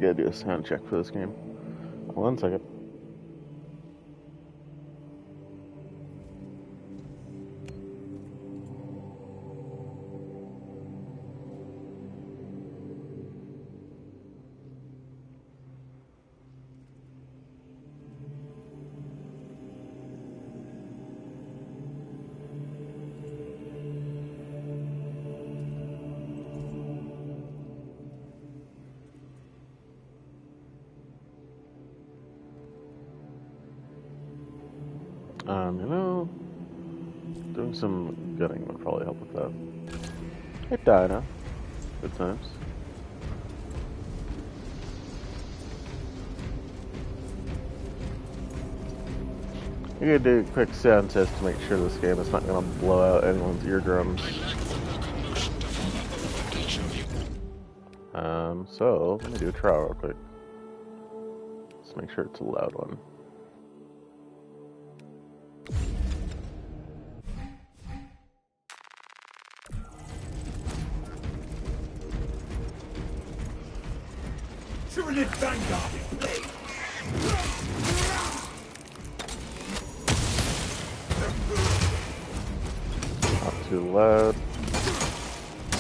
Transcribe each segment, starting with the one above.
gotta do a sound check for this game. 1 second. You know, doing some gunning would probably help with that. Hey, Dinah. Good times. You're gonna do a quick sound test to make sure this game is not gonna blow out anyone's eardrums. So let me do a trial real quick. Let's make sure it's a loud one. Not too loud. I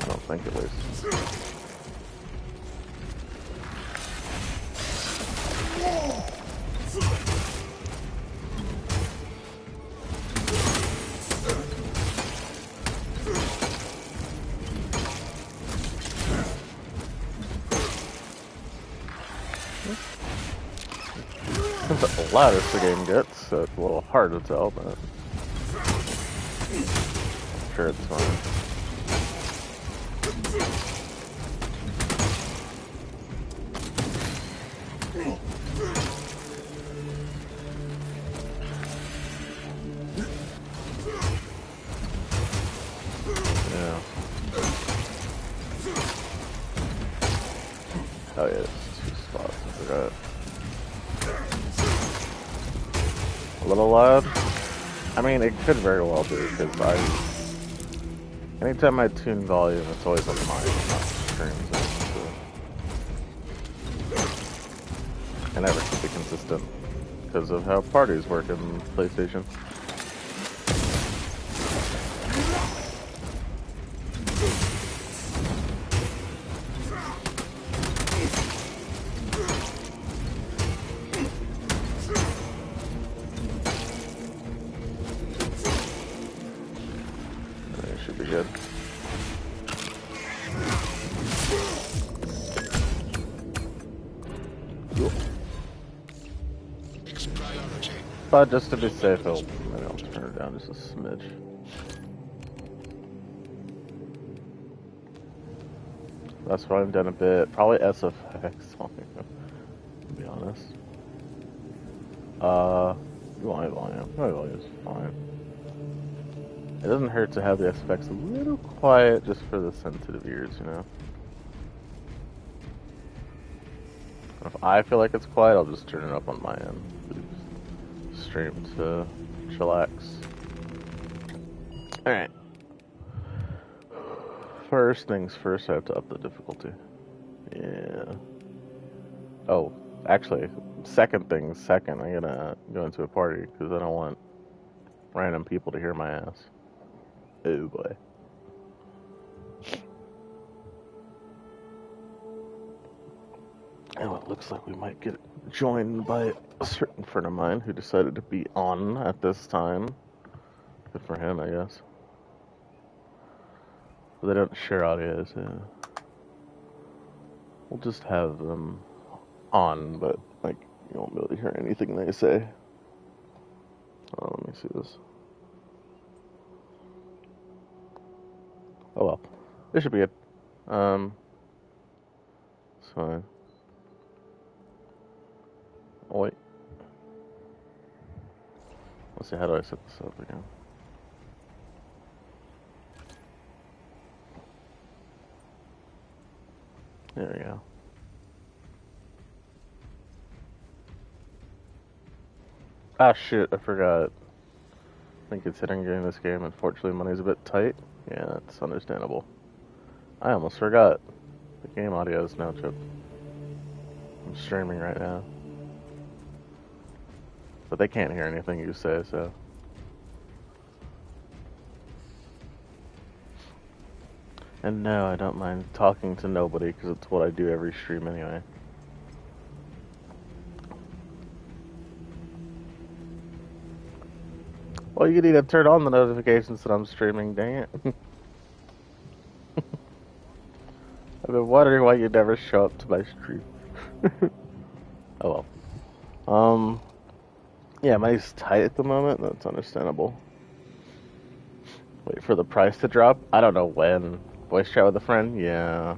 don't think at least. The loudest the game gets, so it's a little hard to tell, but I'm sure it's fine. Yeah. Oh yeah, it's 2 spots, I forgot. A little loud? I mean, it could very well be, because anytime I tune volume, it's always on mine, not streams. So. I never keep it consistent, because of how parties work in PlayStation. Should be good. Cool. But just to be safe, maybe I'll turn it down just a smidge. That's what I've done a bit. Probably SFX, to be honest. My volume is fine. It doesn't hurt to have the SFX a little quiet just for the sensitive ears, you know? If I feel like it's quiet, I'll just turn it up on my end. Stream to chillax. Alright. First things first, I have to up the difficulty. Yeah. Oh, actually, second things second, I'm gonna go into a party, because I don't want random people to hear my ass. Oh boy. Oh, it looks like we might get joined by a certain friend of mine who decided to be on at this time. Good for him, I guess. But they don't share audio, so we'll just have them on, but like you won't be able to hear anything they say. Oh, let me see this. Oh well, this should be it. It's fine. Oh wait. Let's see, how do I set this up again? There we go. Ah shit, I forgot. I think considering getting this game, unfortunately money's a bit tight. Yeah, that's understandable. I almost forgot. The game audio is now chipped. I'm streaming right now. But they can't hear anything you say, so. And no, I don't mind talking to nobody because it's what I do every stream anyway. Well, you need to turn on the notifications that I'm streaming, dang it. I've been wondering why you never show up to my stream. Oh well. Yeah, money's tight at the moment, that's understandable. Wait for the price to drop? I don't know when. Voice chat with a friend? Yeah.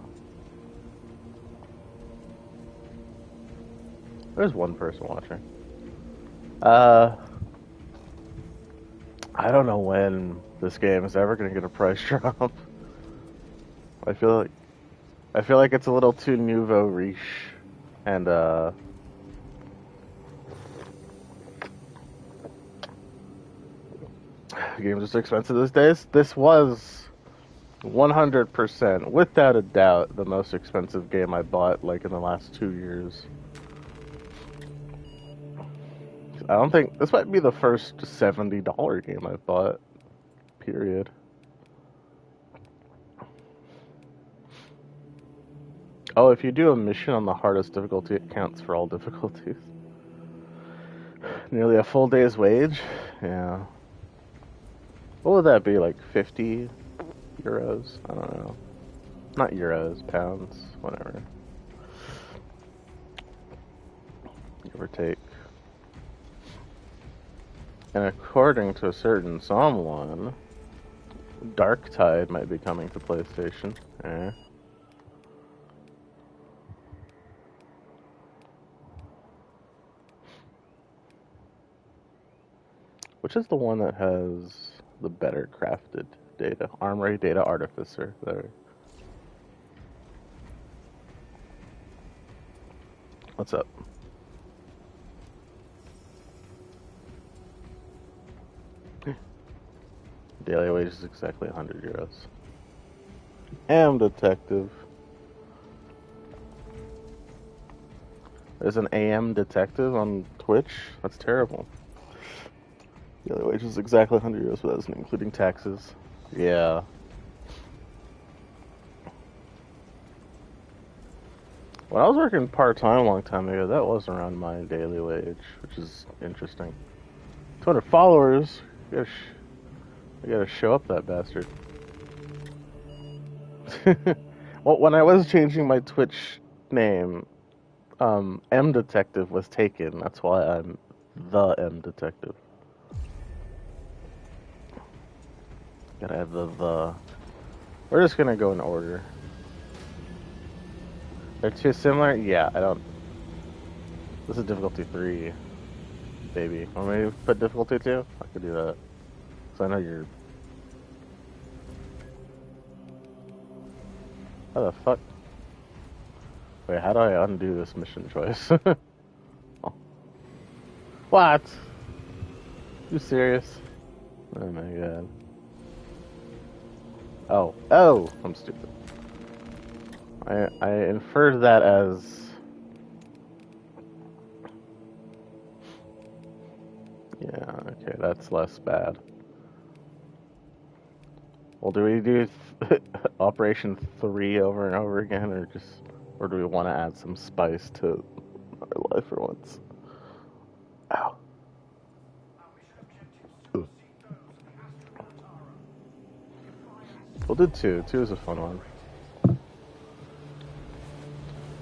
There's one person watching. I don't know when this game is ever gonna get a price drop. I feel like it's a little too nouveau riche, and the games are so expensive these days. This was 100%, without a doubt, the most expensive game I bought like in the last 2 years. I don't think this might be the first $70 game I've bought. Period. Oh, if you do a mission on the hardest difficulty, it counts for all difficulties. Nearly a full day's wage? Yeah. What would that be, like 50 euros? I don't know. Not euros, pounds, whatever. Give or take. And according to a certain someone, Dark Tide might be coming to PlayStation. Which is the one that has the better crafted data? Armory Data Artificer. There. What's up? Daily wage is exactly 100 euros. Am detective. There's an AM detective on Twitch? That's terrible. Daily wage is exactly 100 euros, but that isn't including taxes. Yeah. When I was working part-time a long time ago, that was around my daily wage, which is interesting. 200 followers? I gotta show up that bastard. Well, when I was changing my Twitch name, M Detective was taken. That's why I'm the M Detective. Gotta have the. We're just gonna go in order. They're too similar? Yeah, I don't. This is difficulty 3, baby. Want me to put difficulty 2? I could do that. So I know you're. How the fuck? Wait, how do I undo this mission choice? Oh. What? You serious? Oh my god. Oh, I'm stupid. I inferred that as. Yeah, okay, that's less bad. Well, do we do Operation 3 over and over again, or do we want to add some spice to our life for once? Ow. Ooh. We'll do 2. 2 is a fun one.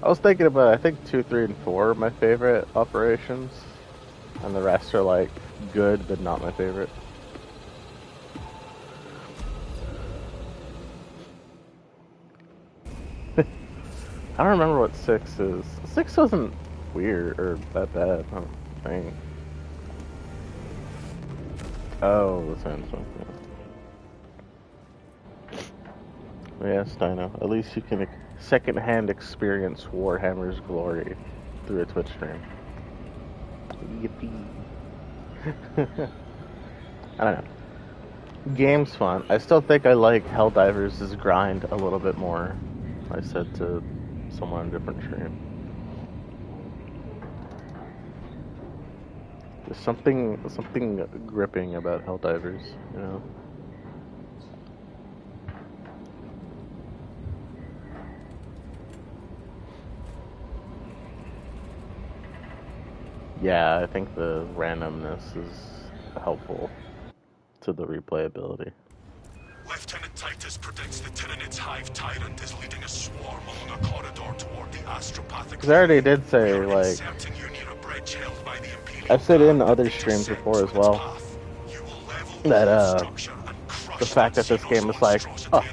I was thinking about, I think 2, 3, and 4 are my favorite operations, and the rest are like good, but not my favorite. I don't remember what 6 is. 6 wasn't weird or that bad, I don't think. Oh, the Sandstorm, yeah. Yes, Dino. At least you can second-hand experience Warhammer's glory through a Twitch stream. Yippee. I don't know. Game's fun. I still think I like Helldivers' grind a little bit more. I said to someone on a different stream. There's something gripping about Helldivers, you know. Yeah, I think the randomness is helpful to the replayability. Lieutenant Titus predicts the Tyranids Hive Tyrant is leading a swarm along a corridor toward the astropathic. Because I already did say, like, I've said in other streams before as well, that the fact that this game is like, oh,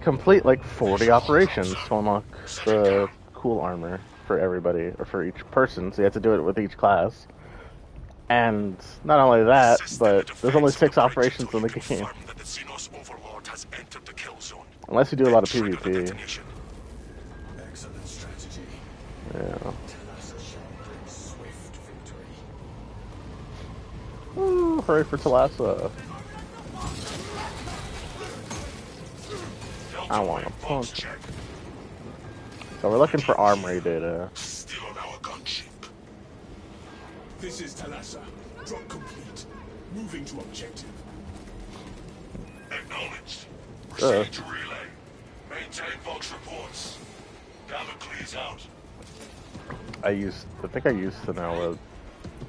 complete like 40 operations to unlock the cool armor for everybody, or for each person, so you have to do it with each class. And not only that, but there's only 6 operations in the game. Unless you do a lot of PvP. Excellent strategy. Yeah. Ooh, hurry for Talassa. I want to punch. So we're looking for armory data. Still on our gunship. This is Talassa. Drop complete. Moving to objective. Acknowledged. Proceed to relay. Maintain Vox reports. Damocles out. I think I used to know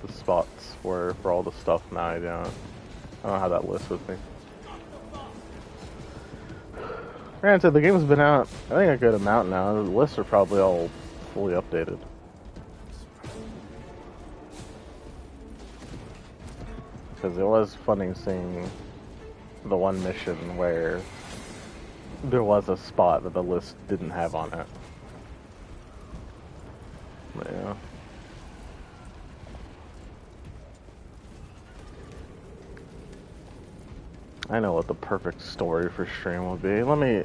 the spots for all the stuff. Now I don't have that list with me. Granted, the game's been out, I think, a good amount now. The lists are probably all fully updated. Because it was funny seeing the one mission where there was a spot that the list didn't have on it. But yeah. I know what the perfect story for stream will be. Let me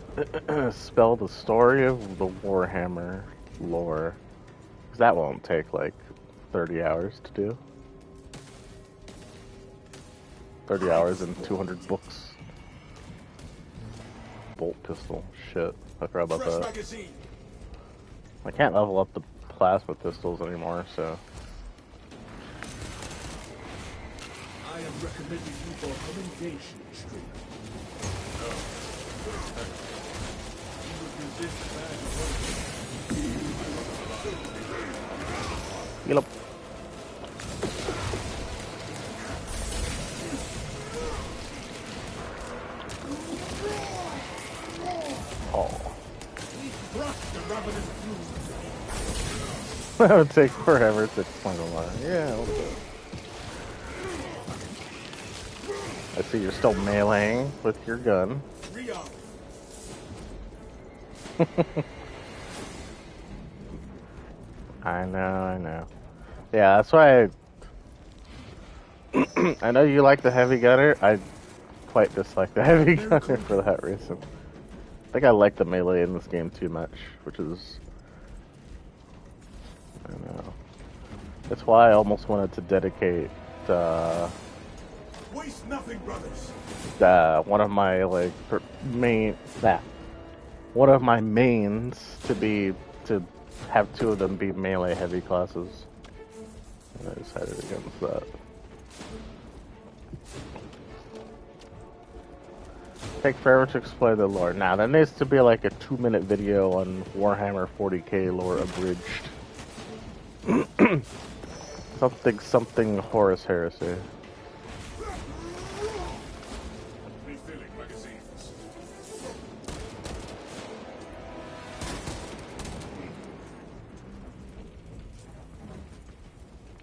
spell the story of the Warhammer lore. Because that won't take like 30 hours to do. 30 hours and 200 books. Bolt pistol. Shit. I forgot about that. I can't level up the plasma pistols anymore, so. I am recommending you for commendation stream. Heal up. Oh. That would take forever to explain a lot. Yeah, a little bit. I see you're still meleeing with your gun. I know. Yeah, that's why I know you like the heavy gunner. I quite dislike the heavy gunner for that reason. I think I like the melee in this game too much, which is... I know. That's why I almost wanted to dedicate, Waste nothing, brothers. one of my, like, one of my mains to have 2 of them be melee heavy classes. And I decided against that. Take forever to explain the lore. Now, there needs to be like a 2-minute video on Warhammer 40k lore abridged. something Horus Heresy. Refilling magazines.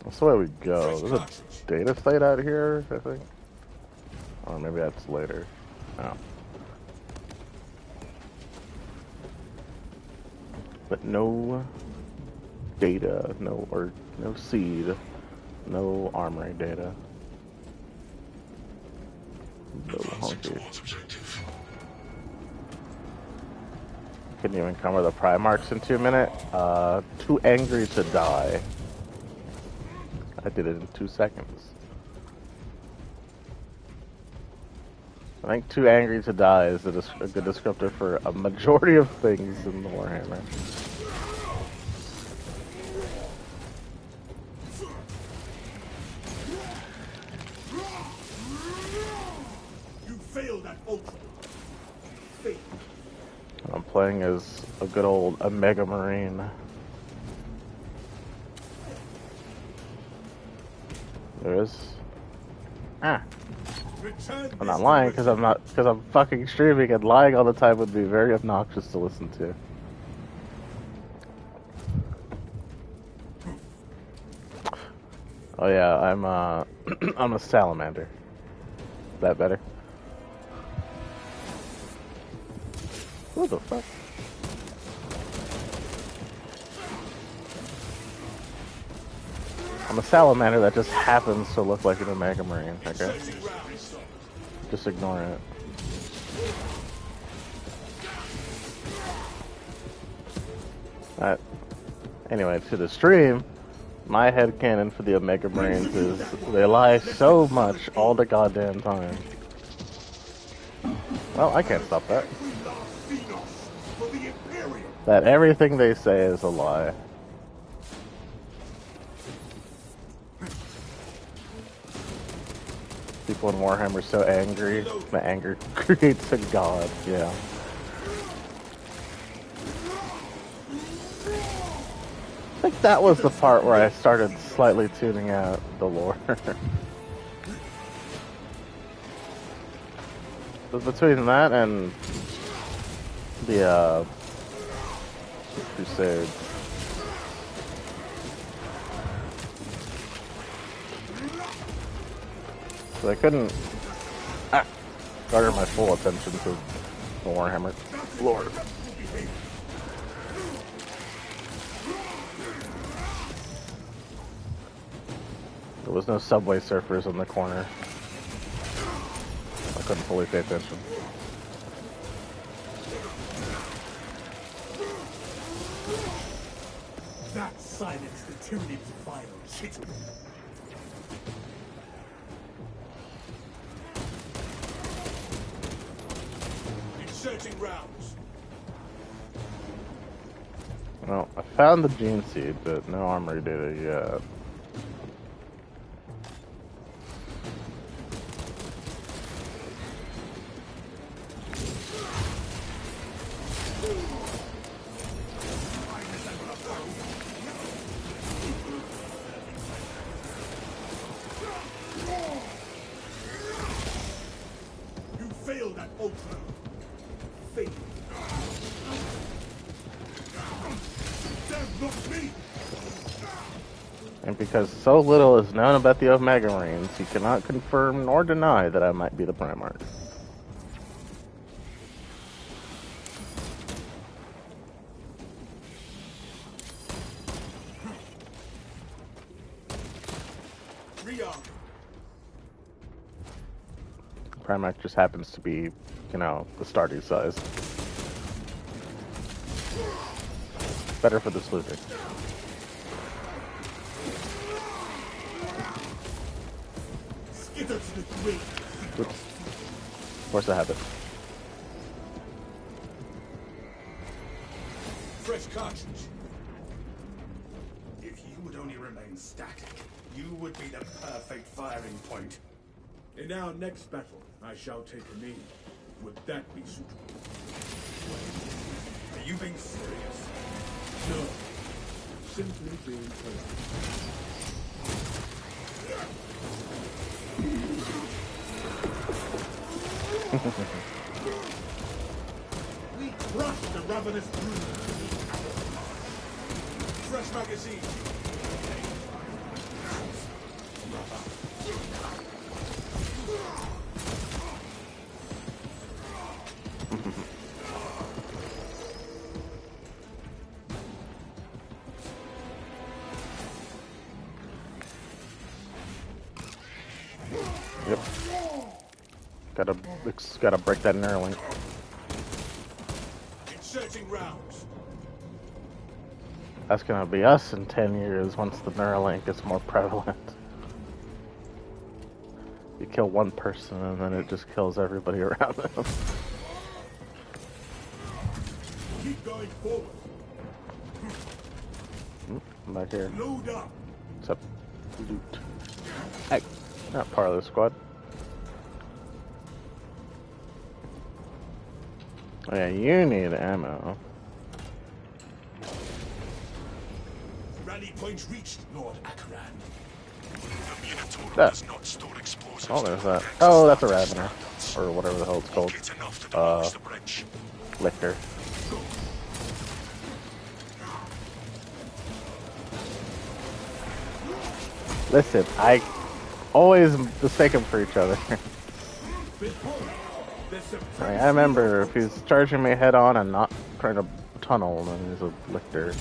That's the way we go. There's a data site out here, I think. Or maybe that's later. Oh. But no data, no seed, no armory data. No honky. Couldn't even cover the Primarchs in 2 minutes. Too angry to die. I did it in 2 seconds. I think too angry to die is a good descriptor for a majority of things in the Warhammer. that ultra. Fate. I'm playing as a good old Omega Marine. There is. Ah. I'm not lying because I'm fucking streaming, and lying all the time would be very obnoxious to listen to. Oh yeah, I'm I'm a salamander. Is that better? What the fuck? I'm a salamander that just happens to look like an Omega Marine, okay? Just ignore it. Anyway, to the stream, my headcanon for the Omega Marines is they lie so much all the goddamn time. Well, I can't stop that. That everything they say is a lie. People in Warhammer are so angry. The anger creates a god, yeah. I think that was the part where I started slightly tuning out the lore. But between that and the Crusade. So I couldn't garner my full attention to the Warhammer lore. There was no Subway Surfers in the corner. I couldn't fully pay attention. That silenced the Tyrannid's vile shit. Inserting rounds. Well, I found the gene seed, but no armory data yet. And because so little is known about the Omega Marines, you cannot confirm nor deny that I might be the Primarch. Primarch just happens to be, you know, the starting size. Better for the sleuthing. Oops. Force a habit. Fresh cartridge. If you would only remain static, you would be the perfect firing point. In our next battle, I shall take a knee. Would that be suitable? Are you being serious? No. Simply being polite. We crushed the ravenous brood. Fresh magazine. Yep. Gotta break that Neuralink. Inserting rounds. That's gonna be us in 10 years once the Neuralink is more prevalent. You kill one person and then it just kills everybody around them. Keep going forward. I'm back here. Load up. What's up? Loot. Hey, not part of the squad. Oh, yeah, you need ammo. Rally point reached, Lord Akaran. The Minotaur That. does not store explosives Oh, to there's that. protect Oh, that's a standard Ravener. standards. Or whatever the hell it's called. It's enough to demolish the bridge. Lictor. Listen, I always mistake them for each other. Like, I remember if he's charging me head on and not trying to tunnel, then he's a lictor.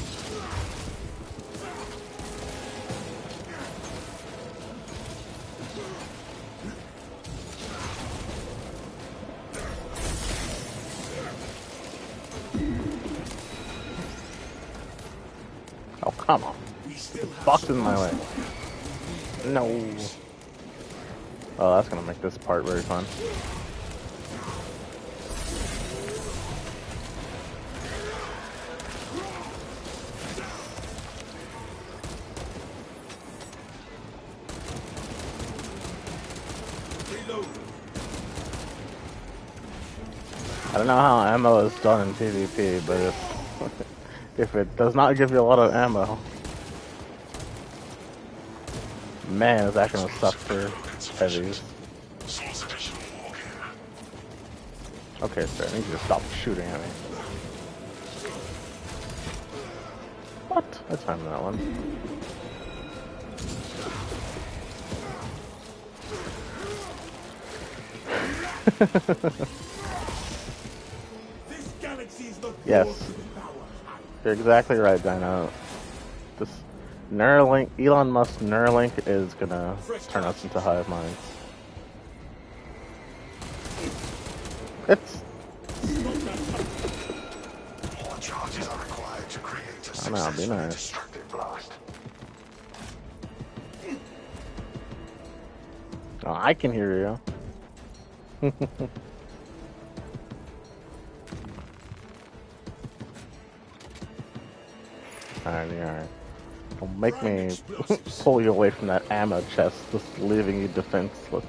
Oh, come on. Box in my way. No. Oh, that's gonna make this part very fun. I don't know how ammo is done in PvP, but if it does not give you a lot of ammo, man, is that gonna suck for heavies. Okay, sir, I need you to stop shooting at me. What? I timed that one. Yes. You're exactly right, Dino. This Neuralink, Elon Musk Neuralink is gonna turn us into hive minds. It's... More charges are required to create a I know, be successful nice. destructive blast. Oh, I can hear you. Alright. Don't make me pull you away from that ammo chest, just leaving you defenseless.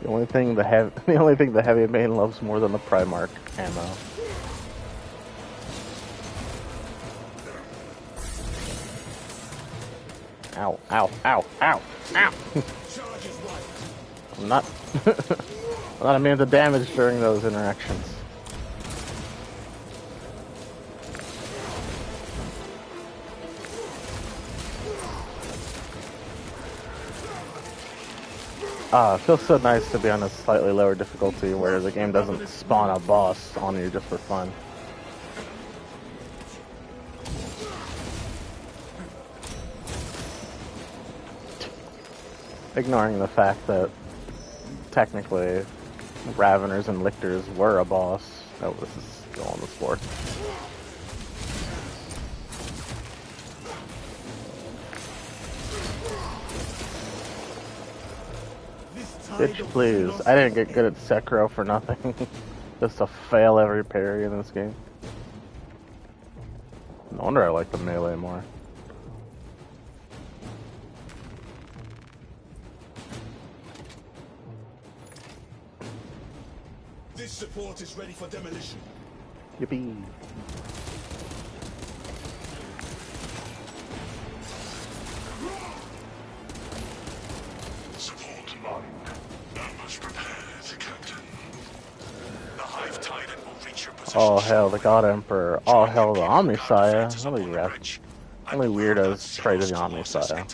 The only thing the heavy main loves more than the Primarch ammo. Ow, ow, ow, ow, ow! I'm not I'm not immune to damage during those interactions. Ah, it feels so nice to be on a slightly lower difficulty where the game doesn't spawn a boss on you just for fun. Ignoring the fact that technically Raveners and Lictors were a boss. Oh, this is still on the floor. Bitch, please. I didn't get good at Sekiro for nothing. Just to fail every parry in this game. No wonder I like the melee more. This support is ready for demolition. Yippee. Support line. Numbers prepared, Captain. The Hive Titan will reach your position. Oh hell, the God Emperor. Oh hell, the Omnisire. Only weirdos pray to the Omnisire.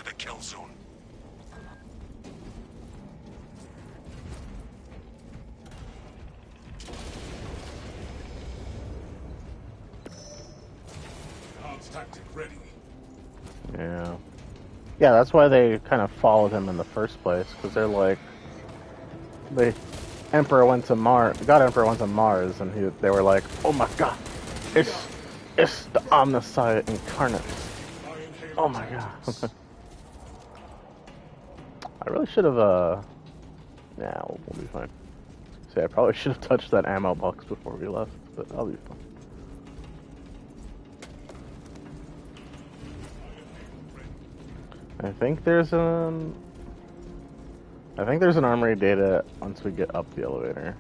Tactic ready. Yeah. Yeah, that's why they kind of followed him in the first place, because they're like... The Emperor went to Mars, God Emperor went to Mars, and they were like, oh my god, it's the Omnisire incarnate. Oh my god. I really should have, we'll be fine. See, I probably should have touched that ammo box before we left, but I'll be fine. I think there's an armory data once we get up the elevator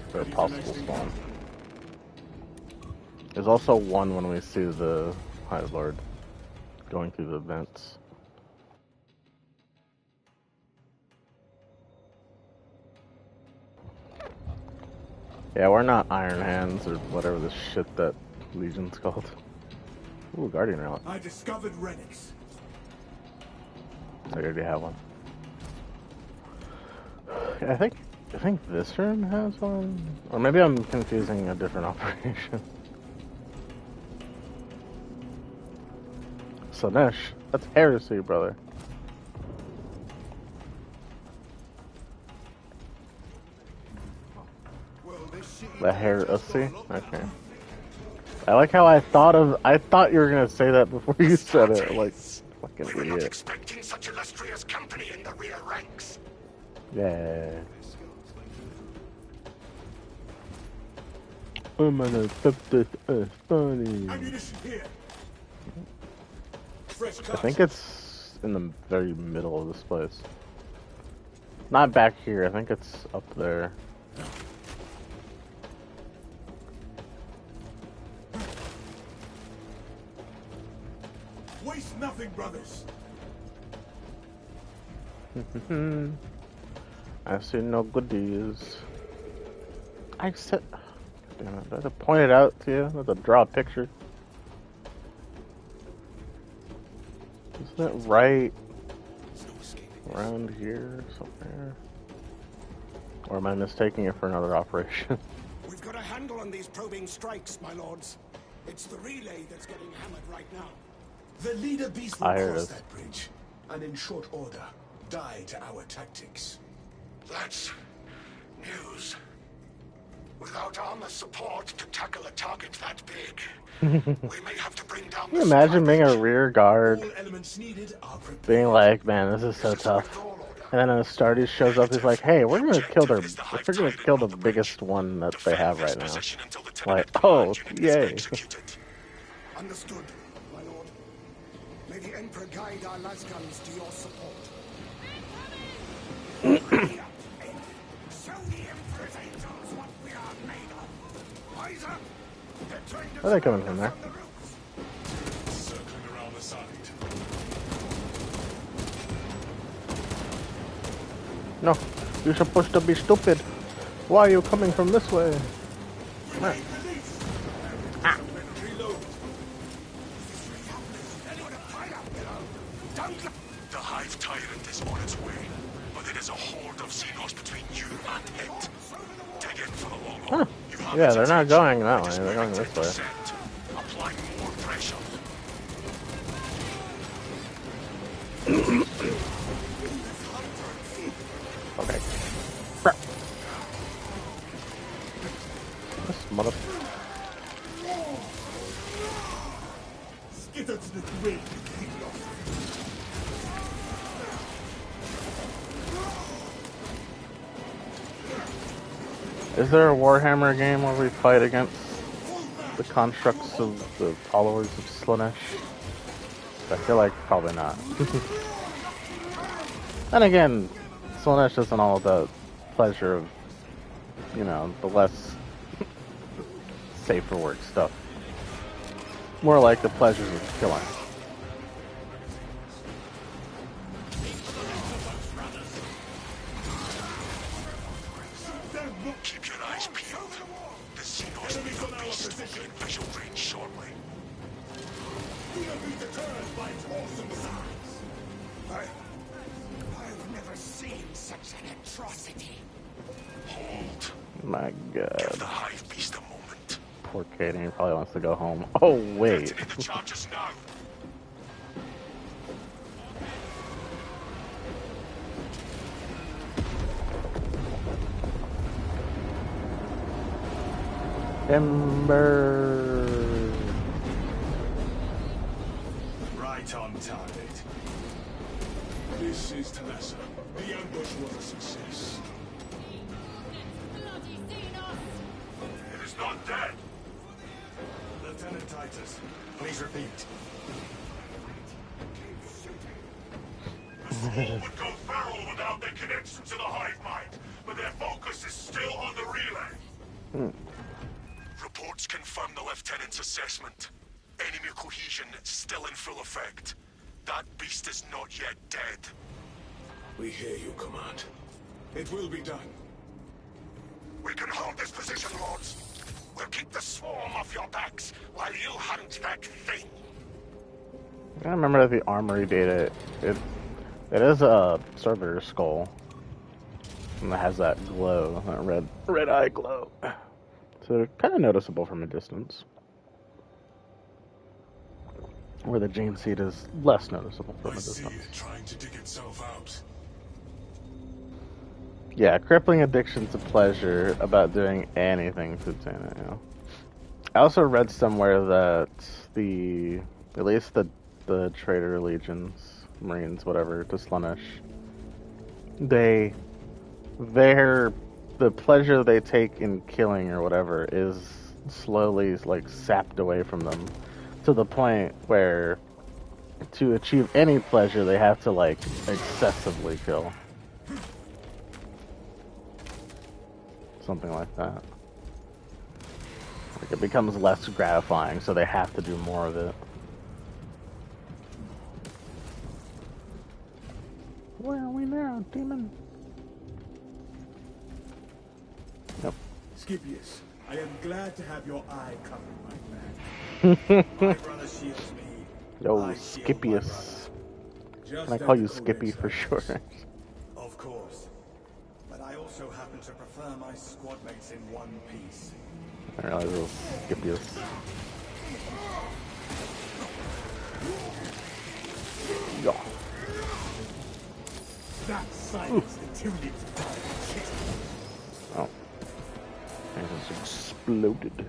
for a possible spawn. There's also one when we see the Hive Lord going through the vents. Yeah, we're not Iron Hands or whatever the shit that Legion's called. Ooh, Guardian Relic. I discovered relics. I already have one. I think this room has one, or maybe I'm confusing a different operation. Slanesh, that's heresy, brother. The heresy. Okay. I like how I thought you were gonna say that before you said it. Like, fucking We were not idiot. expecting such illustrious company in the rear ranks. Yeah. I'm gonna flip this funny. Ammunition here. Fresh I cuts. think it's in the very middle of this place. Not back here, I think it's up there. Waste nothing, brothers. I see no goodies. I said, damn it, did I have to point it out to you? I have to draw a picture. Isn't it right around here somewhere? Or am I mistaking it for another operation? We've got a handle on these probing strikes, my lords. It's the relay that's getting hammered right now. The leader beast will I hear cross it. that bridge, and in short order, die to our tactics. That's news. Without armor support to tackle a target that big, we may have to bring down Can you imagine being a rear guard, All elements needed are prepared. being like, man, this is so tough. And then an Astartes shows up, he's like, hey, we're gonna kill the biggest one that they have right now. Like, oh, yay. Understood, my lord. May the Emperor guide our lasguns to your support. Ready up, men. Show the Emperor's angels what we are made of. Wiser. Where are they coming from there? Circling around the side. No, you're supposed to be stupid. Why are you coming from this way? Ah. Reload. The Hive Tyrant is on its way, but it is a horde of Xenos between you and it. Dig in for the long haul. Huh. You have Yeah, its they're not attention. going that It is way, they're going within this way. 10%. Apply more pressure. Okay. Crap. This mother... Skitter to the grave. Is there a Warhammer game where we fight against the constructs of the followers of Slanesh? I feel like probably not. And again, Slanesh isn't all the pleasure of, you know, the less safer work stuff. More like the pleasures of killing. Keep your eyes peeled. The Xenos Big Beast will be in visual range shortly. I've never seen such an atrocity. Hold. My Give the god. Hive Beast a moment. Poor Katie, he probably wants to go home. Oh, wait. Detonate the charges now. Ember. Right on target. This is Talassa. The ambush was a success. It is not dead. Lieutenant Titus, please repeat. all would go feral without their connection to the hive mind, but their focus is still on the relay. Reports confirm the lieutenant's assessment. Enemy cohesion still in full effect. That beast is not yet dead. We hear you, Command. It will be done. We can hold this position, Lords. We'll keep the swarm off your backs while you hunt that thing. I remember that the armory data, it is a servitor skull. And it has that glow, that red eye glow. So it's kind of noticeable from a distance. Where the gene seed is less noticeable from a I see distance. it trying to dig itself out. Yeah, crippling addiction to pleasure about doing anything to obtain it, you know. I also read somewhere that at least the traitor legions, marines, whatever, to Slaanesh, the pleasure they take in killing or whatever is slowly like sapped away from them to the point where to achieve any pleasure they have to like excessively kill. Something like that. Like it becomes less gratifying, so they have to do more of it. Where are we now, demon? Yep. Scipius, I am glad to have your eye covered, my man. My brother shields me. Yo, I shield my Scipius. brother. Can I Just call as you the Skippy codex for urges. short? Of course. But I also happen to prefer my squad mates in one piece. I realize it was Scipius. Yeah. That silence intimidates me. Oh. And it's exploded.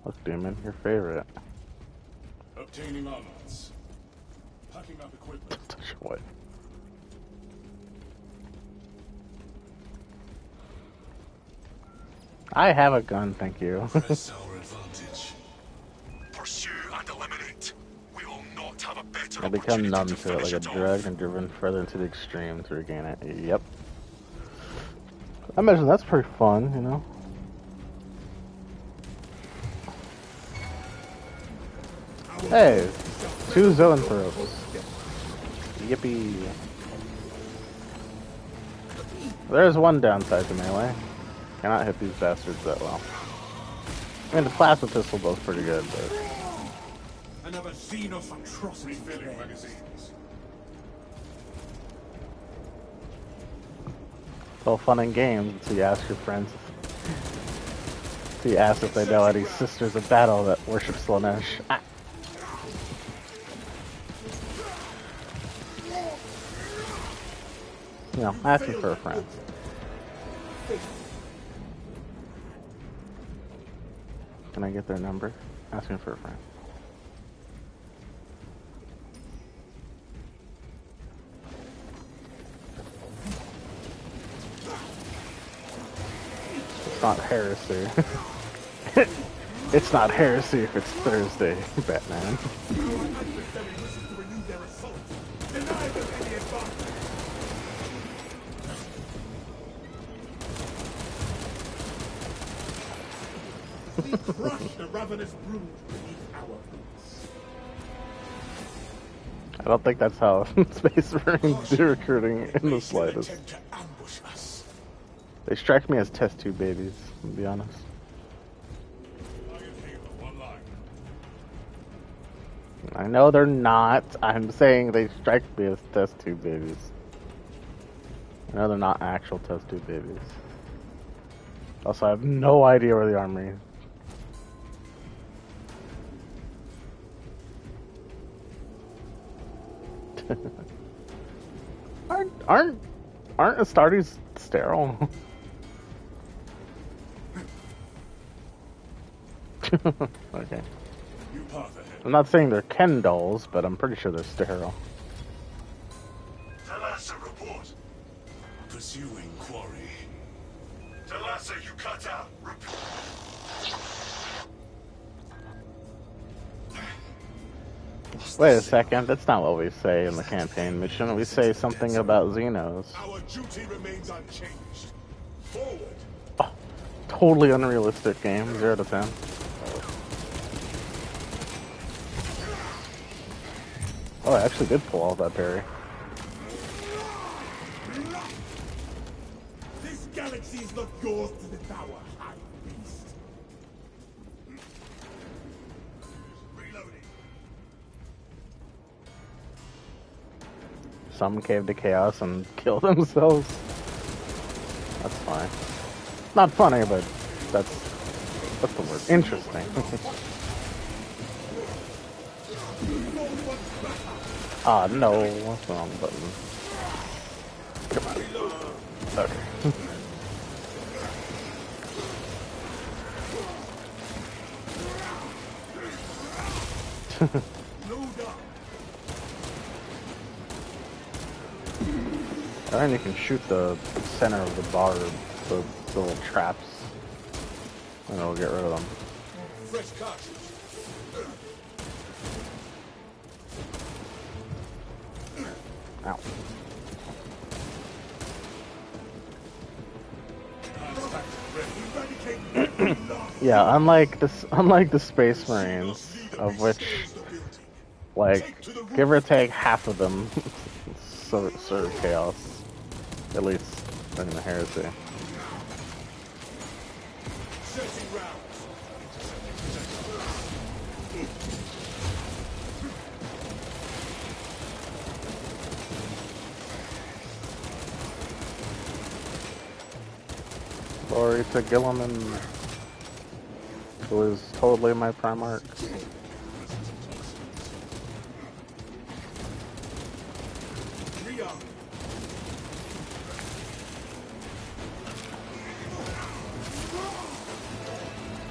Look, demon, your favorite. Obtaining armaments. Packing up equipment. Touch your wife. I have a gun, thank you. Press our advantage. Pursue and eliminate. We will not have a better I become opportunity numb to to it, like finish a it drug, off. and driven further into the extreme to regain it. Yep. I imagine that's pretty fun, you know? Hey, 2 zoanthropes. Yippee. There's one downside to melee. Cannot hit these bastards that well. I mean, the plasma pistol does pretty good, but... Another scene of atrocity. Refilling magazines. It's all fun and games until you ask your friends. Until you ask if they know any sisters of battle that worship Slaanesh. Ah. You know, asking for a friend. Can I get their number? Asking for a friend. It's not heresy. It's not heresy if it's Thursday, Batman. We crush the ravenous brood beneath our boots. I don't think that's how Space Marines do recruiting in the slightest. Attempt to ambush us. They strike me as test tube babies, to be honest. I know they're not. I'm saying they strike me as test tube babies. I know they're not actual test tube babies. Also, I have no idea where the armory is. aren't Astartes sterile? Okay. You path ahead. I'm not saying they're Ken dolls, but I'm pretty sure they're sterile. Talassa, report. Pursuing quarry. Talassa, you cut out. Wait a second, that's not what we say in the campaign mission. We say something about Xenos. Our duty remains unchanged. Forward. Oh, totally unrealistic game, 0 to 10. Oh, I actually did pull off that parry. This galaxy is not yours to devour, high beast. Reloading. Some caved to chaos and killed themselves. That's fine. Not funny, but what's the word? Interesting. Ah, no, what's the wrong button? Come on. Okay. And you can shoot the center of the bar, the little traps, and it'll get rid of them. Fresh cartridge. Ow. Yeah, unlike the Space Marines, of which, like, give or take half of them serve chaos, at least in the Heresy. Glory to Gilliman, who is totally my Primarch.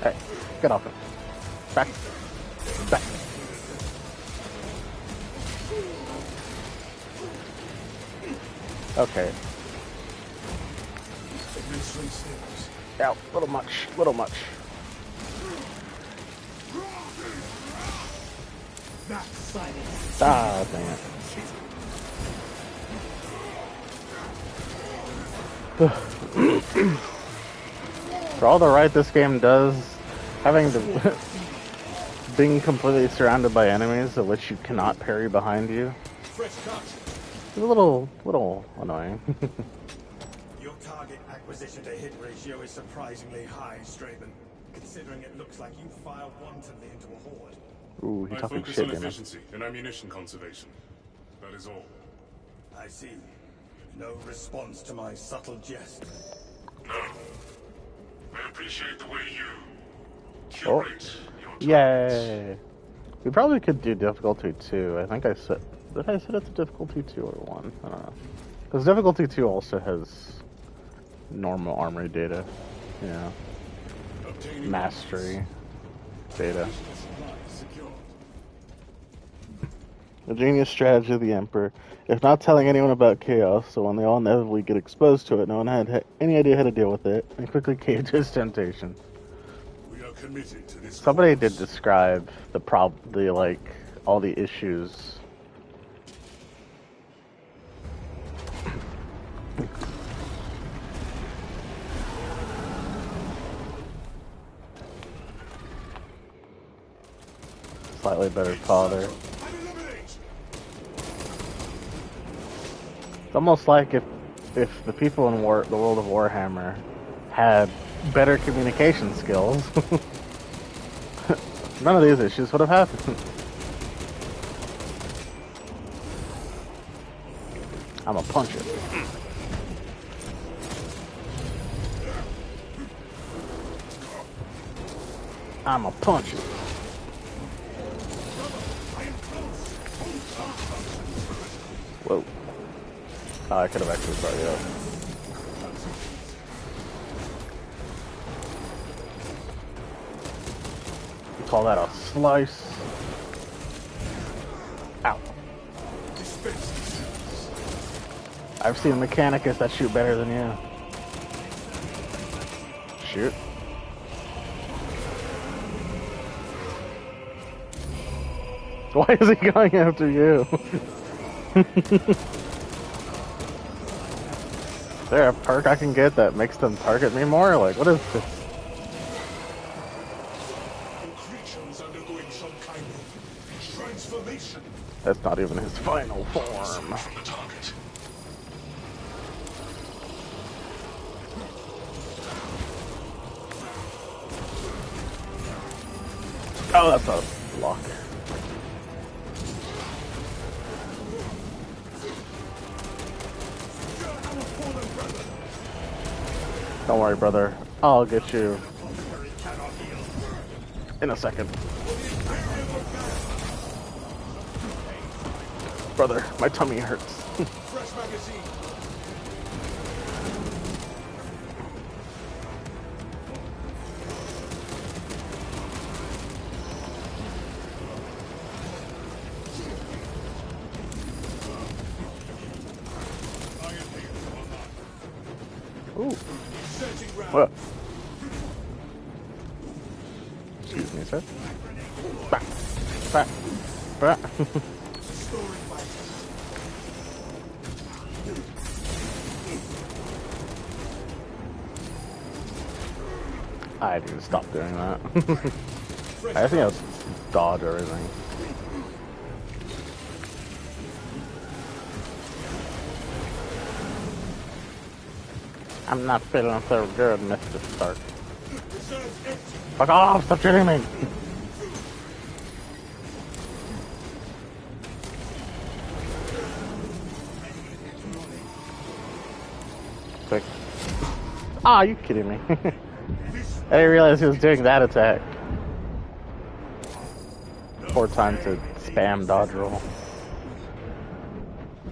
Hey, get off him. Back. Back. Okay. Out, little much, little much. Ah, dang it. For all the right this game does, having the being completely surrounded by enemies of which you cannot parry behind you is a little annoying. Your target acquisition to hit ratio is surprisingly high, Straben, considering it looks like you filed wantonly into a horde. Ooh, he's talking focus shit, on you know. efficiency and ammunition conservation. That is all. I see. No response to my subtle jest. No. I appreciate the way you Oh. curate your Yay! We probably could do difficulty 2. I think I said... Did I set it to difficulty 2 or 1? I don't know. Because difficulty 2 also has normal armory data. You know. Mastery data. The genius strategy of the Emperor. If not telling anyone about chaos, so when they all inevitably get exposed to it, no one had any idea how to deal with it, and quickly caved to his temptation. We are committed to this. Somebody did describe all the issues. Slightly better father. It's almost like if the people in the world of Warhammer had better communication skills, none of these issues would have happened. I'm a punch it. I'm a punch it. Whoa. Oh, I could have actually brought you up. You call that a slice? Ow. I've seen Mechanicus that shoot better than you. Shoot. Why is he going after you? Is there a perk I can get that makes them target me more? Like, what is this? The creature is undergoing some kind of transformation. That's not even his final form. From the target. Oh, that's a block. Don't worry, brother. I'll get you in a second. Brother, my tummy hurts. Fresh magazine. Ooh. What? Excuse me, sir. Bah. Bah. Bah. I need to stop doing that. I think I'll dodge everything. I'm not feeling so good, Mr. Stark. Fuck off! Stop shooting me! Quick. Ah, are you kidding me? I didn't realize he was doing that attack. 4 times to spam dodge roll.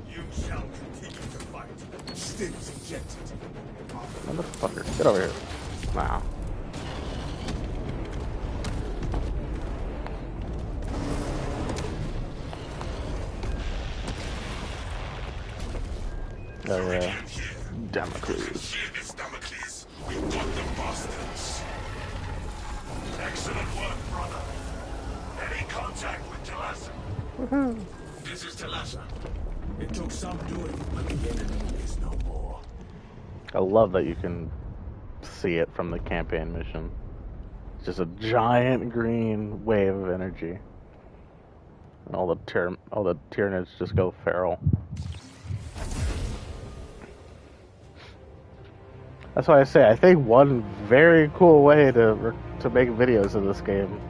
You shall continue to fight. Stims injected. Motherfucker, get over here. Wow. Oh yeah. Damocles. Damocles. We've got them bastards. Excellent work, brother. Any contact with Talassa? Woohoo. This is Talassa. It took some doing, but the enemy is no more. I love that you can see it from the campaign mission. It's just a giant green wave of energy. And all the Tyranids just go feral. That's why I say I think one very cool way to make videos of this game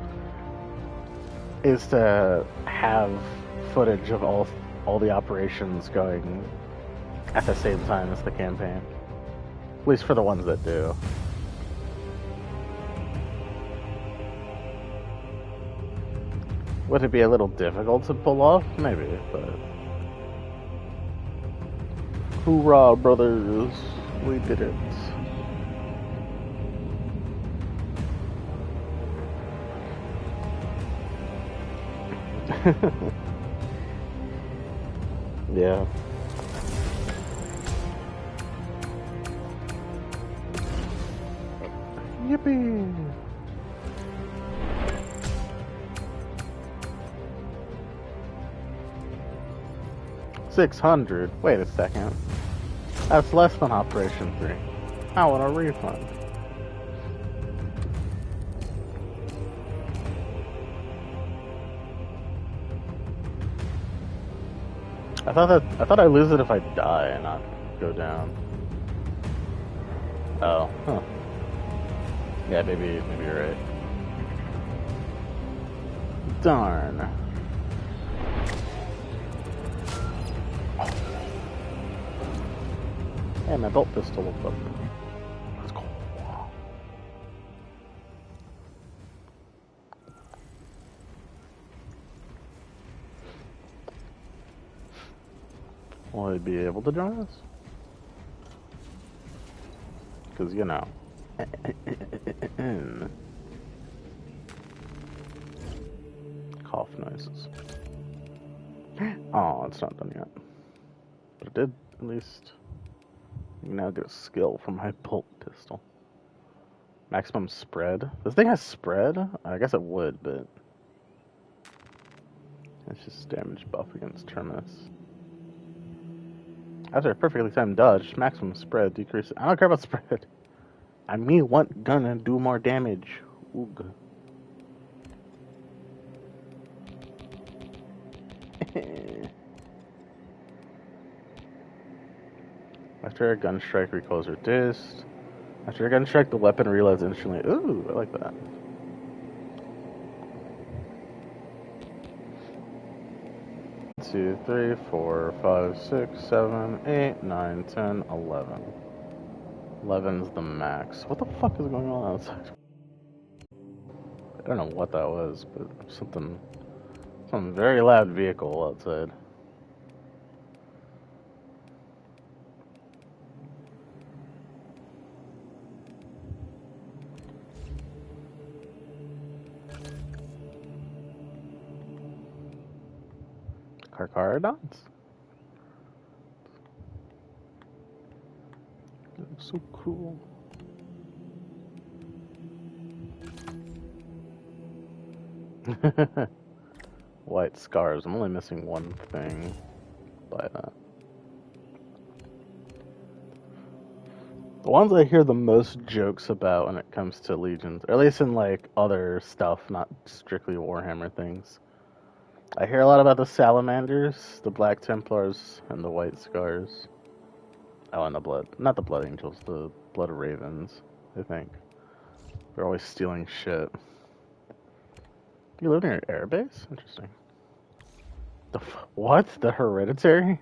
is to have footage of all the operations going at the same time as the campaign. At least for the ones that do. Would it be a little difficult to pull off? Maybe, but... Hoorah, brothers! We did it. Yeah. Yippee! $600. Wait a second. That's less than Operation 3. I want a refund. I thought I lose it if I die and not go down. Oh, huh. Yeah, maybe you're right. Darn. Hey, my bolt pistol will flip. Let's go. Will he be able to join us? Because, you know. Cough noises. Oh, it's not done yet. But it did, at least. You now get a skill from my bolt pistol. Maximum spread. This thing has spread? I guess it would, but... It's just damage buff against Terminus. After a perfectly timed dodge, maximum spread decreases. I don't care about spread. I mean, what gonna do more damage? Oog. After a gun strike, recoils reduced. After a gun strike, the weapon reloads instantly. Ooh, I like that. Two, 3, 4, 5, 6, 7, 8, 9, 10, 11. 11's the max. What the fuck is going on outside? I don't know what that was, but some very loud vehicle outside. Carcharodons? So cool. White scars. I'm only missing one thing by that. The ones I hear the most jokes about when it comes to legions, or at least in like other stuff, not strictly Warhammer things. I hear a lot about the Salamanders, the Black Templars, and the White Scars. Oh, and not the Blood Angels, the Blood Ravens, I think. They're always stealing shit. You live near an airbase? Interesting. What? The Hereditary?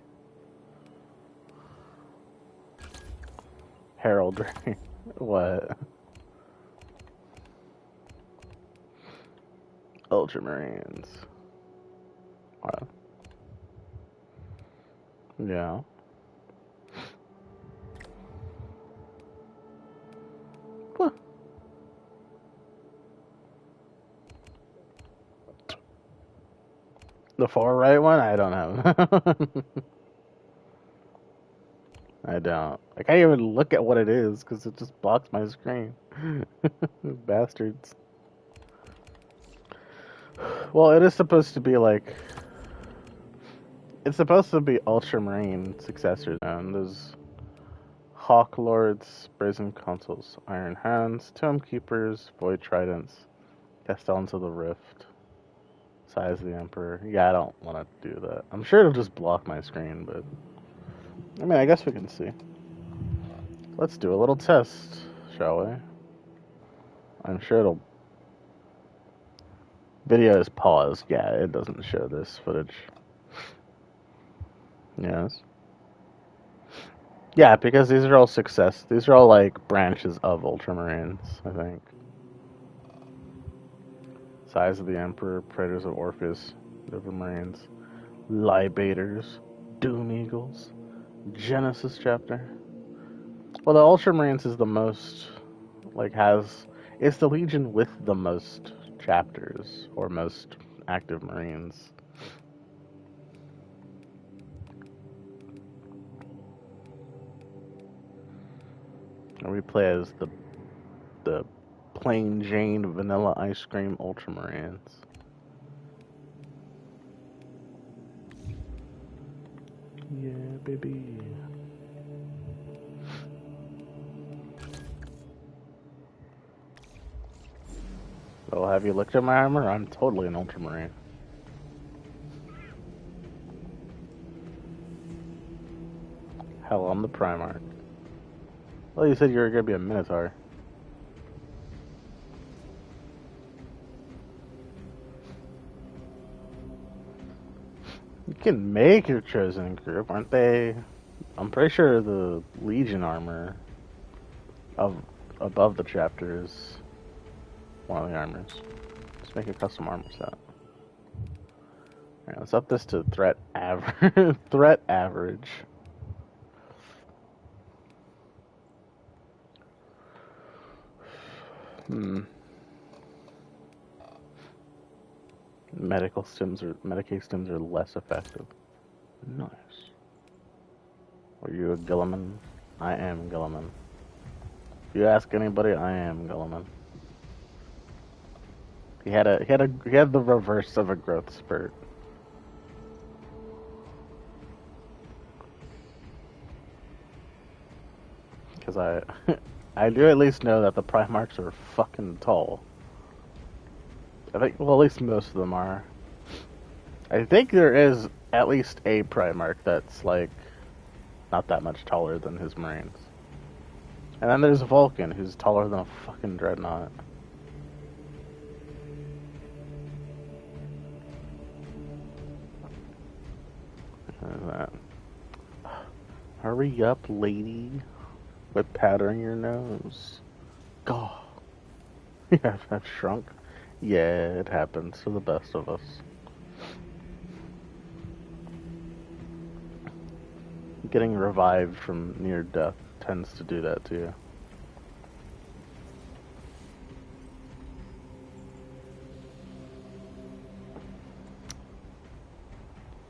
Heraldry. What? Ultramarines. What? Yeah. What? The far right one? I don't have. I don't. I can't even look at what it is because it just blocks my screen. Bastards. Well, it is supposed to be like. It's supposed to be Ultramarine successors, and there's Hawk Lords, Brazen Consuls, Iron Hands, Tomb Keepers, Void Tridents, Castellans of the Rift, Size of the Emperor. Yeah, I don't want to do that. I'm sure it'll just block my screen, but I mean, I guess we can see. Let's do a little test, shall we? I'm sure it'll. Video is paused. Yeah, it doesn't show this footage. Yes. Yeah, because these are all success. These are all like branches of Ultramarines, I think. Size of the Emperor, Praetors of Orpheus, Overmarines, Libators, Doom Eagles, Genesis chapter. Well, the Ultramarines is the most, it's the Legion with the most chapters, or most active Marines. And we play as the plain Jane vanilla ice cream Ultramarines. Yeah, baby. Oh, have you looked at my armor? I'm totally an Ultramarine. Hell, I'm the Primarch. Well, you said you were gonna be a Minotaur. You can make your chosen group, aren't they? I'm pretty sure the Legion armor above the chapter is one of the armors. Let's make a custom armor set. Alright, let's up this to threat average. Threat average. Medicae stims are less effective. Nice. Are you a Gilliman? I am Gilliman. If you ask anybody, I am Gilliman. He had the reverse of a growth spurt. Because I do at least know that the Primarchs are fucking tall. I think, well, at least most of them are. I think there is at least a Primarch that's, like, not that much taller than his Marines. And then there's Vulcan, who's taller than a fucking Dreadnought. That. Hurry up, lady. Quit powdering your nose. God. Yeah, I've shrunk. Yeah, it happens to the best of us. Getting revived from near death tends to do that to you.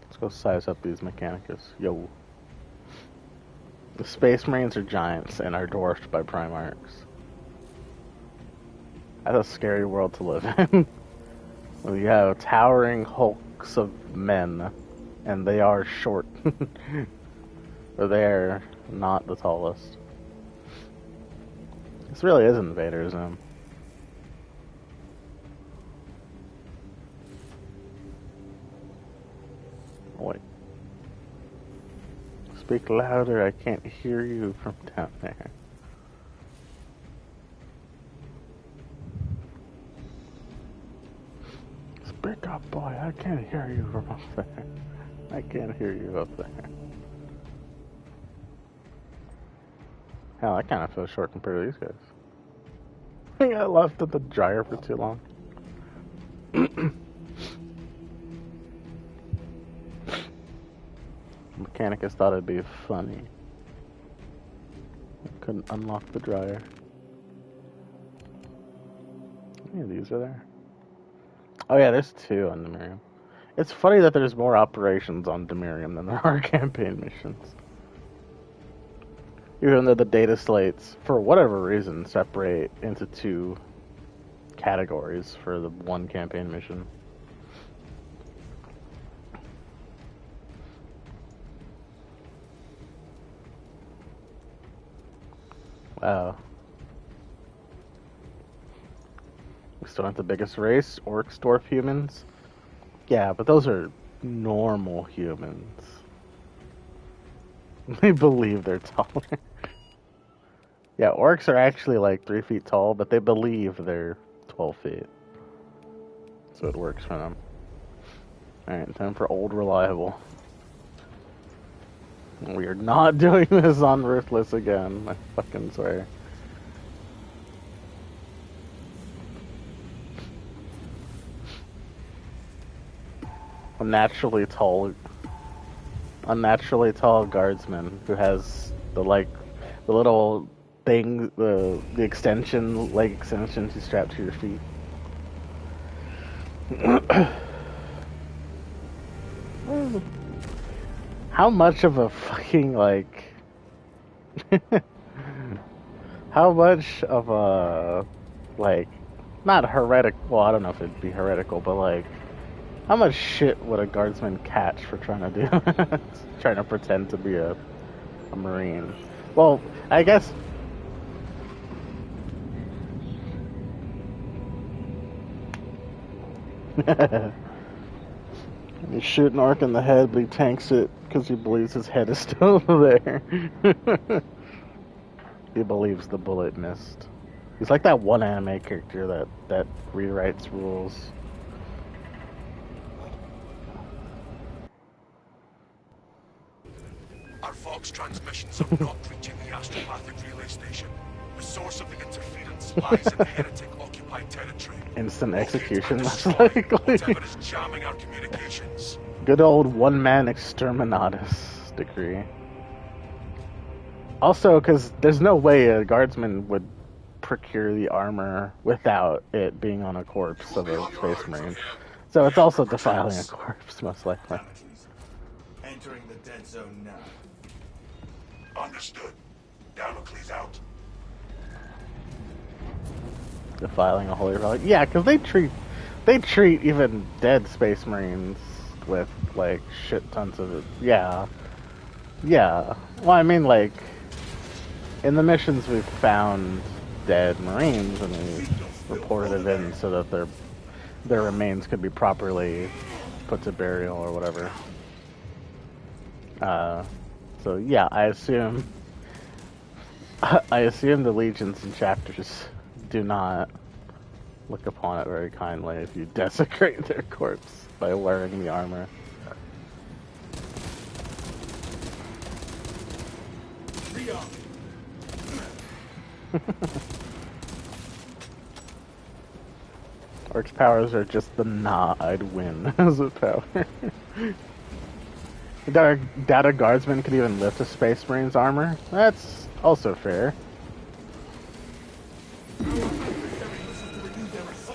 Let's go size up these Mechanicus. Yo. The Space Marines are giants and are dwarfed by Primarchs. That's a scary world to live in. You have towering hulks of men, and they are short. Or they're not the tallest. This really is Invader Zim. Oh, wait. Speak louder, I can't hear you from down there. Speak up, boy, I can't hear you from up there. I can't hear you up there. Hell, I kind of feel short compared to these guys. I got left at the dryer for too long. Mechanicus thought it'd be funny. I couldn't unlock the dryer. How many of these are there? Oh yeah, there's 2 on Demirium. It's funny that there's more operations on Demirium than there are campaign missions. Even though the data slates, for whatever reason, separate into 2 categories for the one campaign mission. Wow. We still aren't the biggest race, Orcs, Dwarf humans. Yeah, but those are normal humans. They believe they're taller. Yeah, Orcs are actually like 3 feet tall, but they believe they're 12 feet. So it works for them. Alright, time for Old Reliable. We are not doing this on Ruthless again, I fucking swear. Unnaturally tall guardsman who has the little thing, the extension, leg extensions you strap to your feet. How much of a fucking, like... how much of a, like, not heretical, well, I don't know if it'd be heretical, but, like, how much shit would a guardsman catch for trying to do that? Trying to pretend to be a Marine. Well, I guess... You shoot an orc in the head, but he tanks it because he believes his head is still there. He believes the bullet missed. He's like that one anime character that rewrites rules. Our Vox transmissions are not reaching the astropathic relay station. The source of the interference lies in the heretic-occupied territory. Instant execution, that's likely. likely. Whatever is jamming our communications. Good old one-man exterminatus decree. Also, because there's no way a guardsman would procure the armor without it being on a corpse of a space marine. So it's also defiling a corpse, most likely. Entering the dead zone now. Understood. Damocles out. Defiling a holy relic. Yeah, because they treat even dead space marines with, like, shit tons of it. Yeah. Well, I mean, like, in the missions we've found dead Marines and we've reported it in so that their remains could be properly put to burial or whatever. So yeah, I assume the legions and chapters do not look upon it very kindly if you desecrate their corpse by wearing the armor. Orc's powers are just the nah, I'd win as a power. Data guardsmen could even lift a Space Marine's armor. That's also fair.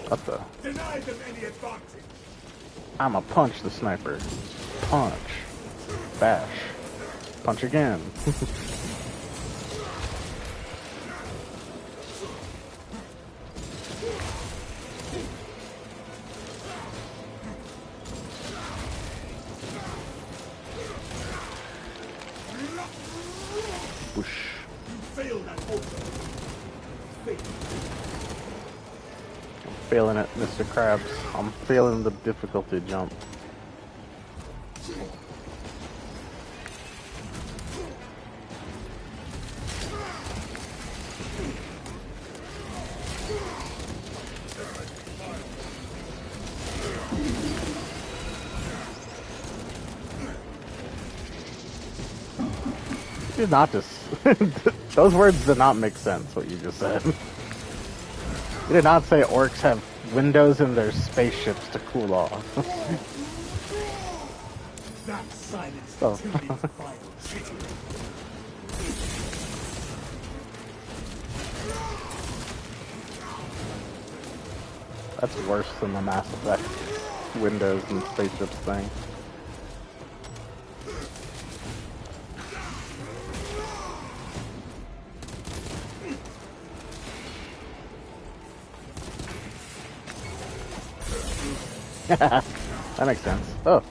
What the? Deny them any advantage. I'ma punch the sniper. Punch. Bash. Punch again. Whoosh. I'm feeling it, Mr. Krabs. I'm feeling the difficulty jump. Did not just those words did not make sense. What you just said. You did not say orcs have windows in their spaceships to cool off. That silence Oh. till its final city. That's worse than the Mass Effect windows and spaceships thing. That makes sense. Oh.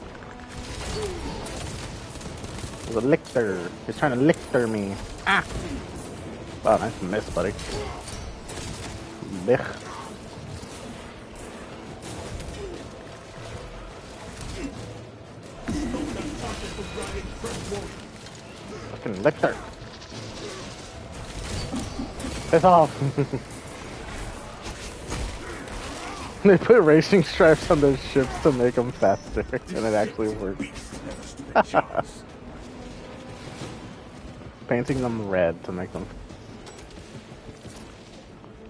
There's a lictor. He's trying to lictor me. Ah! Wow, nice miss, buddy. Lich. Fucking lictor. Piss off. They put racing stripes on those ships to make them faster, and it actually works. Painting them red to make them...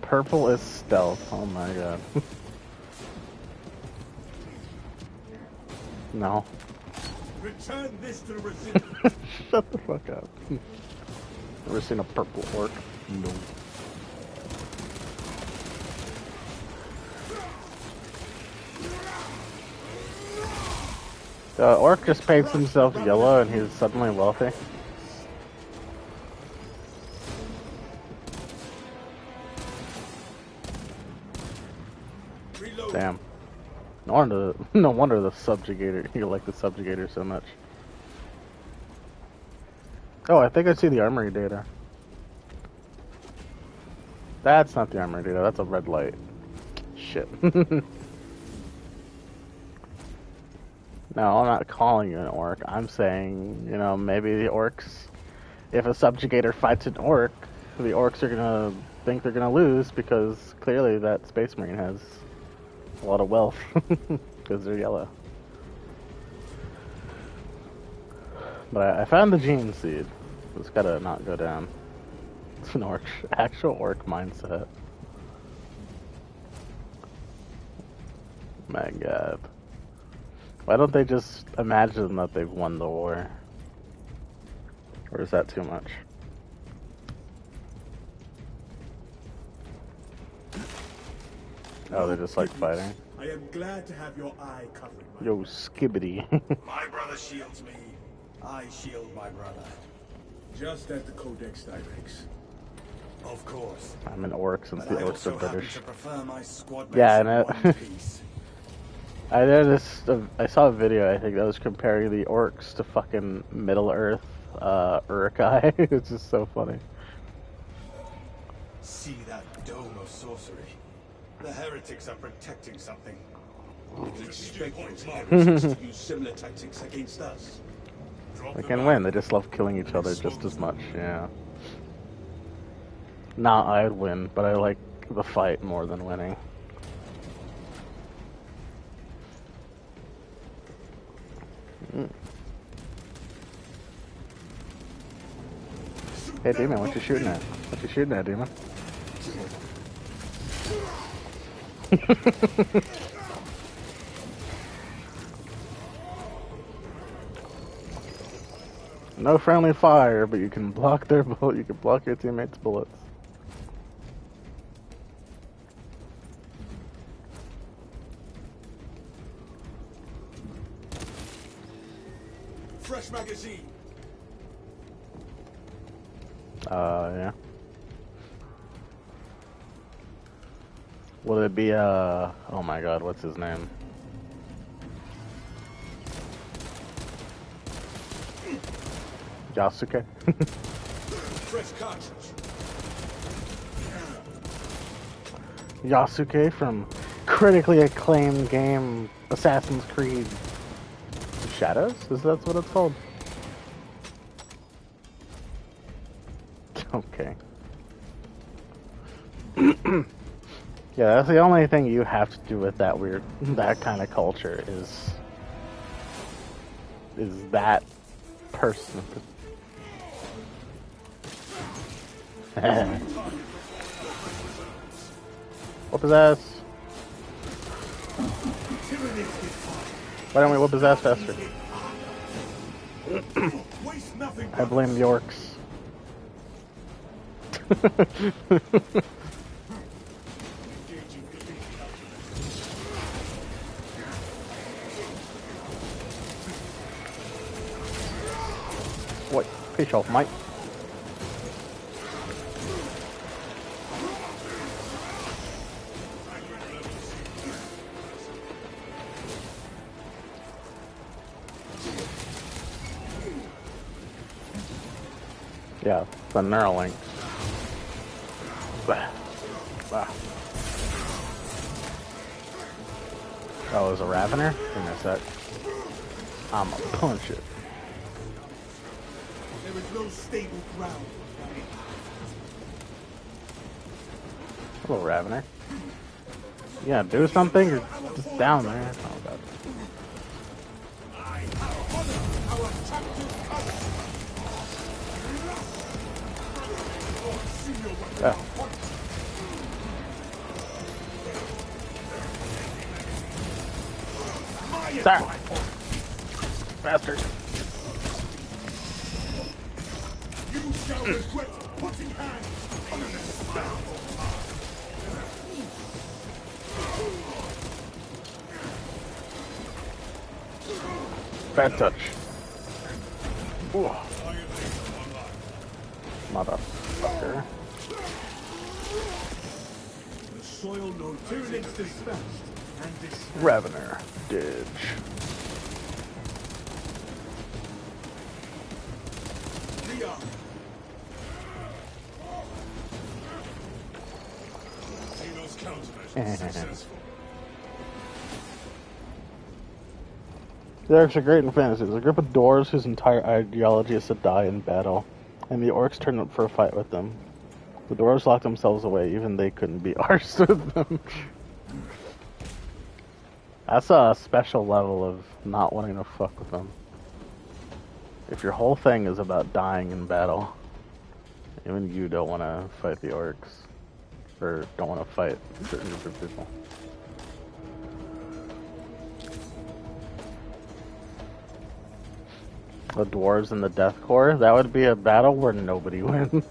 Purple is stealth, oh my god. No. Return this to the resistance. Shut the fuck up. Ever seen a purple orc? No. The orc just paints himself yellow and he's suddenly wealthy. Damn. No wonder the subjugator, you like the subjugator so much. Oh, I think I see the armory data. That's not the armory data, that's a red light. Shit. No, I'm not calling you an orc. I'm saying, you know, maybe the orcs, if a subjugator fights an orc, the orcs are gonna think they're gonna lose because clearly that Space Marine has a lot of wealth because they're yellow. But I found the gene seed. It's gotta not go down. It's an orc, actual orc mindset. My god. Why don't they just imagine that they've won the war? Or is that too much? Oh, they're just like fighting? I am glad to have your eye covered. Yo, skibbity. My brother shields me. I shield my brother. Just as the Codex directs. Of course. I'm an orc since the orcs are British. To prefer my squad Yeah, I know. in one piece. I noticed, I saw a video, I think, that was comparing the orcs to fucking Middle Earth, Uruk-hai. It's just so funny. see that dome of sorcery? The heretics are protecting something. You expect those heretics to use similar tactics against us? They can win. They just love killing each other just as much. Yeah. Nah, I'd win, but I like the fight more than winning. Hey, Demon, what you shooting at? What you shooting at, Demon? No friendly fire, but you can block their bullet. You can block your teammates' bullets. Fresh magazine. Yeah. Will it be, oh my god, what's his name? Yasuke? Fresh cartridge. Yasuke from critically acclaimed game Assassin's Creed Shadows? Is that what it's called? Okay. Yeah, that's the only thing you have to do with that that kind of culture is that person. Whoop his ass. Why don't we whoop his ass faster? I blame the orcs. What? Fish off, mate. Yeah, the Neuralink. Bah. Bah. Oh, it was a Ravener? Give me a sec. I'ma punch it. There is no stable ground. Hello, Ravener. Yeah, do something. You're just down there. Oh god. Yeah. Sorry. Bastard. You shall regret putting hands on this spell. Bad touch. Ooh. Motherfucker. The soil no tyranids dispatched and dispatched. Ravener. Ditch. Xeno's countermeasures successful. The orcs are great in fantasy. There's a group of dwarves whose entire ideology is to die in battle, and the orcs turn up for a fight with them. The dwarves lock themselves away, even they couldn't be arsed with them. That's a special level of not wanting to fuck with them. If your whole thing is about dying in battle, even you don't want to fight the orcs, or don't want to fight certain groups of people. The dwarves and the Death Corps, that would be a battle where nobody wins.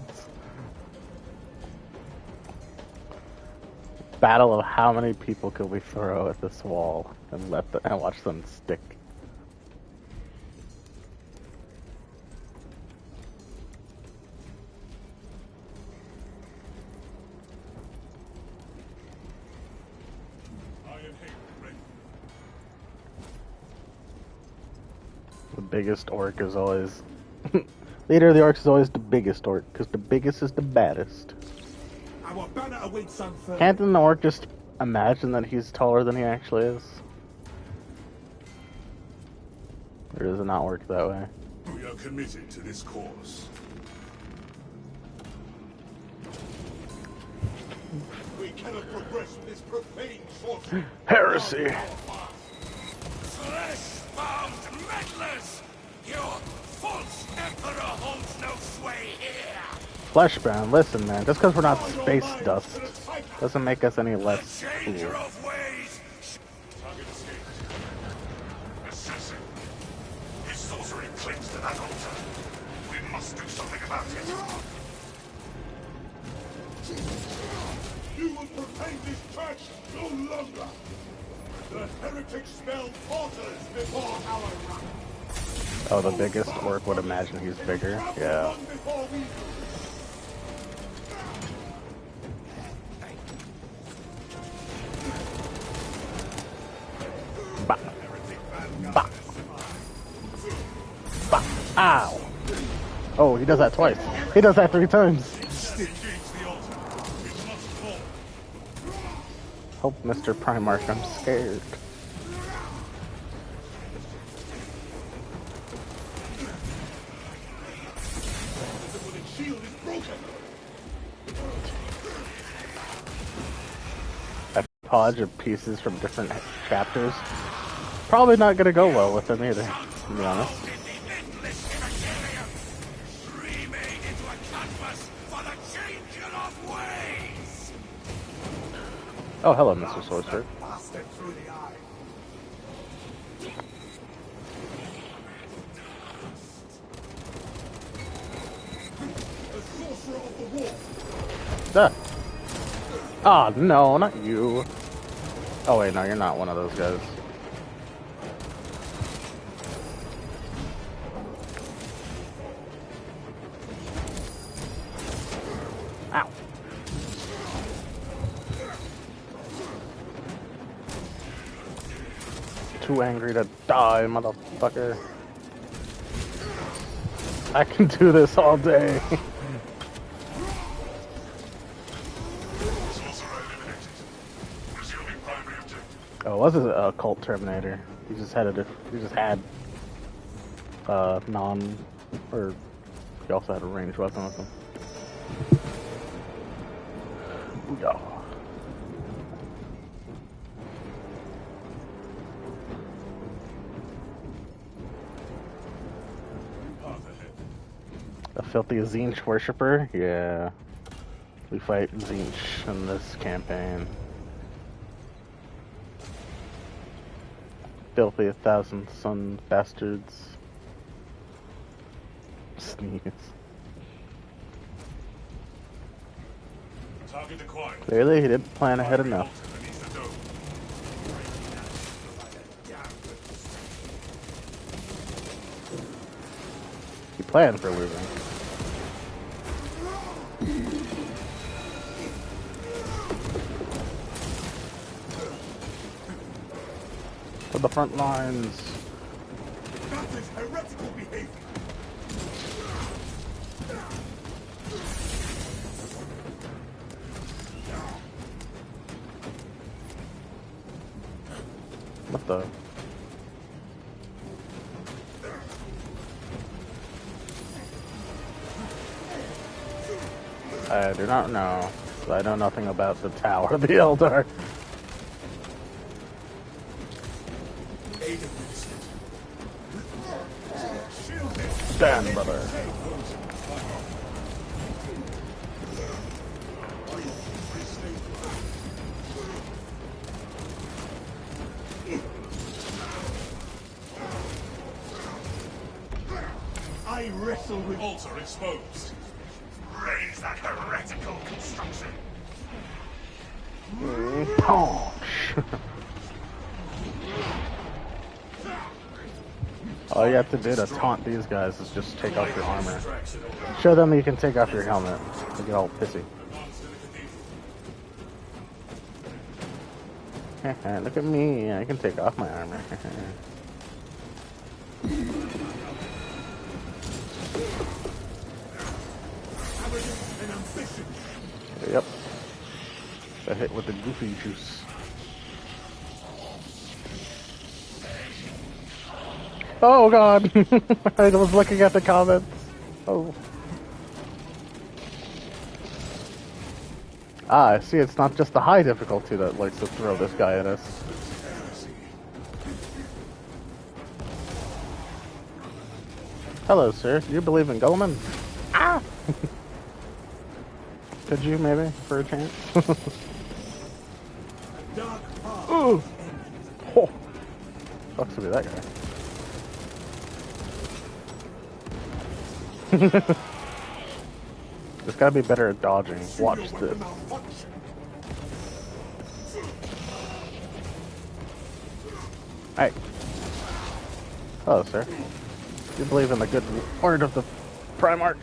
Battle of how many people could we throw at this wall and and watch them stick. The biggest orc is always... Leader of the orcs is always the biggest orc, because the biggest is the baddest. Our banner awaits unfurled. Can't an orc just imagine that he's taller than he actually is? Or does it not work that way? We are committed to this cause. We cannot progress with this profane sorcery. Heresy! Flesh-bound meddlers! Your false emperor holds no sway here! Fleshbound, listen man, just because we're not space dust doesn't make us any less Changer cool. of ways! Target escaped. Assassin! His sorcery clings to that altar. We must do something about it. You will profane this church no longer! The heretic spell falters before our wrath! Oh, the biggest orc would imagine he's bigger. Yeah. Long before we do. Bah. Bah. Bah. Ow! Oh, he does that twice. He does that 3 times. Engage the altar. It must fall. Help, Mr. Primarch, I'm scared. The shield is broken! A podge of pieces from different chapters. Probably not gonna go well with him either, to be honest. Remade into a canvas for the changer of ways! Oh, hello, Mr. Sorcerer. Bastard through the eye. The sorcerer of the wolf! Duh. Ah, no, not you. Oh wait, no, you're not one of those guys. Ow. Too angry to die, motherfucker. I can do this all day. Sorcerer eliminated. Resuming primary objective. Oh, it wasn't a cult Terminator. He just had non, or he also had a ranged weapon with him. Booyah. Path ahead. A filthy Zinch worshipper? Yeah. We fight Zinch in this campaign. Filthy 1,000 son bastards. Sneeze. Target acquired. Clearly he didn't plan ahead enough. Altar beneath the dome. He planned for losing. To the front lines. That is heretical behavior! What the? I do not know. I know nothing about the Tower of the Eldar. Stand, brother. I wrestle with Altar exposed. raise that heretical construction! Punch. All you have to do to taunt these guys is just take off your armor. Show them you can take off your helmet. They get all pissy. Look at me, I can take off my armor. Yep. Got hit with the goofy juice. Oh god! I was looking at the comments. Oh. Ah, I see, it's not just the high difficulty that likes to throw this guy at us. Hello, sir. Do you believe in Goleman? Ah! Could you, maybe, for a chance? Ooh! Oh! Sucks to be that guy. Just gotta be better at dodging. Watch this. Hey. Hello, sir. You believe in the good art of the Primarch?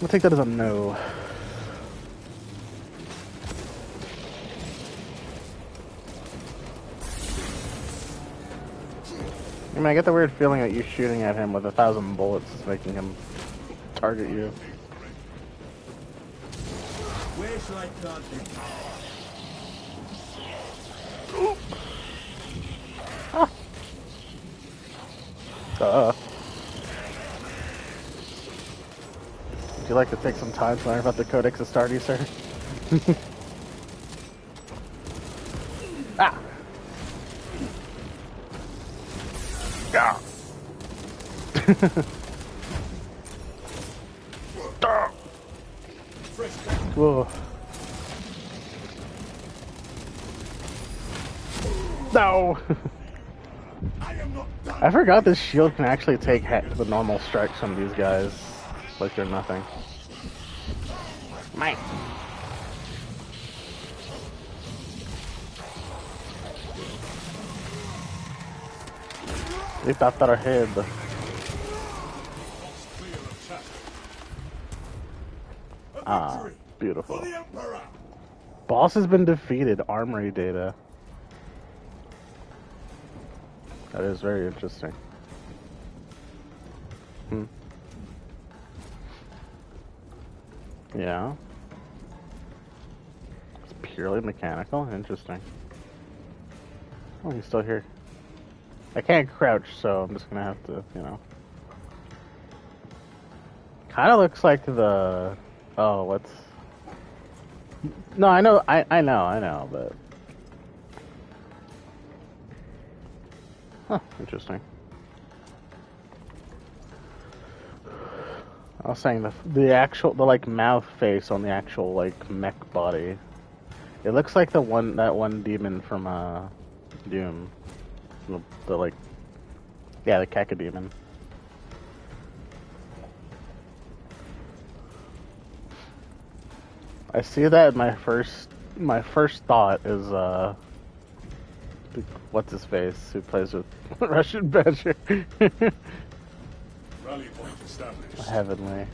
We'll take that as a no. I mean, I get the weird feeling that you shooting at him with 1,000 bullets is making him target you. Where shall I plant you? Would you like to take some time to learn about the Codex Astartes, sir? Ah! Ah! Whoa. No! I forgot this shield can actually take the normal strikes from these guys. Like they're nothing. Mate! Leap after our head. Ah, beautiful. Boss has been defeated. Armory data. That is very interesting. Hmm. Yeah. It's purely mechanical. Interesting. Oh, he's still here. I can't crouch, so I'm just gonna have to, you know. Kind of looks like the. Oh, what's? No, I know, I know, but. Huh, interesting. I was saying the like mouth face on the actual like mech body. It looks like that one demon from Doom. The like, yeah, the cacodemon. I see that. My first thought is what's his face who plays with Russian Badger. Rally point established. Heavenly.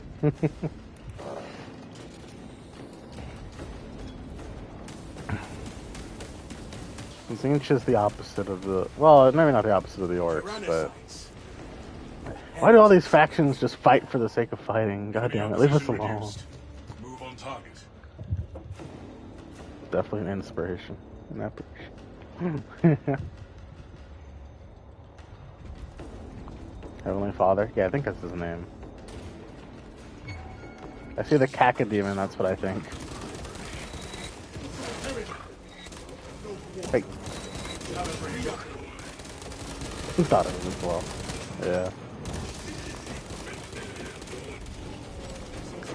Zinch is the opposite of the. Well, maybe not the opposite of the orcs, but. Why do all these factions just fight for the sake of fighting? God damn it, leave us alone. Move on target. Definitely an inspiration. An apparition. Heavenly Father? Yeah, I think that's his name. I see the cacodemon, that's what I think. Hey. Who thought of it as well? Yeah.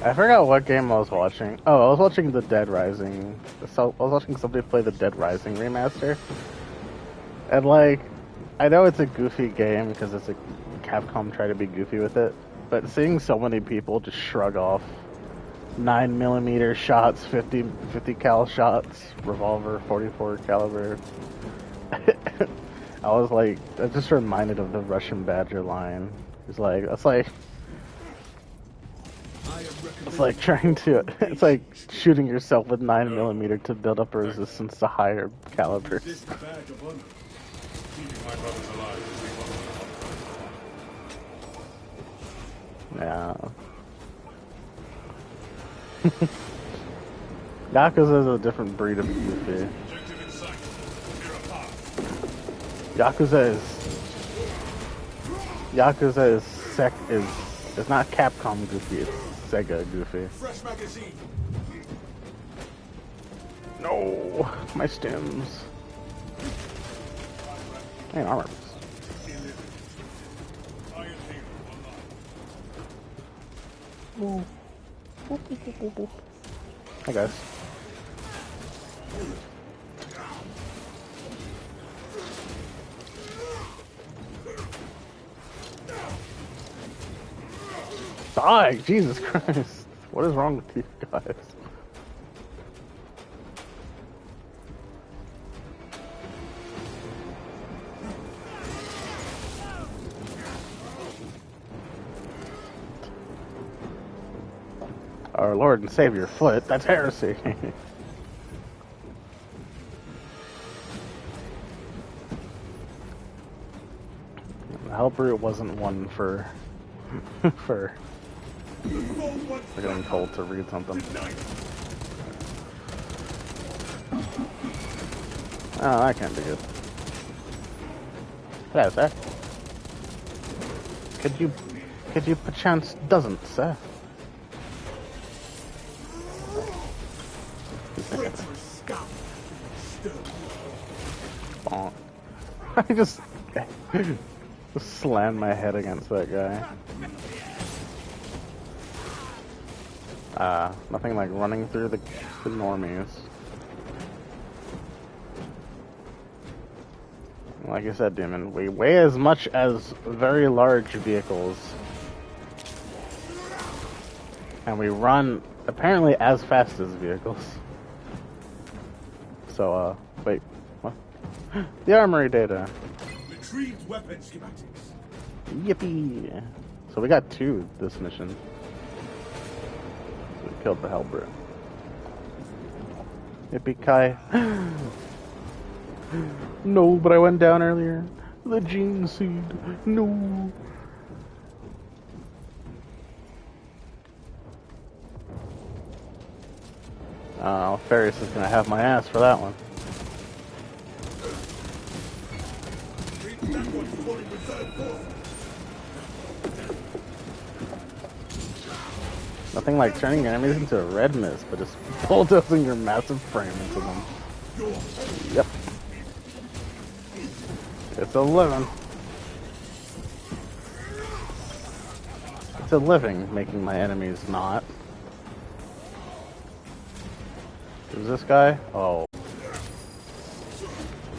I forgot what game I was watching. Oh, I was watching The Dead Rising. So I was watching somebody play The Dead Rising remaster. And like, I know it's a goofy game because it's a Capcom try to be goofy with it, but seeing so many people just shrug off 9mm shots, 50 cal shots, revolver, 44 caliber. I was like, I just reminded of the Russian Badger line. It's like, it's like trying to, it's like shooting yourself with 9mm to build up a resistance to higher calibers. Keeping my brothers alive. Yeah. Yakuza is a different breed of goofy. Objective in sight. Clear a path. Yakuza is not Capcom goofy, it's Sega goofy. Fresh magazine. No, my stims. Hey, armor. Iron Hero online. Hi guys. Die! Jesus Christ. What is wrong with you guys? Our Lord and Savior Foot, that's heresy. Hellbrute wasn't one for for getting told to read something. Oh, that can't be good. Hello, sir. Could you perchance doesn't, sir? Bonk. I just slammed my head against that guy. Nothing like running through the normies. Like I said, Demon, we weigh as much as very large vehicles. And we run apparently as fast as vehicles. So, wait, what? The armory data. Retrieved weapon schematics. Yippee! So we got 2 this mission. So we killed the Hellbrute. Yippee Kai. No, but I went down earlier. The gene seed. No. Oh, Farius is gonna have my ass for that one. Nothing like turning your enemies into a red mist, but just bulldozing your massive frame into them. Yep. It's a living. It's a living making my enemies not. Who's this guy? Oh.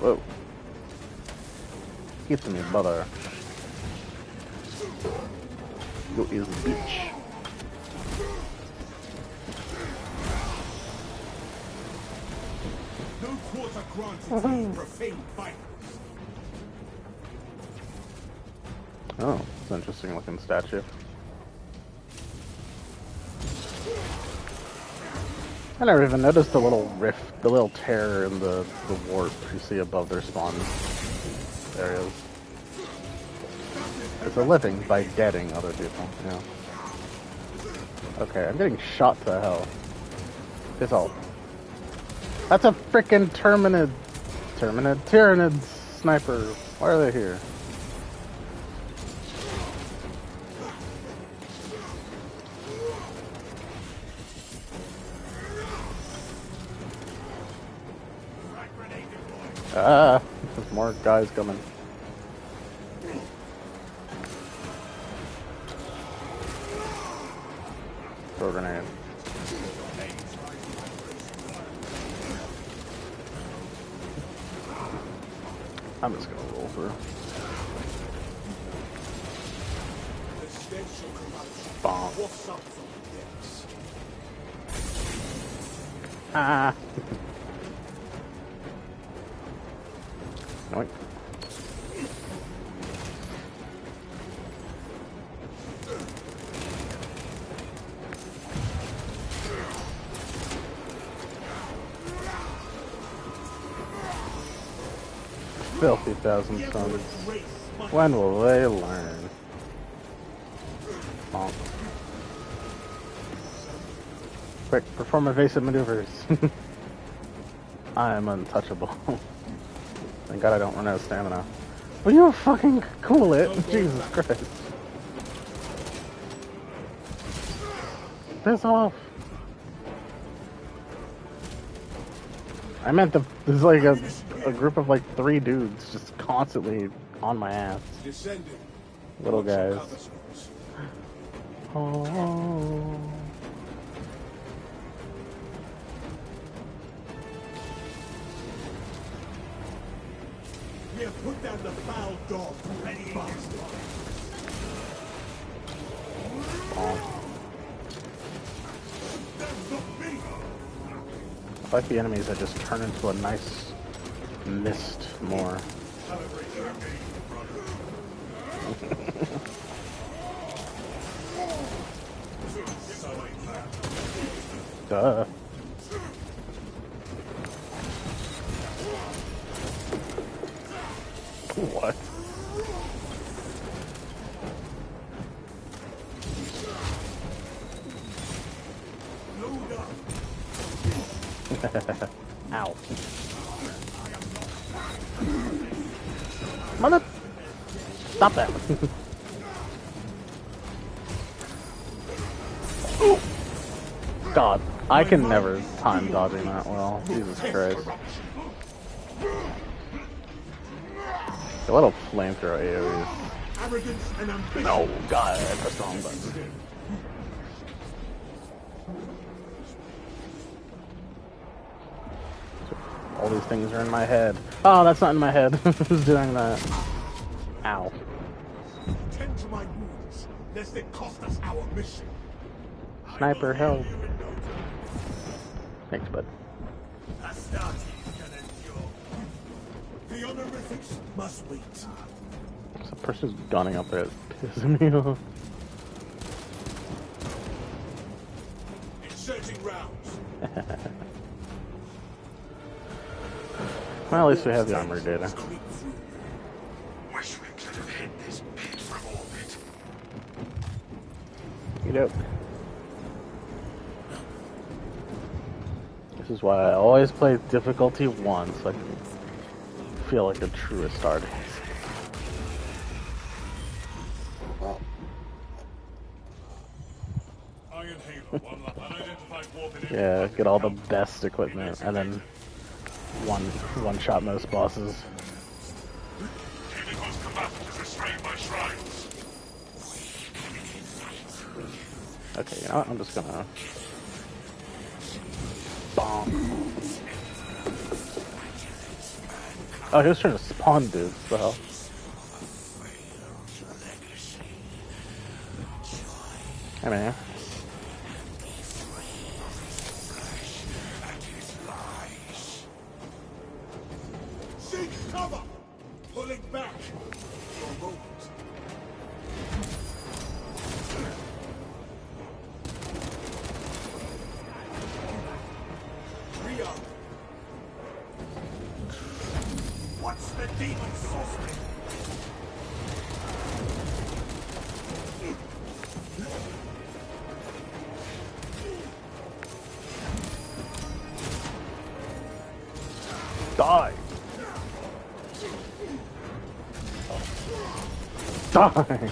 Whoa. Get me, brother. You is a bitch. No quarter granted to profane violence. Oh, it's an interesting looking statue. I never even noticed the little rift, the little tear in the warp you see above their spawn areas. It's a living by deading other people, yeah. Okay, I'm getting shot to hell. Piss off. That's a frickin' Tyranid sniper. Why are they here? Ah, there's more guys coming. Throw a grenade. I'm just gonna roll through. Bonk. Ah. Nope. Filthy thousand sons. When will they learn? Bonk. Quick, perform evasive maneuvers. I am untouchable. Thank God I don't run out of stamina. Will you fucking cool it? Jesus Christ. Piss off. I meant there's like a group of like 3 dudes just constantly on my ass. Little guys. Oh. We have put down the foul dog. Ready, bastard. I like the enemies that just turn into a nice mist more. Duh. What? Ow. Mother... Stop that. God, I can never time dodging that well. Jesus Christ. A little flamethrower AoEs. No, God, I pressed the wrong button. All these things are in my head. Oh, that's not in my head. Who's doing that? Ow. Tend to my wounds, lest it cost us our mission. Sniper, help. Thanks, bud. The honorifics must wait. Some person's gunning up there. It's pissing me off. Inserting rounds. Well, at least we have the armor data. Wish we could have hit this pit from orbit. You know. This is why I always play difficulty 1, so I can feel like a true Astartes. Yeah, get all the best equipment, and then one shot most bosses. Okay, you know what? I'm just gonna bomb. Oh, he was trying to spawn dudes, so. Hey man. Seek cover! Pulling back! Your moment. Rearm. What's the demon sorcery? Die! Die!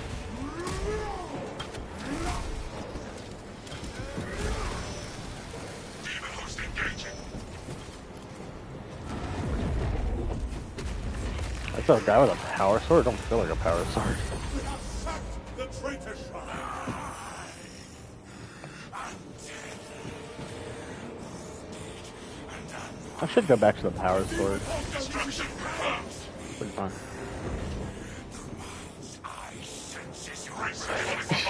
That's a guy with a power sword? Don't feel like a power sword. We have sacked the traitor shrine! I should go back to the power sword. Pretty fun.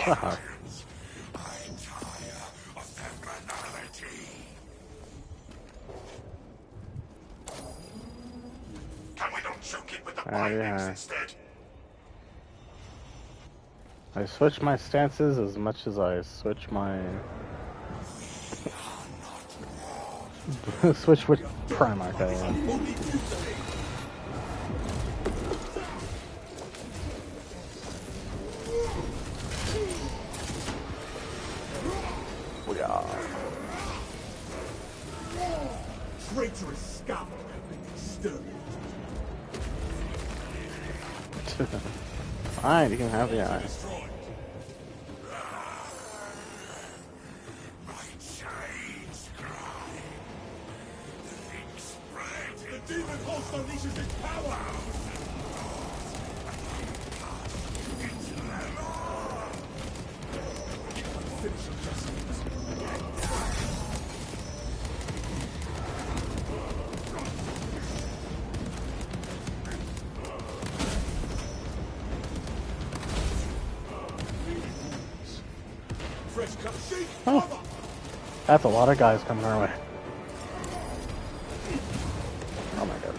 Shut up. Yeah. I switch my stances as much as I switch my switch with Primarch I am. We are. traitorous scum have been exterminated. Fine, you can have the eye. Destroyed. My chains cry. The thing spread. The demon host unleashes its power. Finish your justice. Fresh cut sheet. Oh. Cover. That's a lot of guys coming our way. Oh my god.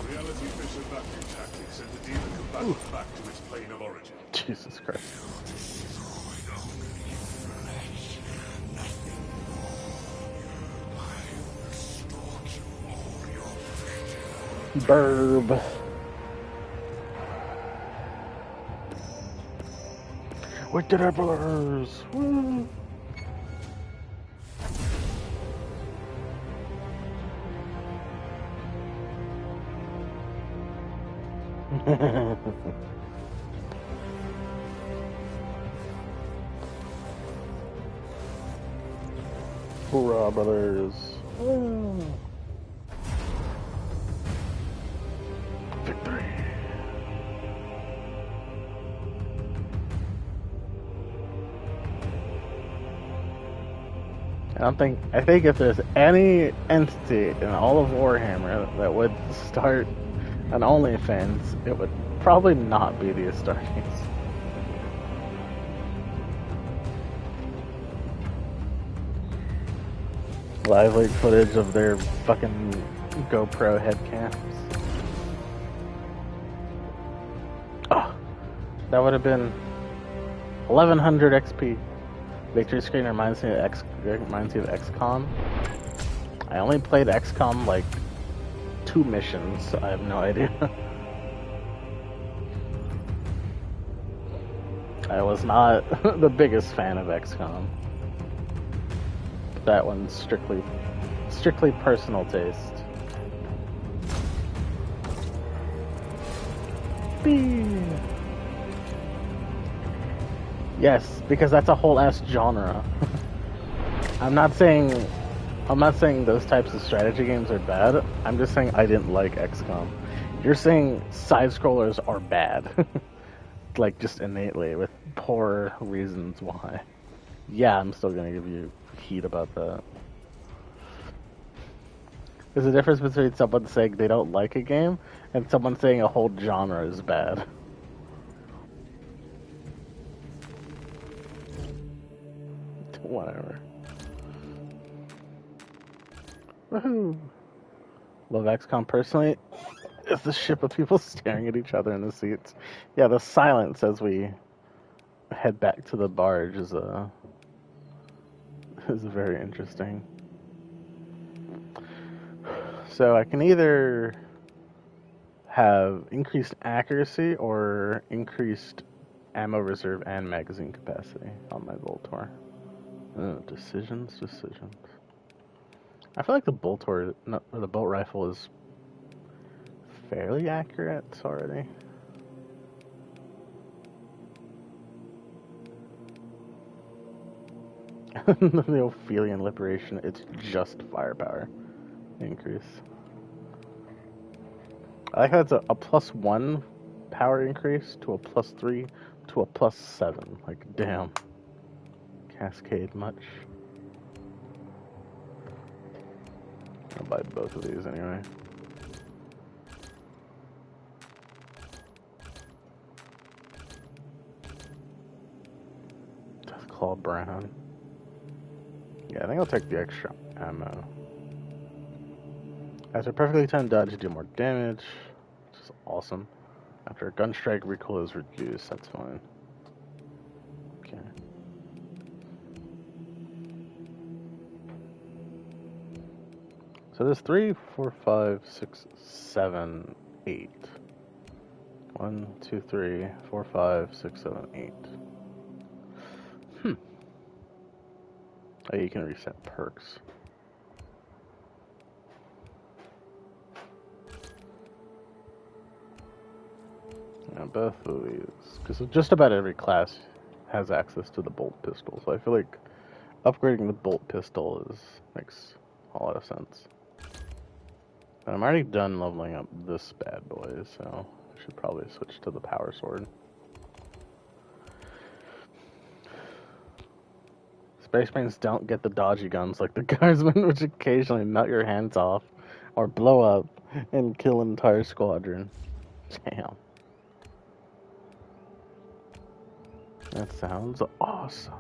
Reality fission vacuum tactics send the demon combatant back to its plane of origin. Jesus Christ. Burb. We did it, brothers! Woo! Hoorah, brothers! Woo! Victory! I think if there's any entity in all of Warhammer that would start an OnlyFans, it would probably not be the Astartes. Live leak footage of their fucking GoPro head cams. Oh, that would have been 1100 XP. Victory screen reminds me of XCOM. I only played XCOM like 2 missions, so I have no idea. I was not the biggest fan of XCOM. That one's strictly personal taste. Bee. Yes, because that's a whole ass genre. I'm not saying those types of strategy games are bad. I'm just saying I didn't like XCOM. You're saying side scrollers are bad. Like just innately with poor reasons why. Yeah, I'm still gonna give you heat about that. There's a difference between someone saying they don't like a game and someone saying a whole genre is bad. Whatever. Woohoo! Love XCOM personally. It's the ship of people staring at each other in the seats. Yeah, the silence as we head back to the barge is very interesting. So I can either have increased accuracy or increased ammo reserve and magazine capacity on my Voltor. Decisions. I feel like the bolt rifle is fairly accurate already. The Ophelian Liberation, it's just firepower increase. I like how it's a +1 power increase to a +3 to a +7. Like, damn. Cascade much. I'll buy both of these anyway. Deathclaw Brown. Yeah, I think I'll take the extra ammo. After perfectly timed dodge, you do more damage, which is awesome. After a gun strike, recoil is reduced. That's fine. Okay. So there's 3, 4, 5, 6, 7, 8. 1, 2, 3, 4, 5, 6, 7, 8. Oh, you can reset perks. Yeah, both of these. Because just about every class has access to the bolt pistol, so I feel like upgrading the bolt pistol makes a lot of sense. But I'm already done leveling up this bad boy, so I should probably switch to the power sword. Space Marines don't get the dodgy guns like the Guardsmen, which occasionally nut your hands off or blow up and kill an entire squadron. Damn. That sounds awesome.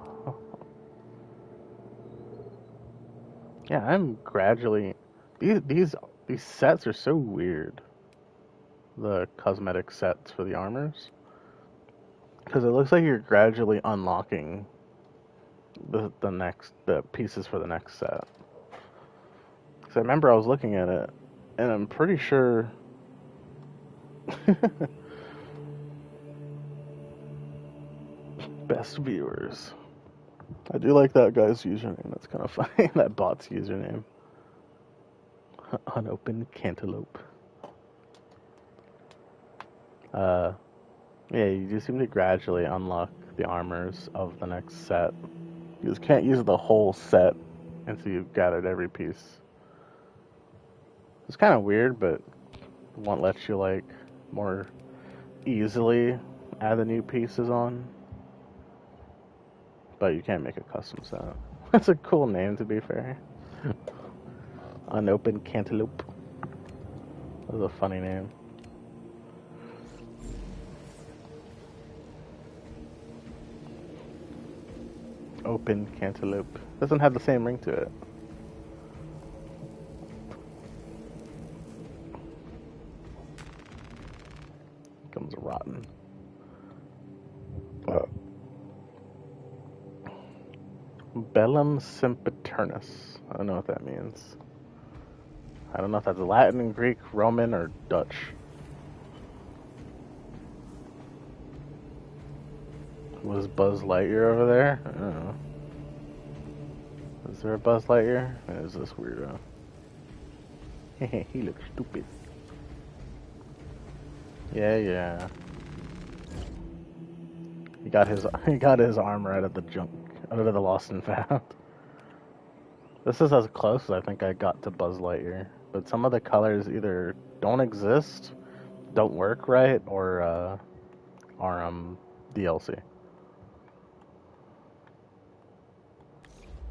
Yeah, I'm gradually... These sets are so weird. The cosmetic sets for the armors. Because it looks like you're gradually unlocking the pieces for the next set. Because I remember I was looking at it, and I'm pretty sure... Best viewers. I do like that guy's username. That's kind of funny. That bot's username. Unopened cantaloupe. Yeah, you just seem to gradually unlock the armors of the next set. You just can't use the whole set until you've gathered every piece. It's kind of weird, but one lets you, like, more easily add the new pieces on. But you can't make a custom set. That's a cool name, to be fair. Unopened cantaloupe. That was a funny name. Open cantaloupe. Doesn't have the same ring to it. Comes rotten. Bellum sempiternus. I don't know what that means. I don't know if that's Latin, Greek, Roman, or Dutch. Was Buzz Lightyear over there? I don't know. Is there a Buzz Lightyear? Or is this weirdo? He looks stupid. Yeah. He got his armor out of the junk, out of the lost and found. This is as close as I think I got to Buzz Lightyear. But some of the colors either don't exist, don't work right, or are DLC.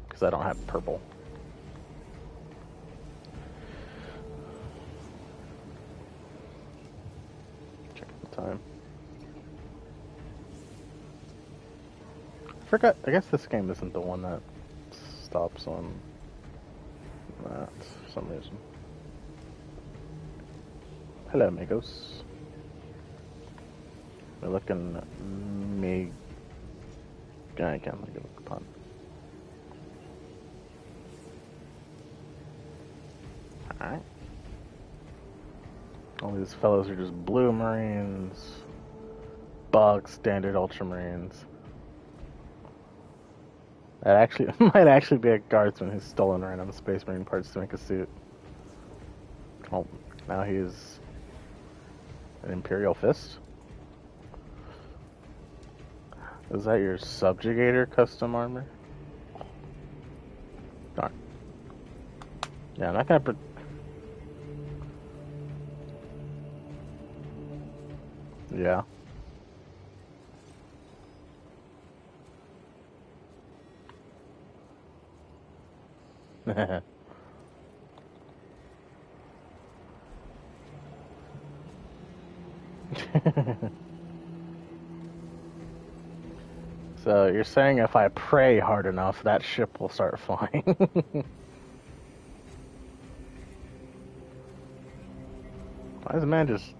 Because I don't have purple. Check the time. I forgot. I guess this game isn't the one that stops on that for some reason. Hello, amigos. We're looking I can't think of a pun. Alright. All these fellows are just blue Marines. Bog standard Ultramarines. That actually might actually be a guardsman who's stolen random Space Marine parts to make a suit. Oh, now he's an Imperial Fist? Is that your Subjugator custom armor? Darn. Yeah, I'm not gonna yeah. So you're saying if I pray hard enough, that ship will start flying? Why is the man just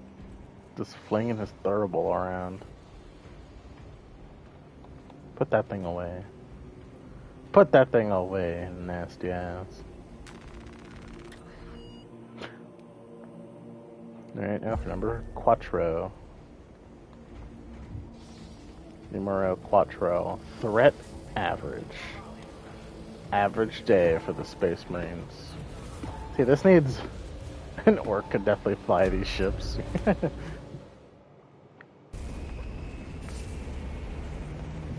flinging his thurible around? Put that thing away. Put that thing away, nasty ass. Alright, now for number Quattro. Numero Quattro. Threat average. Average day for the Space Marines. See, this needs... An orc could definitely fly these ships.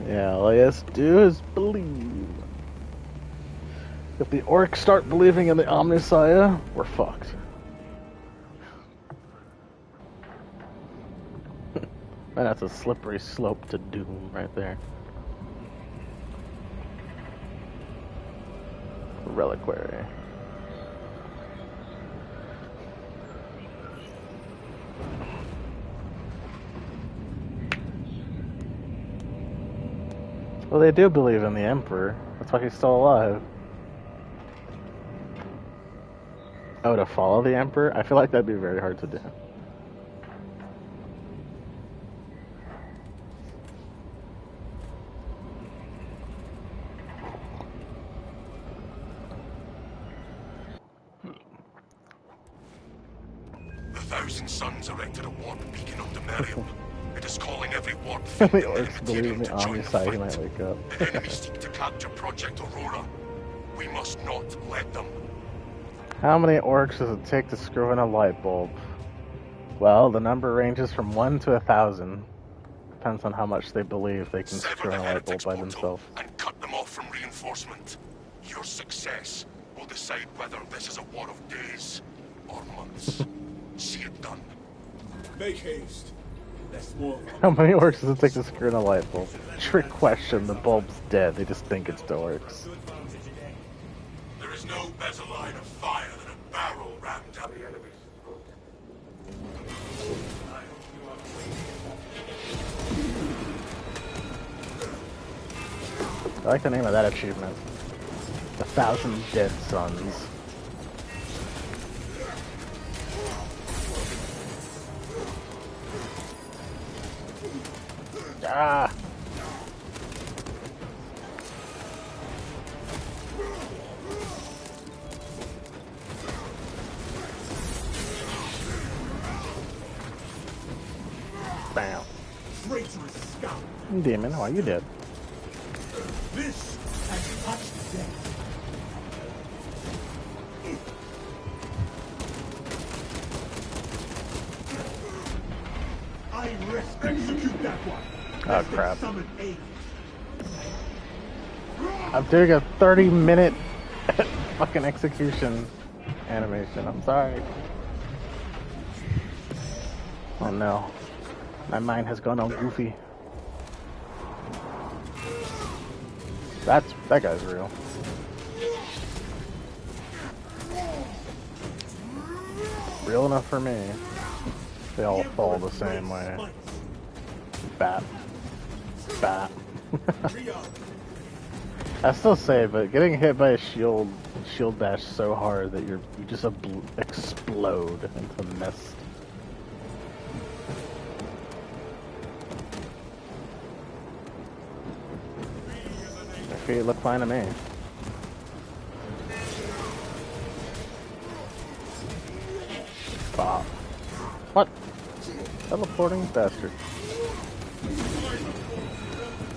Yeah, all he has to do is believe. If the orcs start believing in the Omnissiah, we're fucked. Man, that's a slippery slope to doom right there. Reliquary. Well, they do believe in the Emperor. That's why he's still alive. Oh, to follow the Emperor? I feel like that'd be very hard to do. The Thousand Suns erected a warp beacon on Demerium. It is calling every warp The fiend in orcs believe in the Materium to join the Omnissiah, he might fight. wake up. The enemy seek to capture Project Aurora. We must not let them. How many orcs does it take to screw in a light bulb? Well, the number ranges from 1 to 1,000. Depends on how much they believe they can Sever screw in the a light bulb heretics by portal themselves. and cut them off from reinforcement. Your success will decide whether this is a war of days or months. See it done. Make haste. There's more. How many orcs does it take to screw in a light bulb? Trick question, the bulb's dead. They just think it's the orcs. There is no better line of fire than a barrel rammed down the enemy's throat. I like the name of that achievement. 1,000 Dead Suns. Ah! Bam. Traitorous scout. Demon, why you dead? This has touched death. I rest. Execute that one. Oh crap. Summon aid. I'm doing a 30-minute fucking execution animation. I'm sorry. Oh no. My mind has gone all goofy. That guy's real. Real enough for me. They all fall the same way. Bat. Bat. I still say, but getting hit by a shield dash so hard that you just explode into mist. Your feet look fine to me. Bop. What? Teleporting bastard.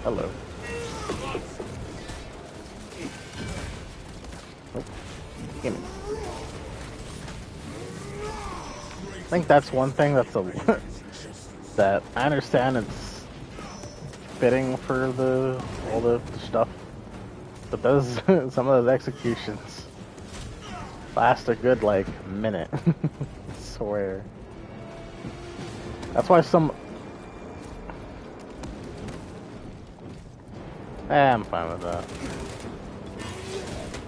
Hello. Oh, gimme. I think that's one thing that's a that I understand it's fitting for all the stuff, but those some of those executions last a good like minute. I swear. That's why some. I'm fine with that.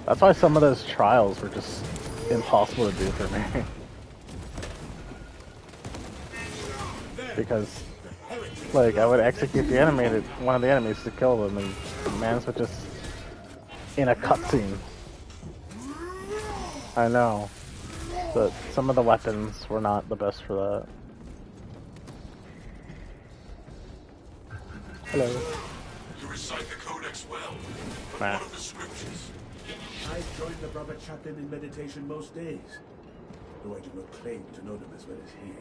That's why some of those trials were just impossible to do for me. Because, like, I would execute one of the enemies to kill them, and the mans would just in a cutscene. I know, but some of the weapons were not the best for that. Hello. You recite the Codex well, but Nah. what of the scriptures? I join the brother chaplain in meditation most days, though I do not claim to know them as well as he.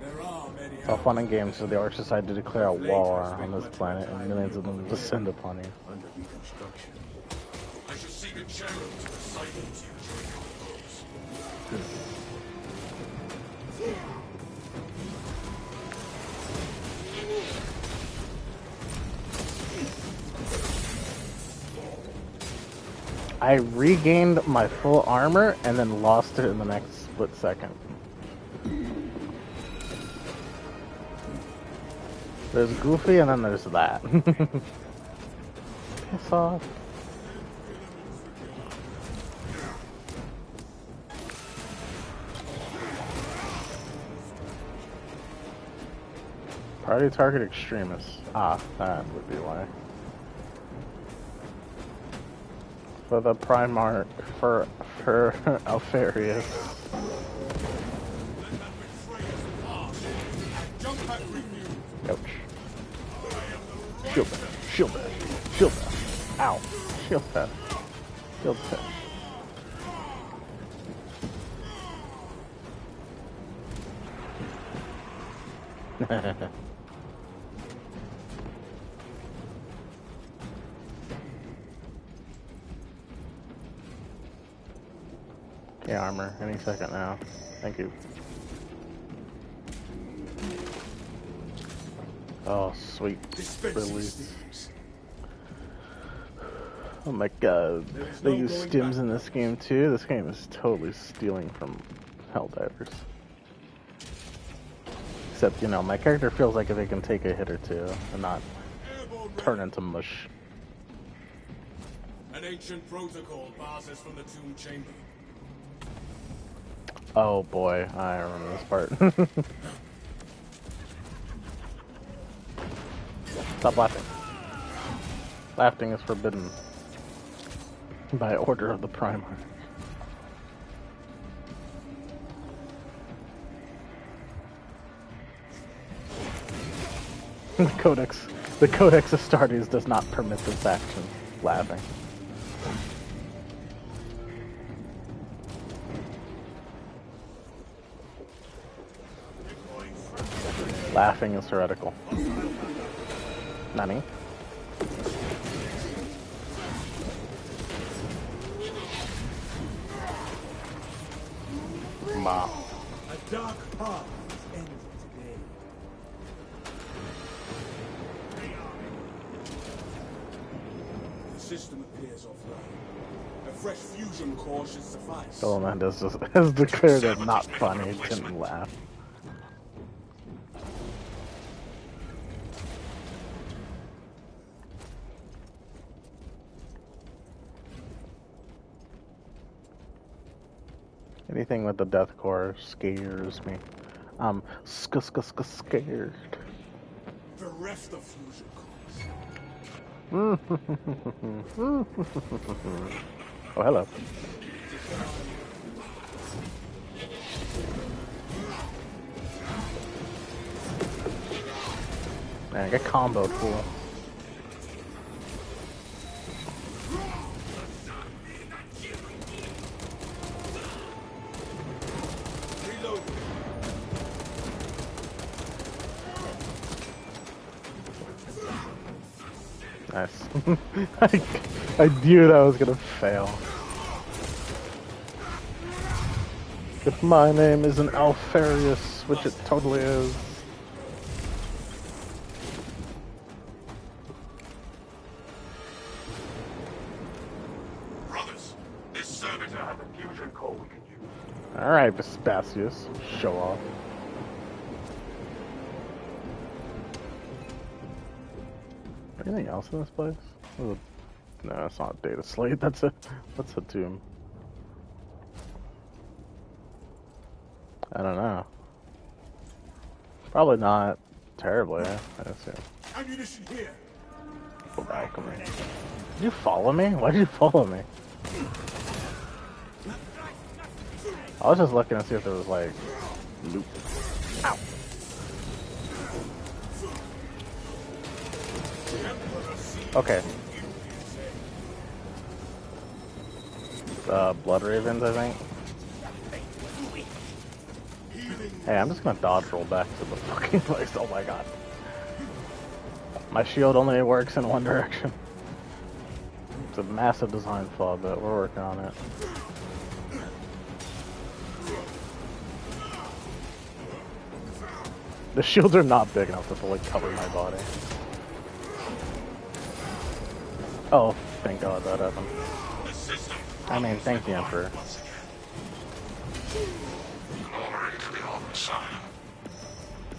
There are many. It's all fun and games, so the orcs decide to declare a war on this planet, and millions of them descend upon you. Under reconstruction. I shall see Leave a cherub to recite them to you during your repose. I regained my full armor and then lost it in the next split second. There's Goofy and then there's that. Piss off. Party target extremists. Ah, that would be why. For the Primarch, for Alfarius. Ouch. Shield that. Shield that. Shield that. Ow. Shield that. Shield that. Okay, armor. Any second now. Thank you. Oh, sweet release. Oh my god. They use stims in this game too? This game is totally stealing from Helldivers. Except, you know, my character feels like if it can take a hit or two and not turn into mush. An ancient protocol bars us from the tomb chamber. Oh boy, I remember this part. Stop laughing. Laughing is forbidden. By order of the Primarch. The Codex Astartes does not permit this action. Laughing. Laughing is heretical. Nani? Ma. A dark path ends today. The system appears offline. A fresh fusion core should suffice. Hernandez has declared it not funny, didn't laugh. Anything with the death core scares me. I'm scared. Bereft the fusion cores. Oh, hello. Man, I got comboed, fool. Nice. I knew that was gonna fail. If my name isn't Alfarius, which it totally is. Brothers, this servitor has a fusion core we can use. Alright, Vespasius. Show off. Anything else in this place? No, it's not a data slate. That's a tomb. I don't know. Probably not terribly, I assume. Ammunition here. Go back, come here. Did you follow me? Why did you follow me? I was just looking to see if there was like loot. Ow. Okay. Blood Ravens, I think. Hey, I'm just gonna dodge roll back to the fucking place. Oh my god. My shield only works in one direction. a massive design flaw, but we're working on it. The shields are not big enough to fully cover my body. Oh, thank God that happened. I mean, thank the Emperor. Glory to the Open Sign.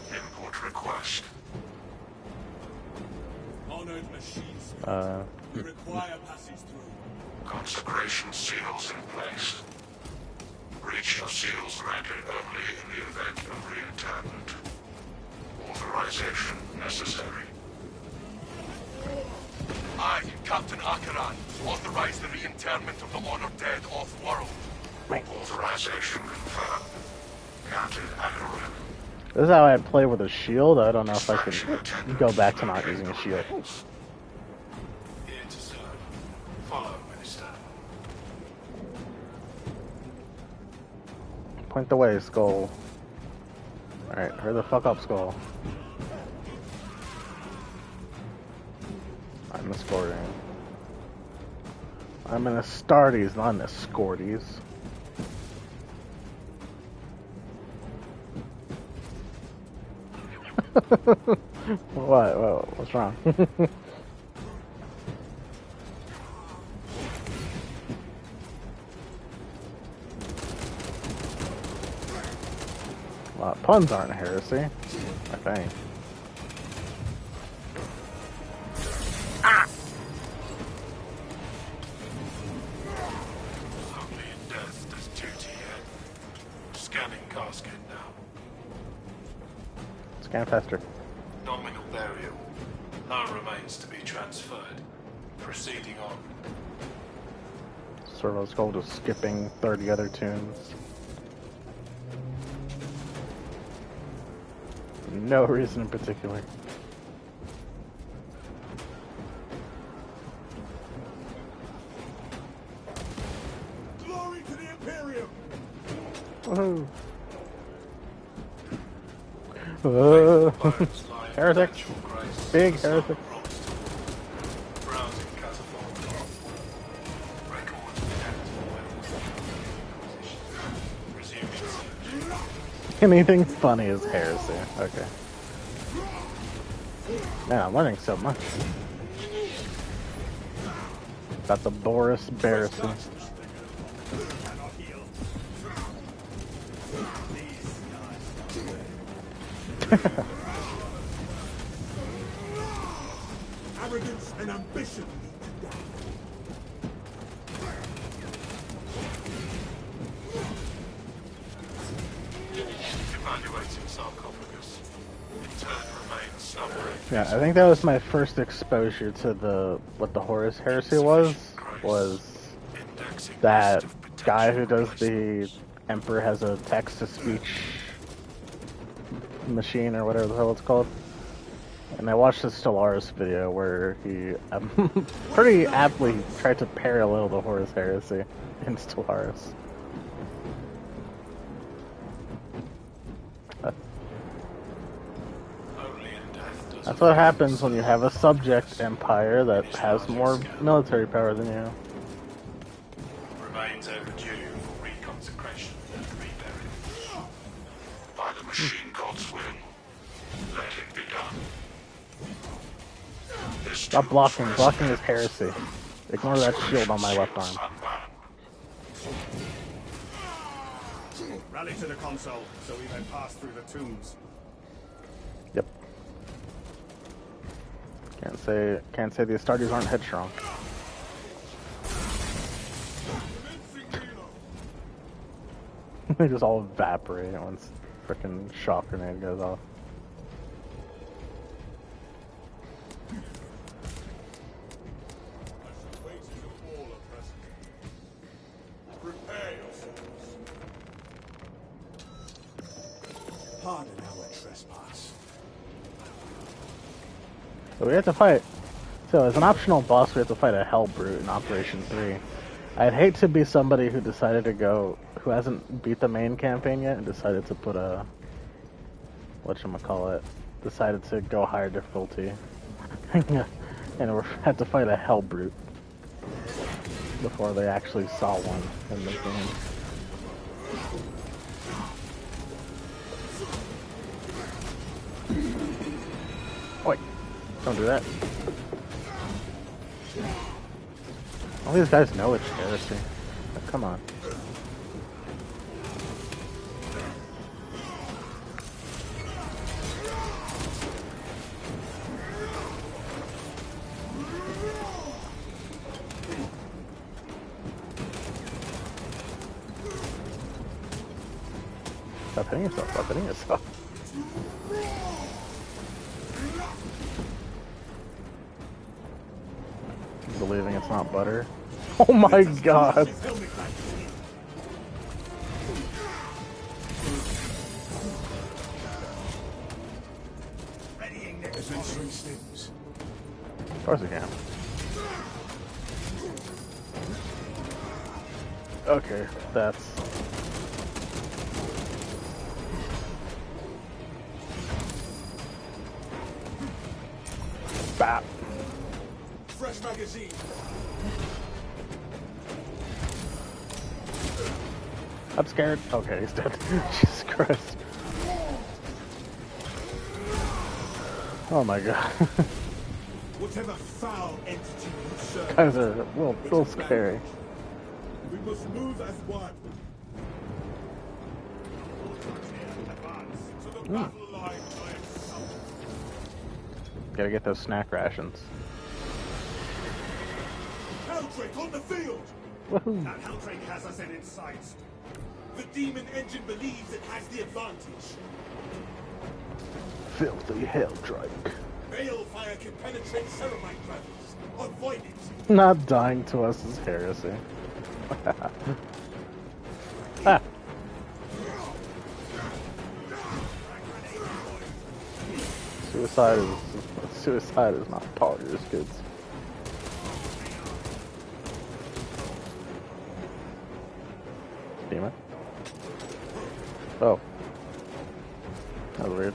Import request. Honored machines. We require passage through. Consecration seals in place. Breach of seals granted only in the event of reinterment. Authorization necessary. I, Captain Akaran, authorize the reinterment of the honored dead off-world. Authorization confirmed. Captain Akaran. This is how I play with a shield. I don't know if I can go back to not using a shield. Here to serve. Follow, Minister. Point the way, Skull. Alright, hurry the fuck up, Skull. I'm escorting. I'm an Astartes, not an Escortes. What? What's wrong? Well, puns aren't heresy, I think. Only in death does duty end. Scanning casket now. Scan faster. Nominal burial. None remains to be transferred. Proceeding on. Servo Skull just skipping 30 other tunes. No reason in particular. Glory to the Imperium! Woohoo! Pirates lie in Heretic. perpetual grace. Big Some heretic. promised to browsing catapult. Records inactive. Resuming search. Anything funny is heresy. Okay. Man, I'm learning so much. Got the Boris Barrison. Cannot heal. These guys. Arrogance and ambition. Evaluating sarcophagus. Intern remains slumbering. Yeah, I think that was my first exposure to what the Horus Heresy was Indexing that list of potential guy who does replacements. the Emperor has a text-to-speech machine or whatever the hell it's called. And I watched the Stellaris video where he pretty aptly tried to parallel the Horus Heresy in Stellaris. Only in death does That's what happens when you have a subject empire that has more military power than you. remains overdue for reconsecration and reburial. By the machine god's will, let it be done. This Stop too blocking. first Blocking is heresy. Ignore that shield on my left arm. unbound. Rally to the console so we may pass through the tombs. Yep. Can't say the Astartes aren't headstrong. They just all evaporate once frickin' shock grenade goes off. Prepare yourselves. Pardon our trespass. So we have to fight. So as an optional boss, we have to fight a Hell Brute in Operation 3. I'd hate to be somebody who decided to go, who hasn't beat the main campaign yet, and decided to put a, whatchamacallit, decided to go higher difficulty. And we had to fight a Hell Brute. before they actually saw one in the game. Wait, don't do that. All these guys know it's heresy. Like, come on. Stop hitting yourself, stop hitting yourself. Believing it's not butter. Oh my god! Of course we can. Okay, that's... Bap. Fresh magazine. I'm scared. Okay, he's dead. Jesus Christ. Oh my god. Whatever foul entity you serve. Guys are a little scary. We must move as one. Advance to the battle line by itself. Gotta get those snack rations. Helldrake on the field! Woohoo! That Helldrake has us in its sights. The demon engine believes it has the advantage. Filthy Helldrake. Balefire can penetrate ceramite levels. Avoid it. Not dying to us is heresy. Ah. Suicide is not part of your kids. Demon. Oh. That was weird.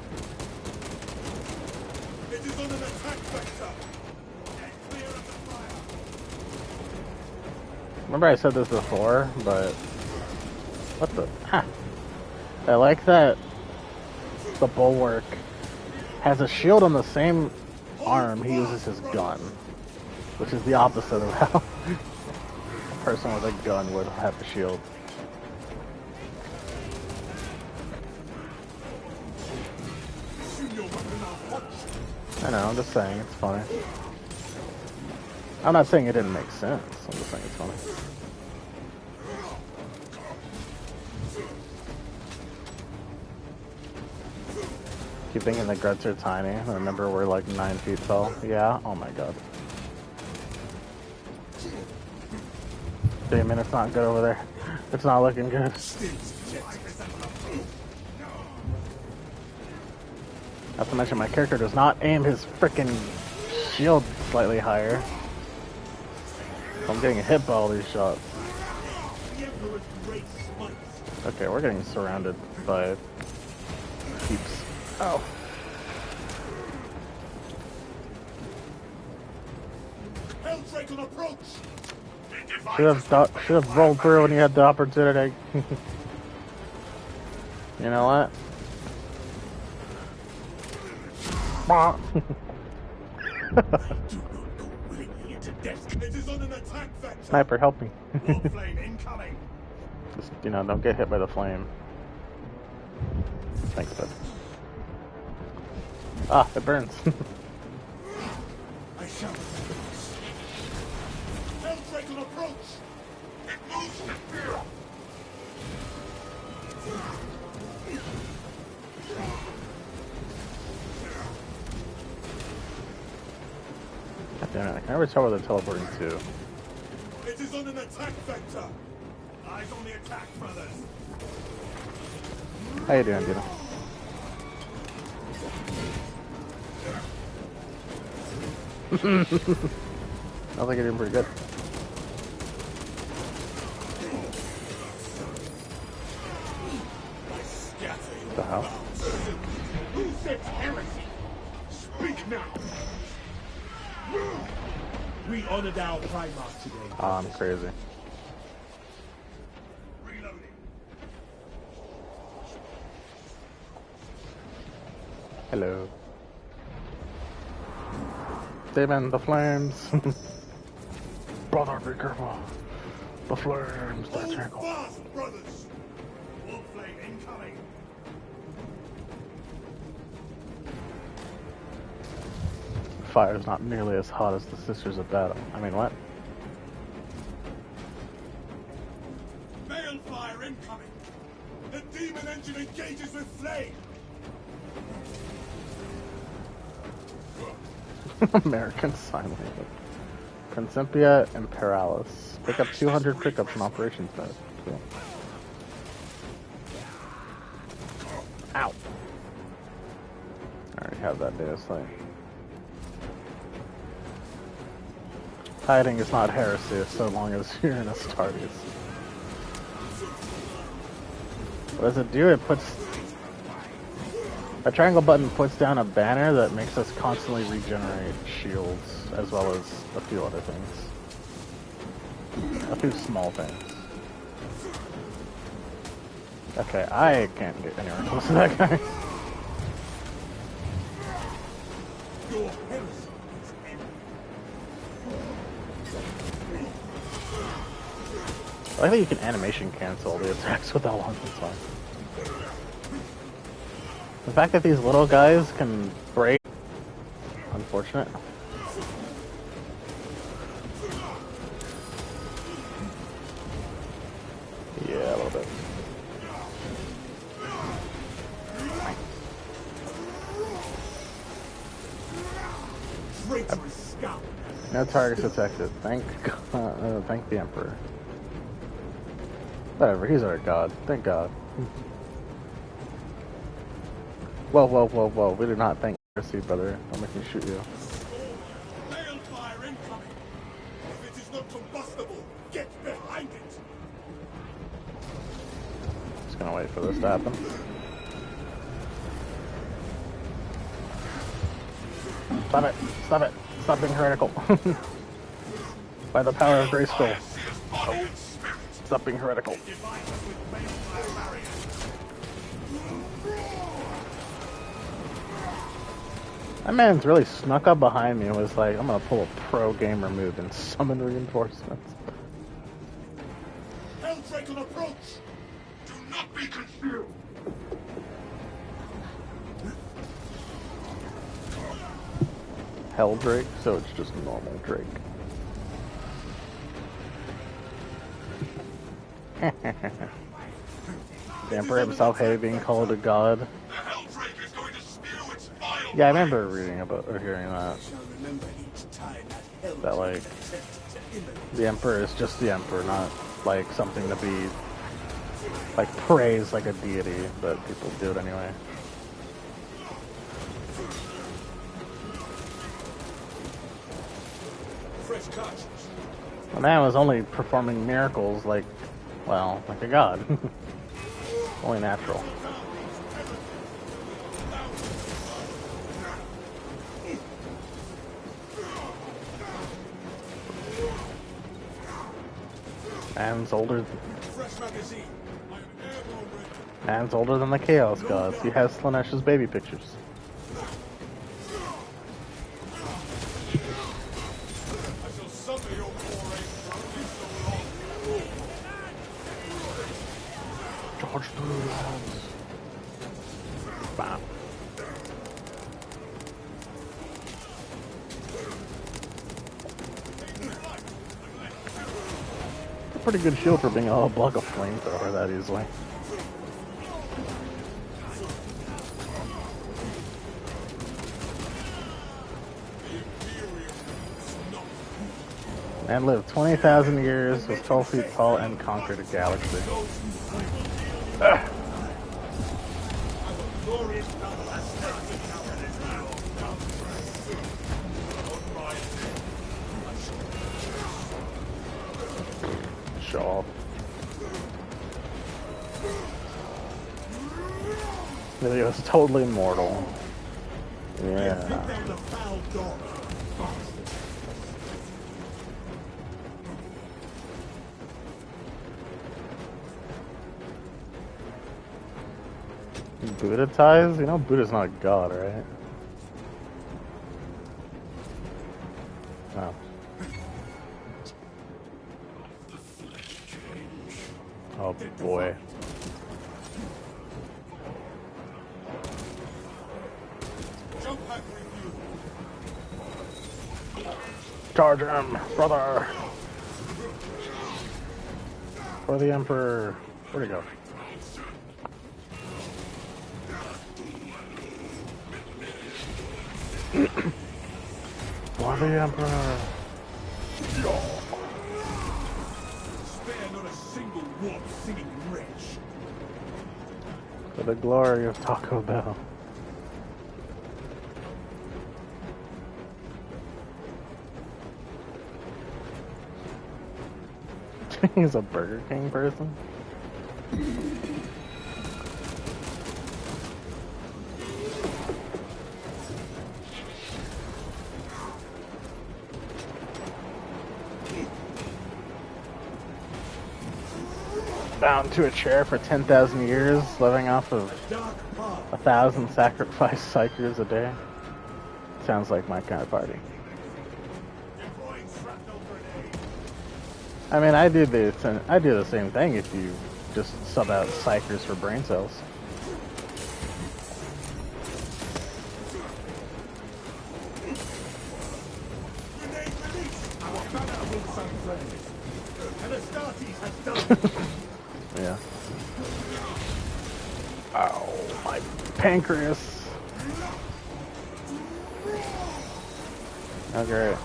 It is on an attack vector. Get clear of the fire. Remember I said this before, but... What the... Ah. I like that the Bulwark has a shield on the same arm he uses his gun. Which is the opposite of how a person with a gun would have a shield. I know, I'm just saying, it's funny. I'm not saying it didn't make sense, I'm just saying it's funny. Keep thinking the grunts are tiny. I remember we're like 9 feet tall. Yeah? Oh my god. Damn it, it's not good over there. It's not looking good. Not to mention my character does not aim his frickin' shield slightly higher. I'm getting hit by all these shots. Okay, we're getting surrounded by peeps. Oh. Helldrake on approach. Should have rolled through when you had the opportunity. You know what? It is on an attack vector. Sniper, help me. Flame incoming. Just, you know, don't get hit by the flame. Thanks, bud. Ah, it burns. I shall. Helldrake on approach. It moves to fear. God damn it, I can never tell where they're teleporting to. It is on an attack vector. Eyes on the attack, brothers. How you doing, Dina? I think you're doing pretty good. What the hell? Who said heresy? Speak now. We honored our Primarch today. Oh, I'm crazy. Reloading. Hello. Steven, the flames. Brother, be careful. The flames, the trickle. Fast, brothers! Wolf flame incoming. Fire's not nearly as hot as the Sisters of Battle. I mean, what? Balefire incoming. The demon engine engages with flame. American Sign Language. Principia Imperalis. Pick up 200 pickups in operations mode. Cool. Ow. I already have that data slate. Hiding is not heresy so long as you're in Astartes. What does it do? It puts... A triangle button puts down a banner that makes us constantly regenerate shields, as well as a few other things. A few small things. Okay, I can't get anywhere close to that guy. Your heresy is ended. I like that you can animation cancel the attacks with that one. That's fine. The fact that these little guys can break... Unfortunate. Yeah, a little bit. Traitorous scum. No targets detected. Thank God, thank the Emperor. Whatever, he's our god. Thank God. Whoa, whoa, whoa, whoa. We do not thank heresy, brother. I'll make me shoot you. Balefire incoming. If it is not combustible, get behind it. Just gonna wait for this to happen. Stop it! Stop it! Stop being heretical! By the power of Grayskull. Oh. Stop being heretical. That man's really snuck up behind me and was like, I'm gonna pull a pro gamer move and summon reinforcements. Helldrake on approach! Do not be confused. Hell Drake, so it's just normal Drake. The Emperor himself hated being called a god. The Helldrake is going to spew its vile Yeah, I remember reading about or hearing that. Shall remember each time that That like the Emperor is just the Emperor, not like something to be like praised like a deity, but people do it anyway. fresh cartridge. The man was only performing miracles like, well, like a god. Only natural. Man's older. Fresh magazine. I am airborne ready. Man's older than the Chaos Gods. He has Slanesh's baby pictures. I shall suffer your foray from you so long. George Lucas. Bam. It's a pretty good shield for being a block of flamethrower that easily. Man lived 20,000 years, was 12 feet tall, and conquered a galaxy. Ugh. Glorious battle has started. Show off. He was totally mortal. Yeah. Put down the foul dog. Buddha ties? You know Buddha's not a god, right? Oh. Oh boy. Charge him, brother! For the Emperor. Where'd he go? For the Emperor! Spare not a single warp singing wretch. For the glory of Taco Bell. He's a Burger King person? Bound to a chair for 10,000 years, living off of 1,000 sacrificed psychers a day. Sounds like my kind of party. I mean, I do the same thing if you just sub out psychers for brain cells. Yeah. Ow, my pancreas. Oh, great.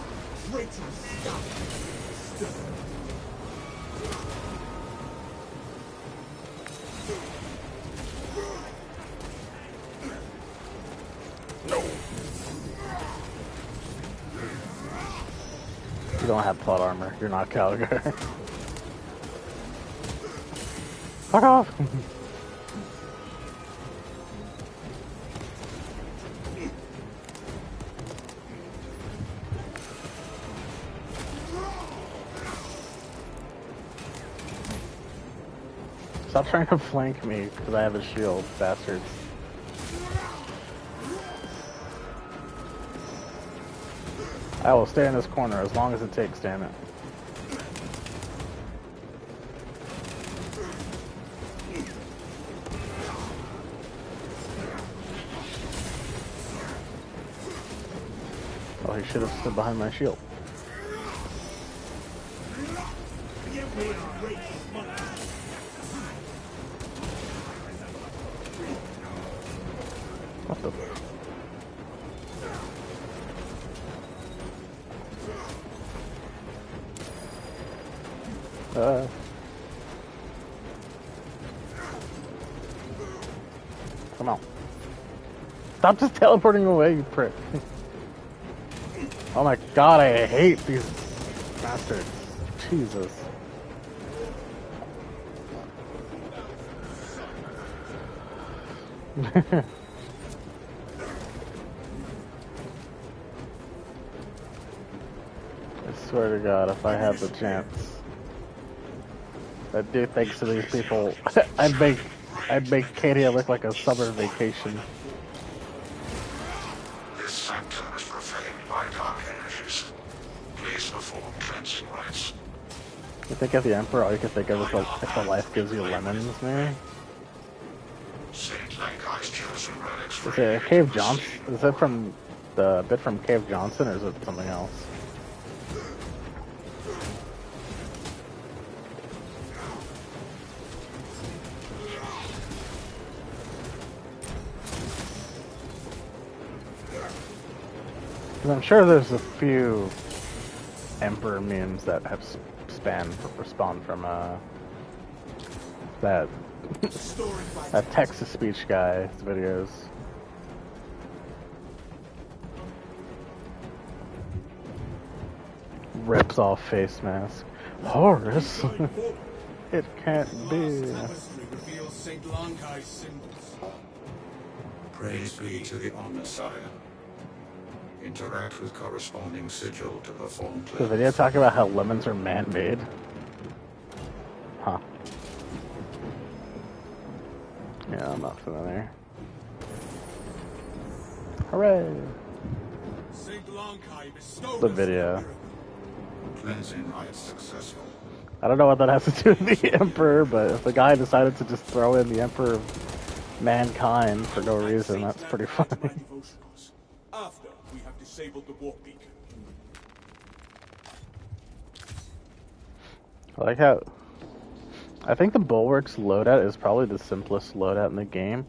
No. You don't have plot armor. You're not Calgary. Fuck off! Stop trying to flank me because I have a shield, bastards. I will stay in this corner as long as it takes, damn it. Oh, he should have stood behind my shield. What the? Come on. Stop just teleporting away, you prick. Oh my god, I hate these bastards. Jesus. I swear to God, if I had the chance, I'd do things to these people. I'd make Katie look like a summer vacation. This sanctum is profaned by dark energies. Please perform cleansing rites. You think of the Emperor, all you can think of is if the life gives you lemons, maybe? Saint Lankai's chosen relics. Is it Cave Johnson? Is it from the bit from Cave Johnson, or is it something else? Because I'm sure there's a few Emperor memes that have spawned from that text-to-speech guy's videos. Rips off face mask. Horus? It can't be. Saint Lankai's symbols. Praise be to the Omnissiah. Interact with corresponding sigil to perform The video talking about how lemons are man-made. Huh. Yeah, I'm not familiar. Hooray! Saint Lankai bestowed The us video. with a miracle. Cleansing rites successful. I don't know what that has to do with the Emperor, but if the guy decided to just throw in the Emperor of Mankind for no reason, that's pretty funny. Devotionals. After we have disabled the warp beacon. I like how... I think the Bulwark's loadout is probably the simplest loadout in the game.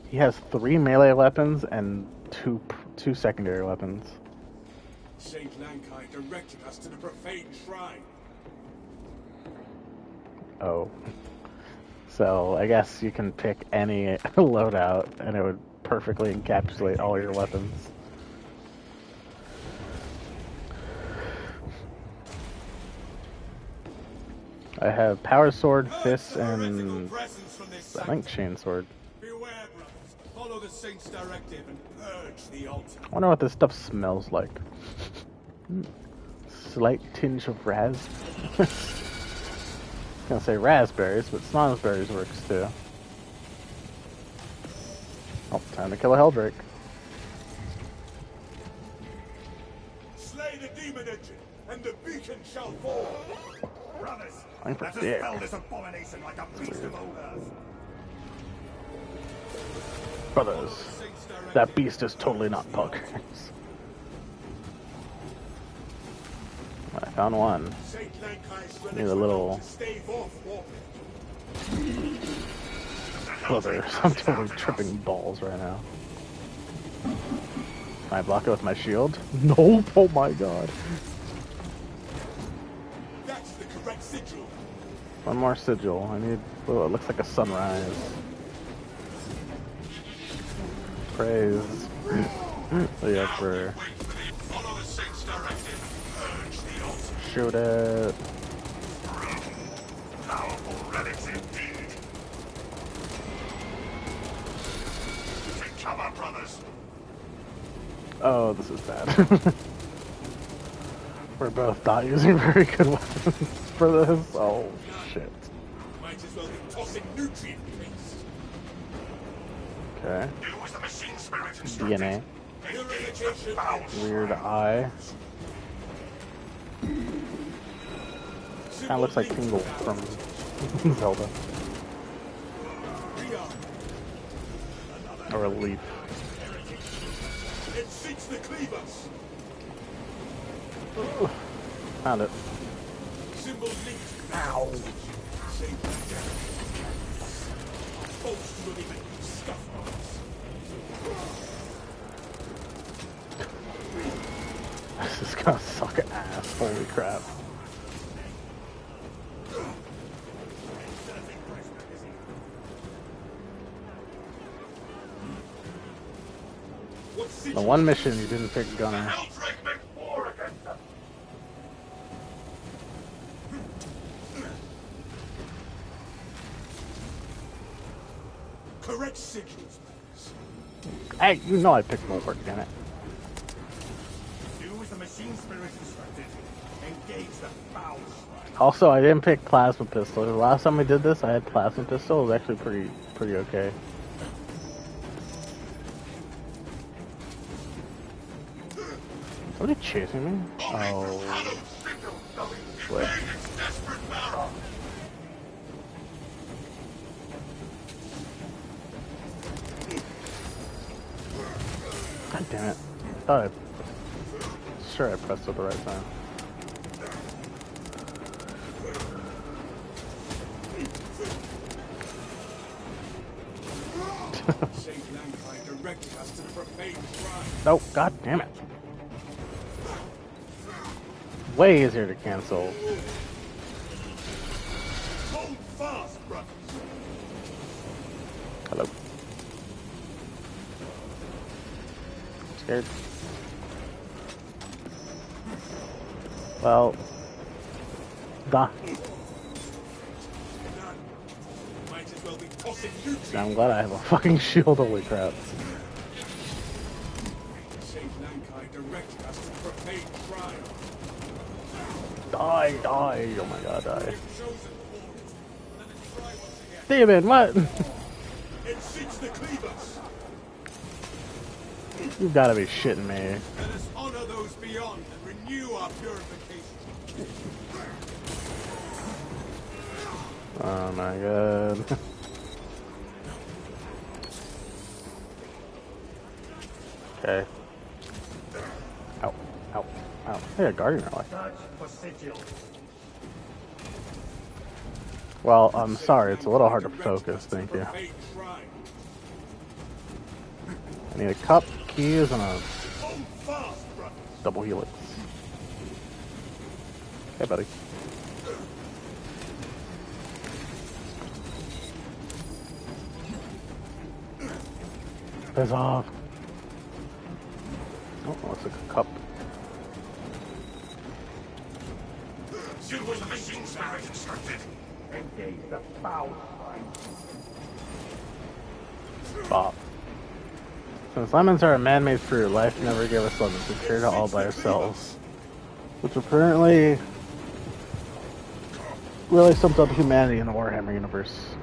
He has 3 melee weapons and two secondary weapons. Saint Lankai directed us to the profane shrine. Oh. So, I guess you can pick any loadout and it would perfectly encapsulate all your weapons. I have Power Sword, Fist, and I think Chain Sword. Beware, brothers. Follow the Saint's directive and purge the altar. I wonder what this stuff smells like. Slight tinge of ras. I was gonna say raspberries, but snozzberries works too. Oh, time to kill a Helldrake. Slay the demon engine, and the beacon shall fall. Brothers, I'm for let us dick. fell this abomination like a beast of old earth. Brothers, that beast is totally not Puck. I found one. Saint Lankai's Need a relics little- were to stave off warping. Brothers, I'm totally tripping balls right now. Can I block it with my shield? Nope, oh my god. That's the correct sigil. One more sigil. I need... Oh, it looks like a sunrise. Praise the Emperor. Follow the Saint's directive. Purge the altar. Shoot it. Powerful relics indeed. Take cover, brothers. Oh, this is bad. We're both not using very good weapons for this. Oh, shit. Might as well be tossing nutrient paste. Okay. Do as the machine spirit instructed. DNA. Engage the foul Weird eye. Kind of looks like Tingle from Zelda. Or a leaf. It seeks the cleavers. Found it. Symbol linked. Ow. Saint Lankai. Bolts will even scuff marks. This is gonna suck ass. Holy crap. What The one mission you didn't pick Gunner. Helldrake make war against them. correct sigils, brothers. Hey, you know I picked Bulwark, damn it. Do as the machine spirit instructed. Engage the foul shrine. Also, I didn't pick Plasma Pistol. The last time we did this, I had Plasma Pistol. It was actually pretty okay. Somebody chasing me? Oh. Wait. God damn it. Thought sure I pressed it at the right time. Saint Lankai directed us to the profane shrine. Nope, god damn it. Way easier to cancel. Hold fast, brothers. Hello. Scared. Well. Da. None. Might as well be tossing nutrients. I'm glad I have a fucking shield, holy crap. Saint Lankai directed us to the profane shrine. Die, die. Oh my god, die. We've chosen the warriors. Let us try once again. Damn it, what? It seeks the cleavers. You gotta be shitting me. Let us honor those beyond and renew our purification. Oh my god. Okay. Ow. Ow. Ow. Hey, a guardian ally. Search for sigils. Well, I'm sorry, it's a little hard to focus, thank you. I need a cup, keys, and a Hold fast, brother. double helix. Hey, buddy. Piss off. Oh, looks like a cup. You was the machine spirit instructed. Engage the foul Bop. Since lemons are a man-made fruit, life never gave us lemons. We created it all by ourselves. Which apparently really sums up humanity in the Warhammer universe.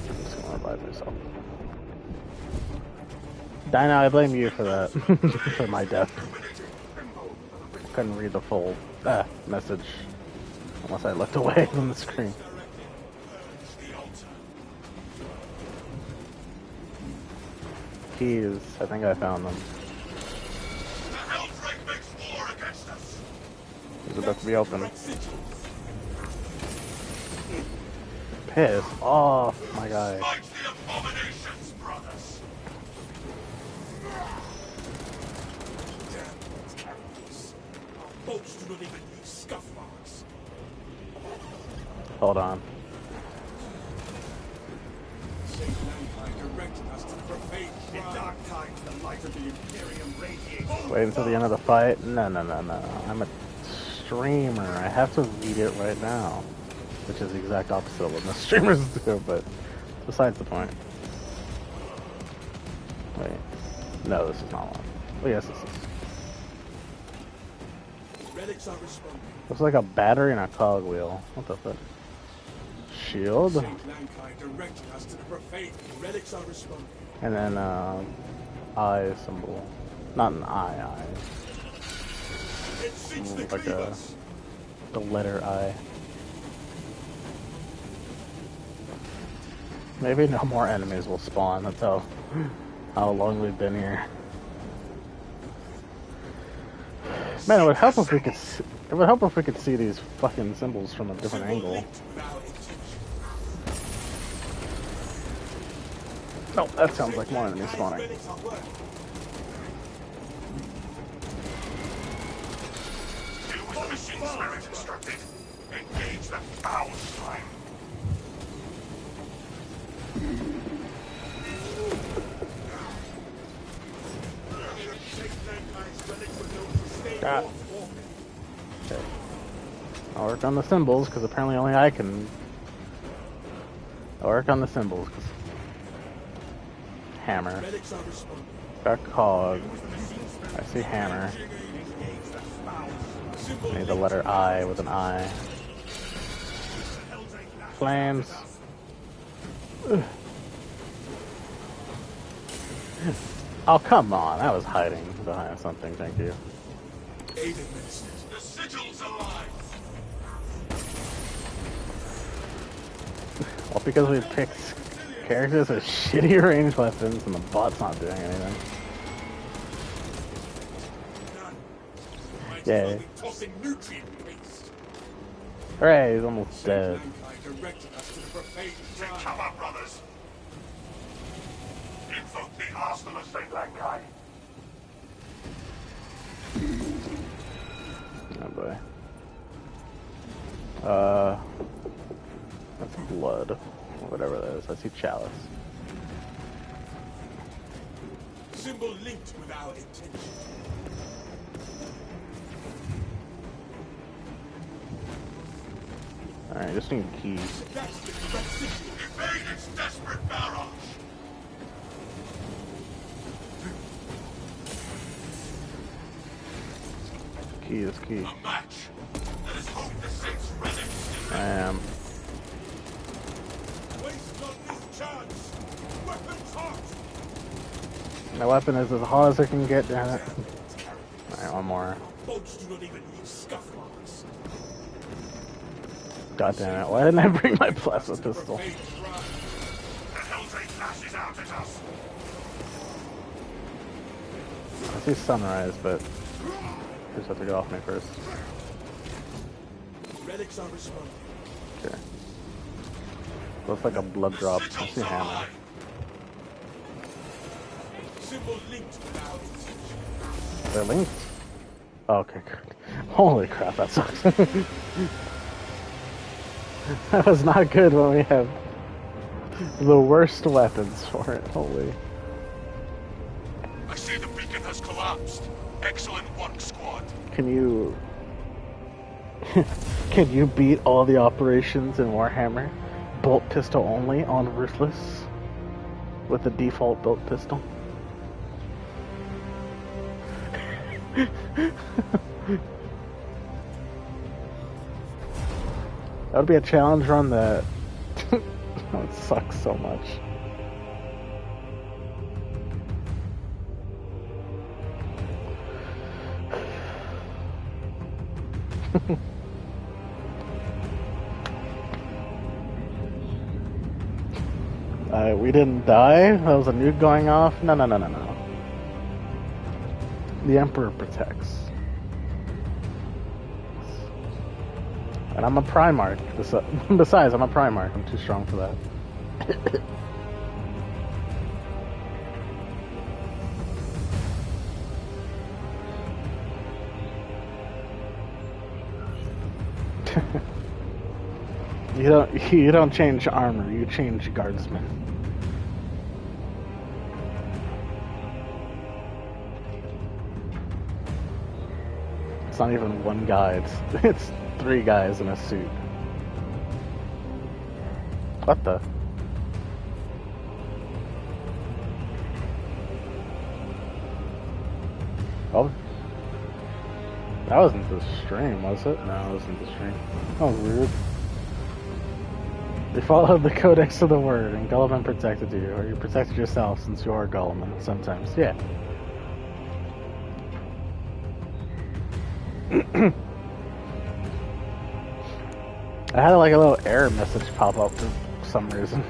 I'm just gonna revive myself. Dino, I blame you for that. For my death. Couldn't read the full message. Unless I looked away from the screen. Keys. I think I found them. The Helldrake makes war against us. It's about to be open. Piss off, my guy. Fight the abominations, brothers. Bolts do not even leave scuff marks. Hold on. Saint Mankind directed us to the profane shrine. In dark times, the light of the Imperium radiates. Wait until the end of the fight. No. I'm a streamer. I have to read it right now. Which is the exact opposite of what most streamers do, but besides the point. Wait. No, this is not one. Oh, yes, this is. Relics are responding. Looks like a battery and a cog wheel. What the fuck? Shield? Saint Mankind directed us to the profane. Relics are responding. And then, eye symbol. Not an eye. It seeks the Like grievous. the letter I. Maybe no more enemies will spawn. That's how long we've been here. Man, it would help if we could. It would help if we could see these fucking symbols from a different angle. Oh, that sounds like more enemies spawning. You was the machine spirit instructed. Engage the foul slime. Ah. Okay. I'll work on the symbols, because apparently only I can... I'll work on the symbols, because... Hammer. Got cog. I see hammer. I need the letter I with an I. Flames. Ugh. Oh, come on. I was hiding behind something, thank you. Aid administered. The sigil's alive. Well, because we picked characters with shitty ranged weapons and the bot's not doing anything. Yay. Tossing nutrient waste. Hooray, he's almost dead. Mankind directed us to the profane shrine. Come on, brothers. Invoke the arsenal of Saint Mankind. Oh boy. That's blood. Or whatever that is. I see chalice. Symbol linked with our intention. Alright, just need keys. That's the correct sigil. Evade its desperate barrage. Key is key. A match. Let us hope the Saints' relics. I am. Waste not this chance. Weapons hot. My weapon is as hot as it can get, damn it. Alright, one more. Boats do not even leave scuff marks. God damn it, why didn't I bring my plasma pistol? The Hell's Eight lashes out at us. I see sunrise, but just have to get off me first. Relics are responding. Okay. Looks like a blood drop. I see a hammer. Symbol linked now. They're linked? Oh, okay, good. Holy crap, that sucks. That was not good when we have the worst weapons for it. Holy. I see the beacon has collapsed. Excellent work, squad. Can you... Can you beat all the operations in Warhammer? Bolt pistol only on Ruthless? With the default bolt pistol? That would be a challenge run that... Oh, it sucks so much. We didn't die? That was a nuke going off? No. The Emperor protects. And I'm a Primarch. Besides, I'm a Primarch. I'm too strong for that. You don't change armor, you change guardsmen. It's not even one guy, it's 3 guys in a suit. What the? Oh. That wasn't the stream, was it? No, it wasn't the stream. That was weird. They followed the codex of the word, and Gulliman protected you, or you protected yourself since you are Gulliman, sometimes. Yeah. I had like a little error message pop up for some reason.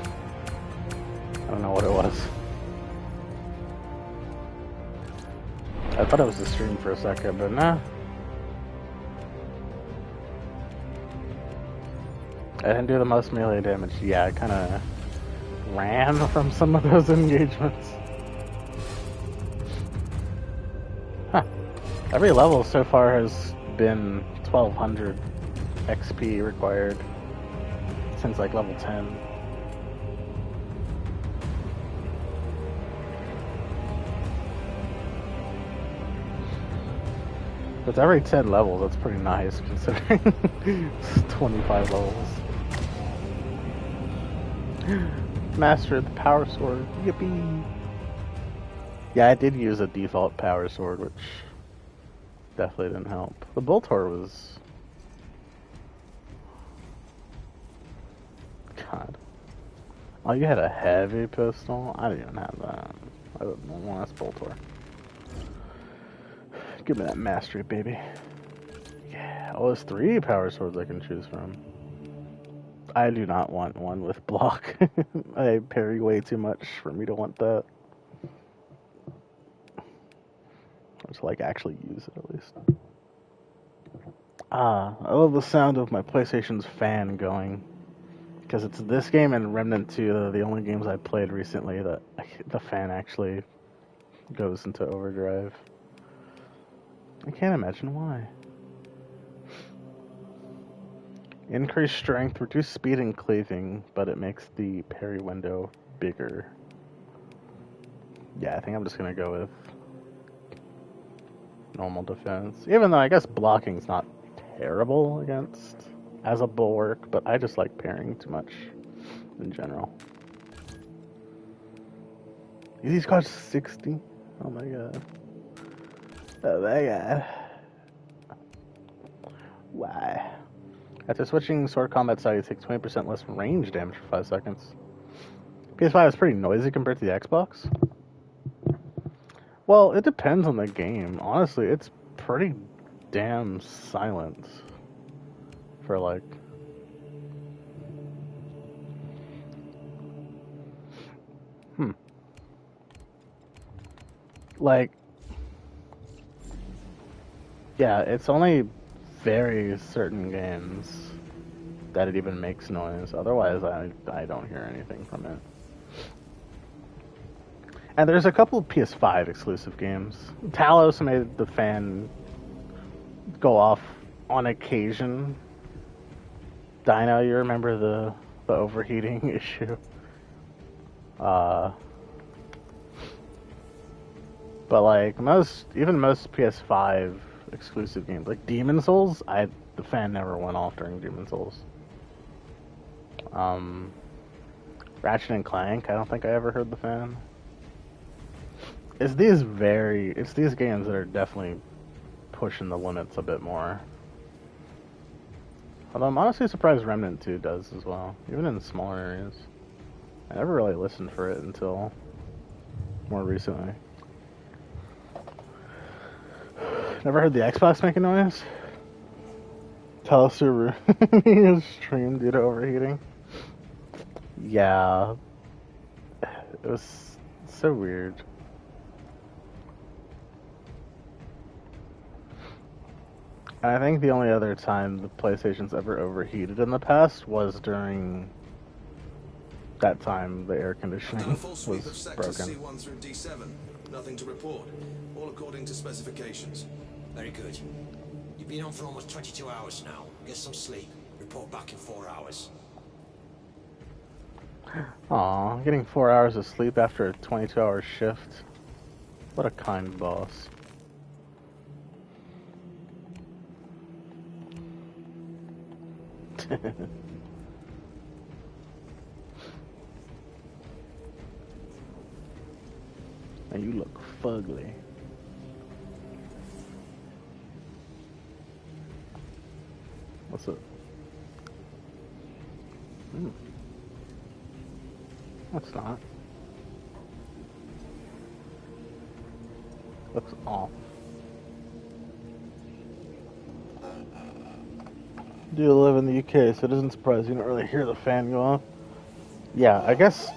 I don't know what it was. I thought it was the stream for a second, but nah. I didn't do the most melee damage. Yeah, I kind of ran from some of those engagements. Huh. Every level so far has been 1200 XP required since like level 10. But every 10 levels, that's pretty nice considering it's 25 levels. Mastered the power sword. Yippee! Yeah, I did use a default power sword, which definitely didn't help. The Boltor was... God. Oh, you had a heavy pistol? I didn't even have that. I don't want this Boltor. Give me that mastery, baby. Yeah, oh, there's 3 power swords I can choose from. I do not want one with block. I parry way too much for me to want that. Or to like actually use it at least. I love the sound of my PlayStation's fan going. Because it's this game and Remnant 2, the only games I've played recently that the fan actually goes into overdrive. I can't imagine why. Increased strength, reduced speed and cleaving, but it makes the parry window bigger. Yeah, I think I'm just gonna go with normal defense. Even though I guess blocking's not terrible against as a bulwark, but I just like parrying too much in general. These cost 60? Oh my god. Oh my god. Why? After switching sword combat side, you take 20% less range damage for 5 seconds. PS5 is pretty noisy compared to the Xbox. Well, it depends on the game. Honestly, it's pretty damn silent for like. Like, yeah, it's only very certain games that it even makes noise. Otherwise, I don't hear anything from it. And there's a couple of PS5 exclusive games. Talos made the fan go off on occasion. Dino, you remember the overheating issue? But like most PS5 exclusive games, like Demon Souls, the fan never went off during Demon Souls. Ratchet and Clank, I don't think I ever heard the fan. It's these games that are definitely pushing the limits a bit more. Although I'm honestly surprised Remnant 2 does as well, even in smaller areas. I never really listened for it until more recently. Never heard the Xbox making noise? Teleserver is streamed due to overheating. Yeah. It was so weird. And I think the only other time the PlayStation's ever overheated in the past was during that time the air conditioning was broken. C1 through D7. Nothing to report. All according to specifications. Very good. You've been on for almost 22 hours now. Get some sleep. Report back in 4 hours. Aw, getting 4 hours of sleep after a 22-hour shift. What a kind boss. And you look fugly. What's up? That's not. Looks off. Do you live in the UK, so it doesn't surprise you don't really hear the fan go off. Yeah, I guess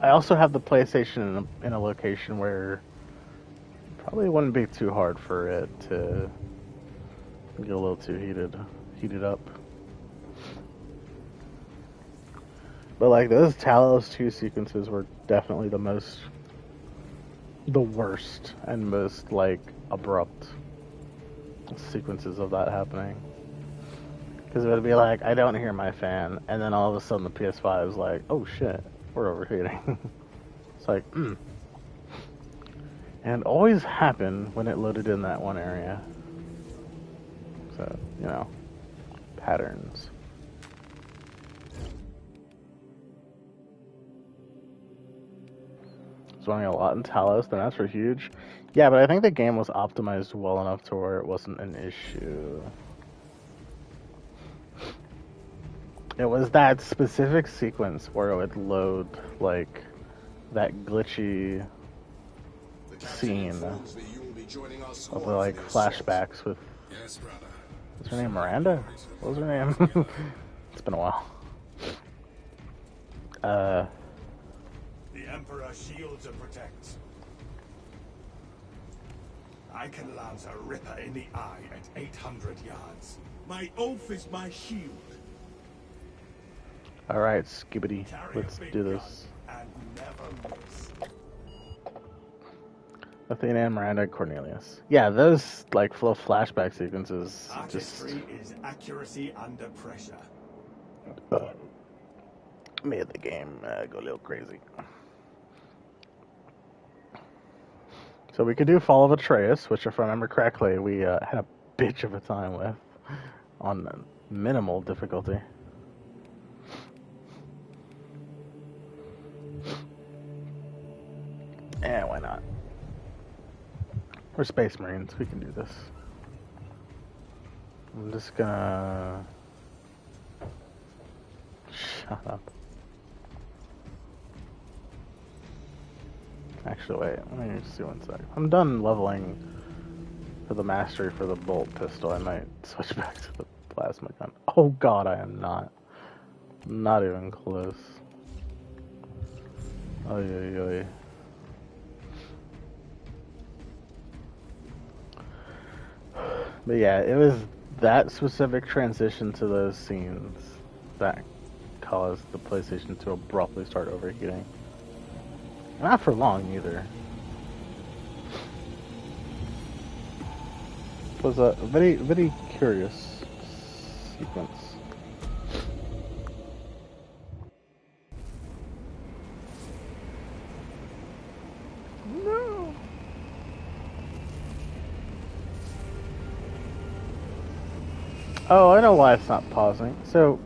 I also have the PlayStation in a location where it probably wouldn't be too hard for it to get a little too heated up. But like those Talos 2 sequences were definitely the worst and most like abrupt sequences of that happening. Because it would be like, I don't hear my fan, and then all of a sudden the PS5 is like, oh shit, we're overheating. It's like, And it always happened when it loaded in that one area. So, you know, patterns. It's running a lot in Talos, the maps were huge. Yeah, but I think the game was optimized well enough to where it wasn't an issue. It was that specific sequence where it would load, like, that glitchy scene of the, like, flashbacks with... What's her name? Miranda? What was her name? It's been a while. The Emperor shields and protects. I can lance a ripper in the eye at 800 yards. My oath is my shield. Alright, Skibbity, let's do this. And never miss. Athena and Miranda and Cornelius. Yeah, those, like, full flashback sequences Artistry is accuracy under pressure. Made the game go a little crazy. So we could do Fall of Atreus, which, if I remember correctly, we had a bitch of a time with on minimal difficulty. Yeah, why not? We're Space Marines, we can do this. I'm just gonna... Shut up. Actually, wait. Let me see one sec. I'm done leveling for the mastery for the bolt pistol. I might switch back to the plasma gun. Oh god, I am not. Not even close. Oy, oy, oy. But yeah, it was that specific transition to those scenes that caused the PlayStation to abruptly start overheating. Not for long either. It was a very, very curious sequence. No. Oh, I know why it's not pausing. So,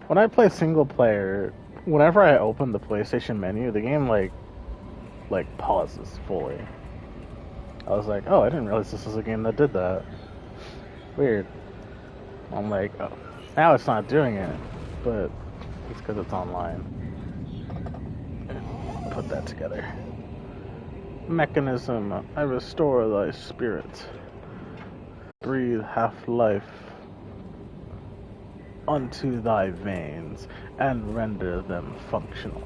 when I play single player, whenever I open the PlayStation menu, the game like pauses fully. I was like, oh, I didn't realize this was a game that did that. Weird. I'm like, oh, now it's not doing it, but it's because it's online. Put that together. Mechanism, I restore thy spirit. Breathe half-life unto thy veins, and render them functional.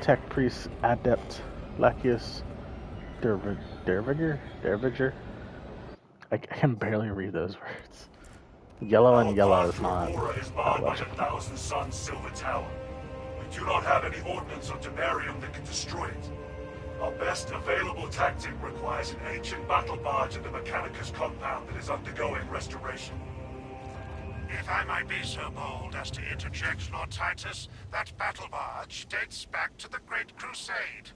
Tech priest adept Lachius Derviger? I can barely read those words. Yellow and yellow is not Aurora is that barred by the legible. Thousand Suns Silver Tower. We do not have any ordnance or Temerium that can destroy it. Our best available tactic requires an ancient battle barge at the Mechanicus compound that is undergoing restoration. If I might be so bold as to interject, Lord Titus, that battle barge dates back to the Great Crusade.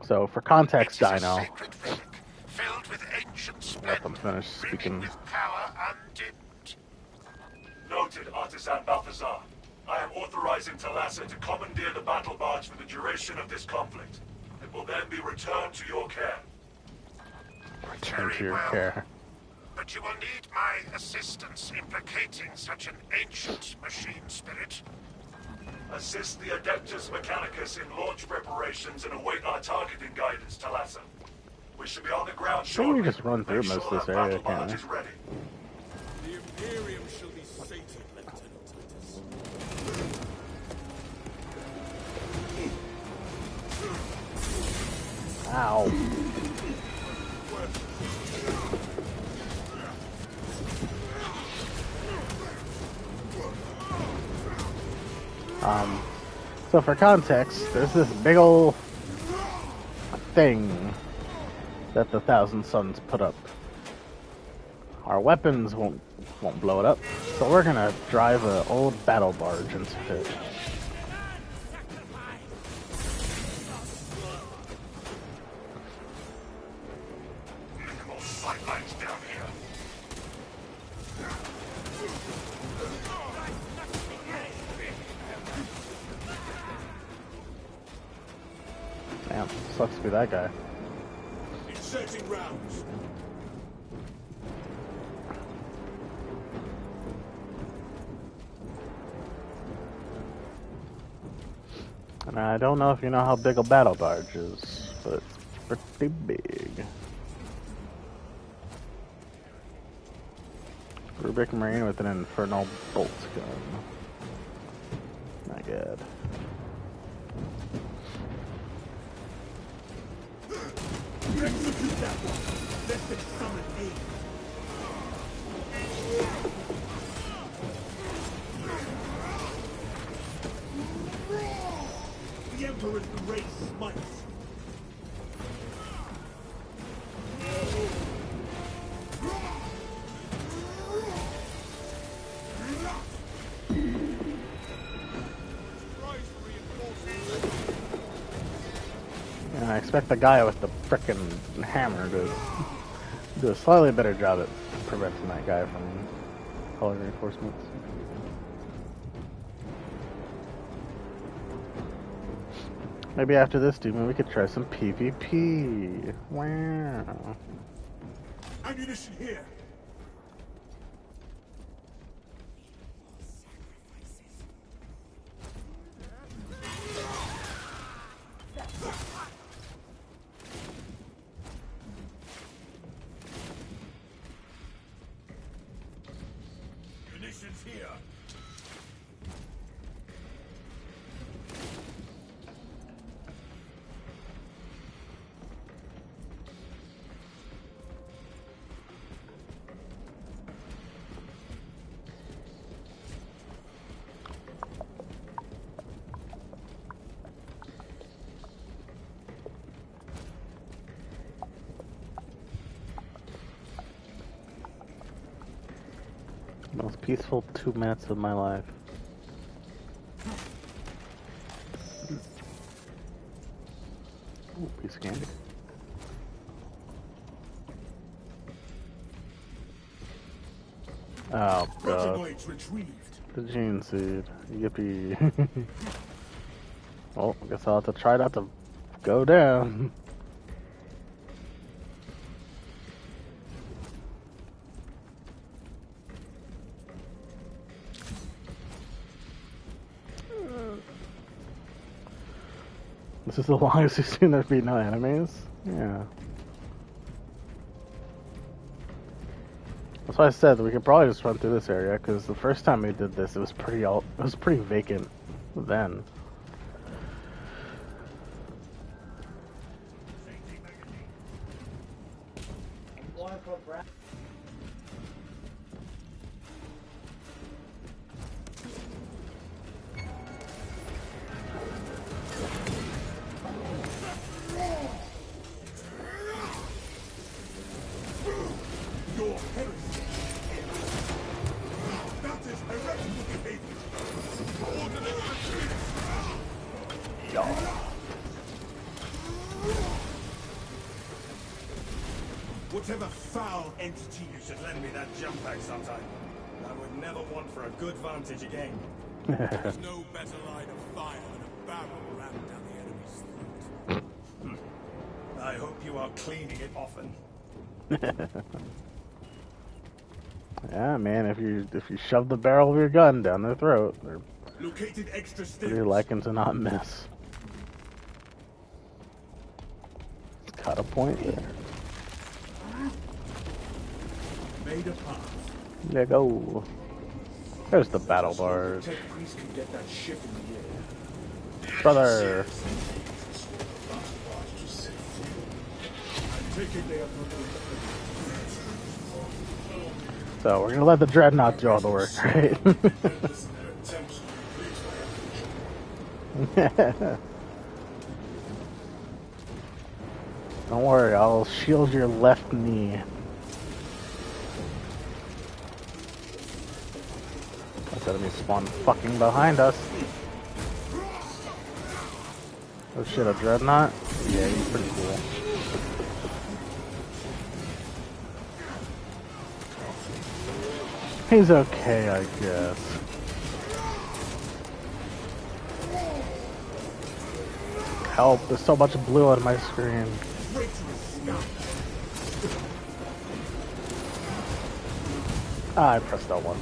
So, for context, It is a Dino, sacred relic, filled with ancient let them splendor, finish brimming speaking. with power undimmed. Noted, Artisan Balthazar. I am authorizing Thalassa to commandeer the battle barge for the duration of this conflict. It will then be returned to your care. Return to Very your well. care. But you will need my assistance in placating such an ancient machine spirit. Assist the Adeptus Mechanicus in launch preparations and await our targeting guidance, Thalassa. We should be on the ground Maybe shortly. we just run through Make most sure of this that area, battle can't barge we? is ready. The Imperium shall be sated, Lieutenant Titus. Ow. So for context, there's this big ol' thing that the Thousand Suns put up. Our weapons won't blow it up, so we're gonna drive an old battle barge into it. Minimal sightlines down here. Damn, sucks to be that guy. Inserting rounds. And I don't know if you know how big a battle barge is, but it's pretty big. Rubik Marine with an infernal bolt gun. My god. Execute that one. Let them summon aid. The Emperor's grace smites. And I expect the guy with the frickin' hammer to do a slightly better job at preventing that guy from calling reinforcements. Maybe after this, Demon, we could try some PvP. Wow. Ammunition here. Options here. Most peaceful 2 minutes of my life. Ooh, piece of candy. Oh god. Protonoids retrieved. The gene seed. Yippee. Well, I guess I'll have to try not to go down. This is the longest we've seen there be no enemies? Yeah. That's why I said that we could probably just run through this area, because the first time we did this, it was pretty vacant then. Your heresy. That is heretical behavior. Ordinary retreat. Whatever foul entity you should lend me that jump pack sometime. I would never want for a good vantage again. There's no better line of fire than a barrel rammed down the enemy's throat. I hope you are cleaning it often. Yeah, man, if you shove the barrel of your gun down their throat, they're Located extra pretty stills. likely to not miss. Got a point there. Made a path. There you go. There's the battle barge. Tech priest can get that ship in the air. Brother. I take it they have So we're gonna let the dreadnought do all the work, right? Don't worry, I'll shield your left knee. That enemy spawned fucking behind us. Oh shit, a dreadnought? Yeah, he's pretty cool. He's okay, I guess. Help, there's so much blue on my screen. Ah, I pressed L1.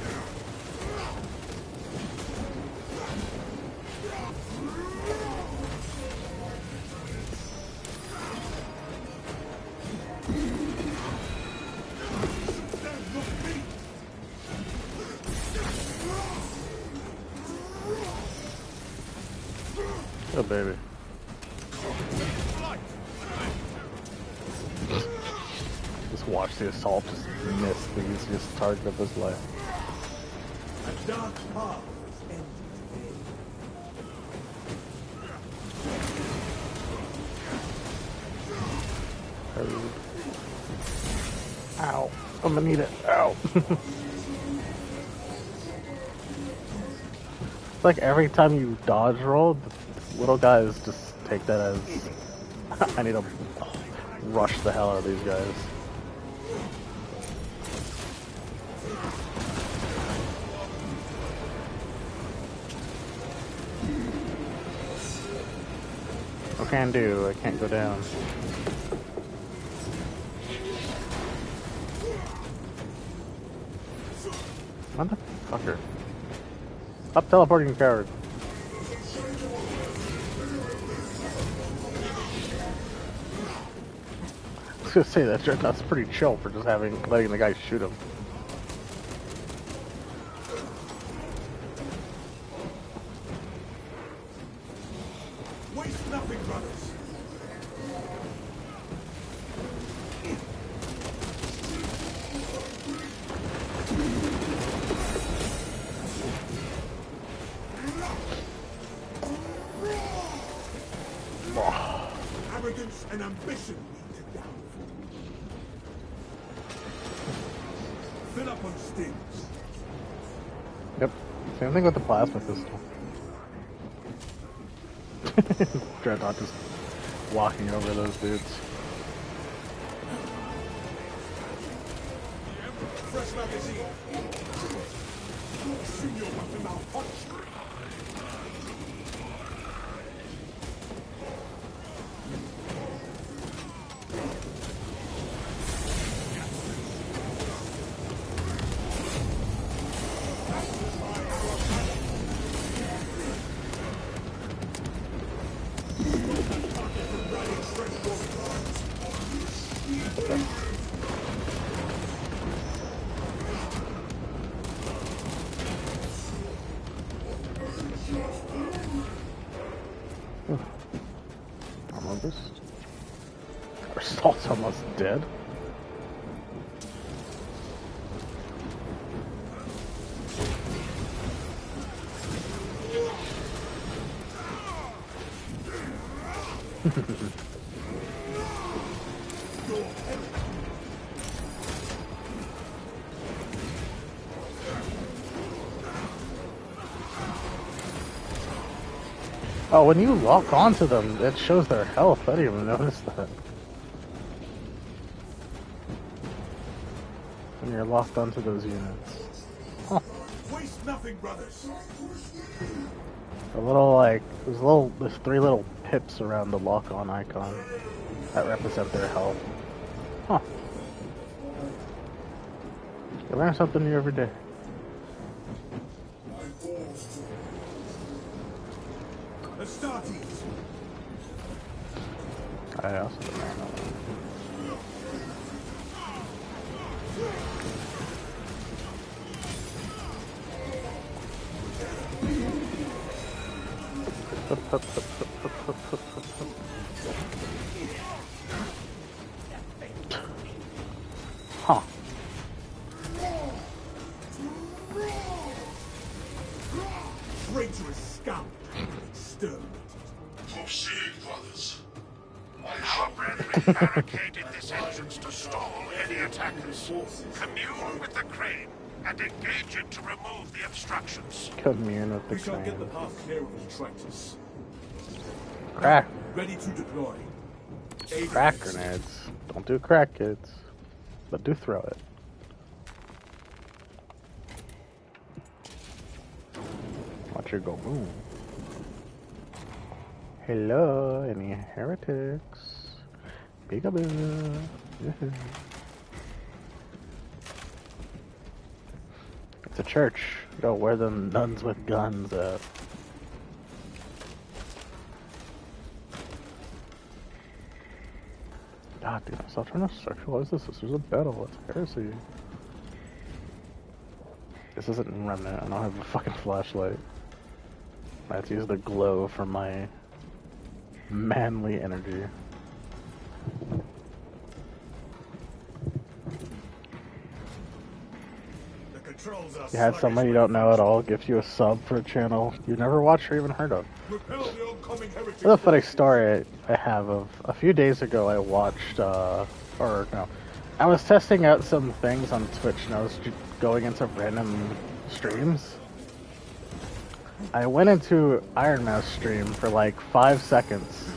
Oh, baby. Just watch the assault just miss the easiest target of his life. A dark path ended. Ow. I'm gonna need it. Ow. It's like every time you dodge roll, the little guys just take that as I need to rush the hell out of these guys. What can I do? I can't go down. Motherfucker. Stop teleporting, coward. I was gonna say that dreadnought's pretty chill for just letting the guy shoot him. ambition lead to downfall. Fill up on stings. Yep. Same thing with the plasma pistol. Dreadnought just walking over those dudes. Fresh magazine. Soon your weapon malfunction. Our salt's almost dead. Oh, when you lock onto them, it shows their health. I didn't even notice that. When you're locked onto those units. Huh. Waste nothing, brothers. A little there's three little pips around the lock-on icon that represent their health. Huh. You learn something new every day. Astartes. I also don't know. Huh. Traitorous scum. Exterminated. Proceed, brothers. Our brethren barricaded this entrance to stall any attackers. Commune with the crane and engage it to remove the obstructions. Commune with the We shall get the crane. path clear of the traitors. Crack. Ready to deploy. Crack grenades. Don't do crack, kids. But do throw it. Watch it go boom. Hello, any heretics? Peekaboo. Yoo-hoo. It's a church. Go where the nuns with guns at. God, dude, stop trying to sexualize this. This is a battle. It's heresy. This isn't Remnant. I don't have a fucking flashlight. I have to use the glow for my manly energy. The controls are You had someone you don't know at all gift you a sub for a channel you never watched or even heard of. Repel the oncoming heretics. There's a funny story I have of a few days ago. I watched, I was testing out some things on Twitch and I was going into random streams. I went into Iron Mouse stream for like 5 seconds,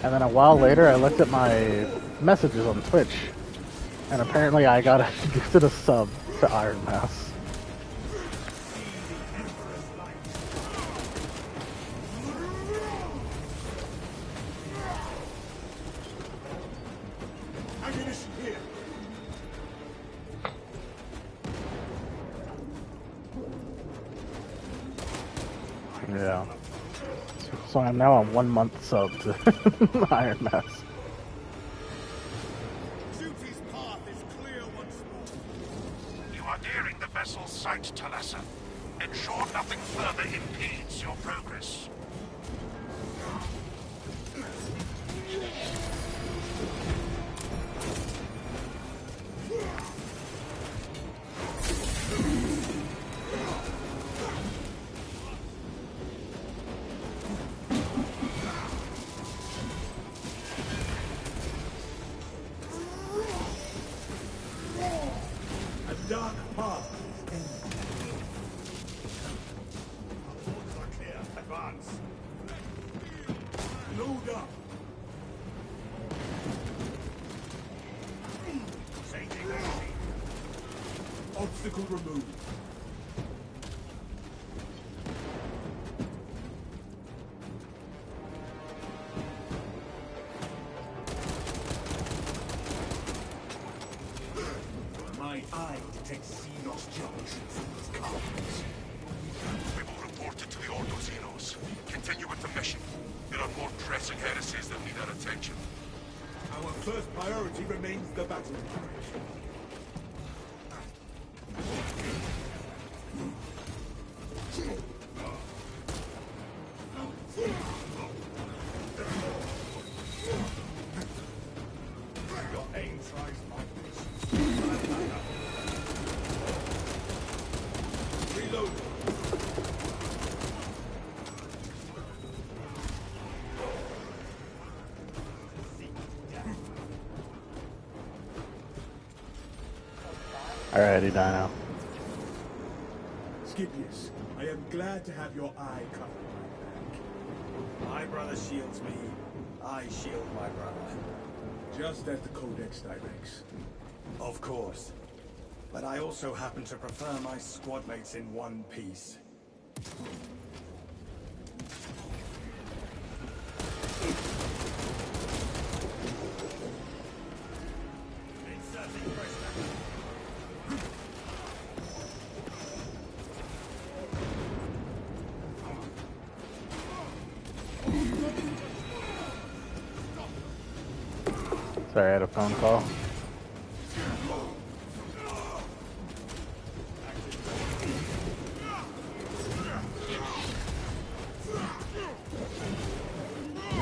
and then a while later I looked at my messages on Twitch, and apparently I got gifted a sub to Iron Mouse. Ammunition here. Yeah. So I'm now on 1 month sub to Iron Mouse. Duty's path is clear once more. You are nearing the vessel's site, Talassa. Ensure nothing further impedes your progress. Attack hard. Orders are clear. Advance. Load up. Changing energy. Obstacle removed. My eye detects Xenos junctions in these cards. We will report it to the Ordo Xenos. Continue with the mission. There are more pressing heresies that need our attention. Our first priority remains the battle. Your aim tries my patience. Reload. Alrighty, Dino. Scipius, I am glad to have your eye covered my back. My brother shields me, I shield my brother. Just as the Codex directs. Of course. But I also happen to prefer my squad mates in one piece. Inserting pressure. Sorry, I had a phone call.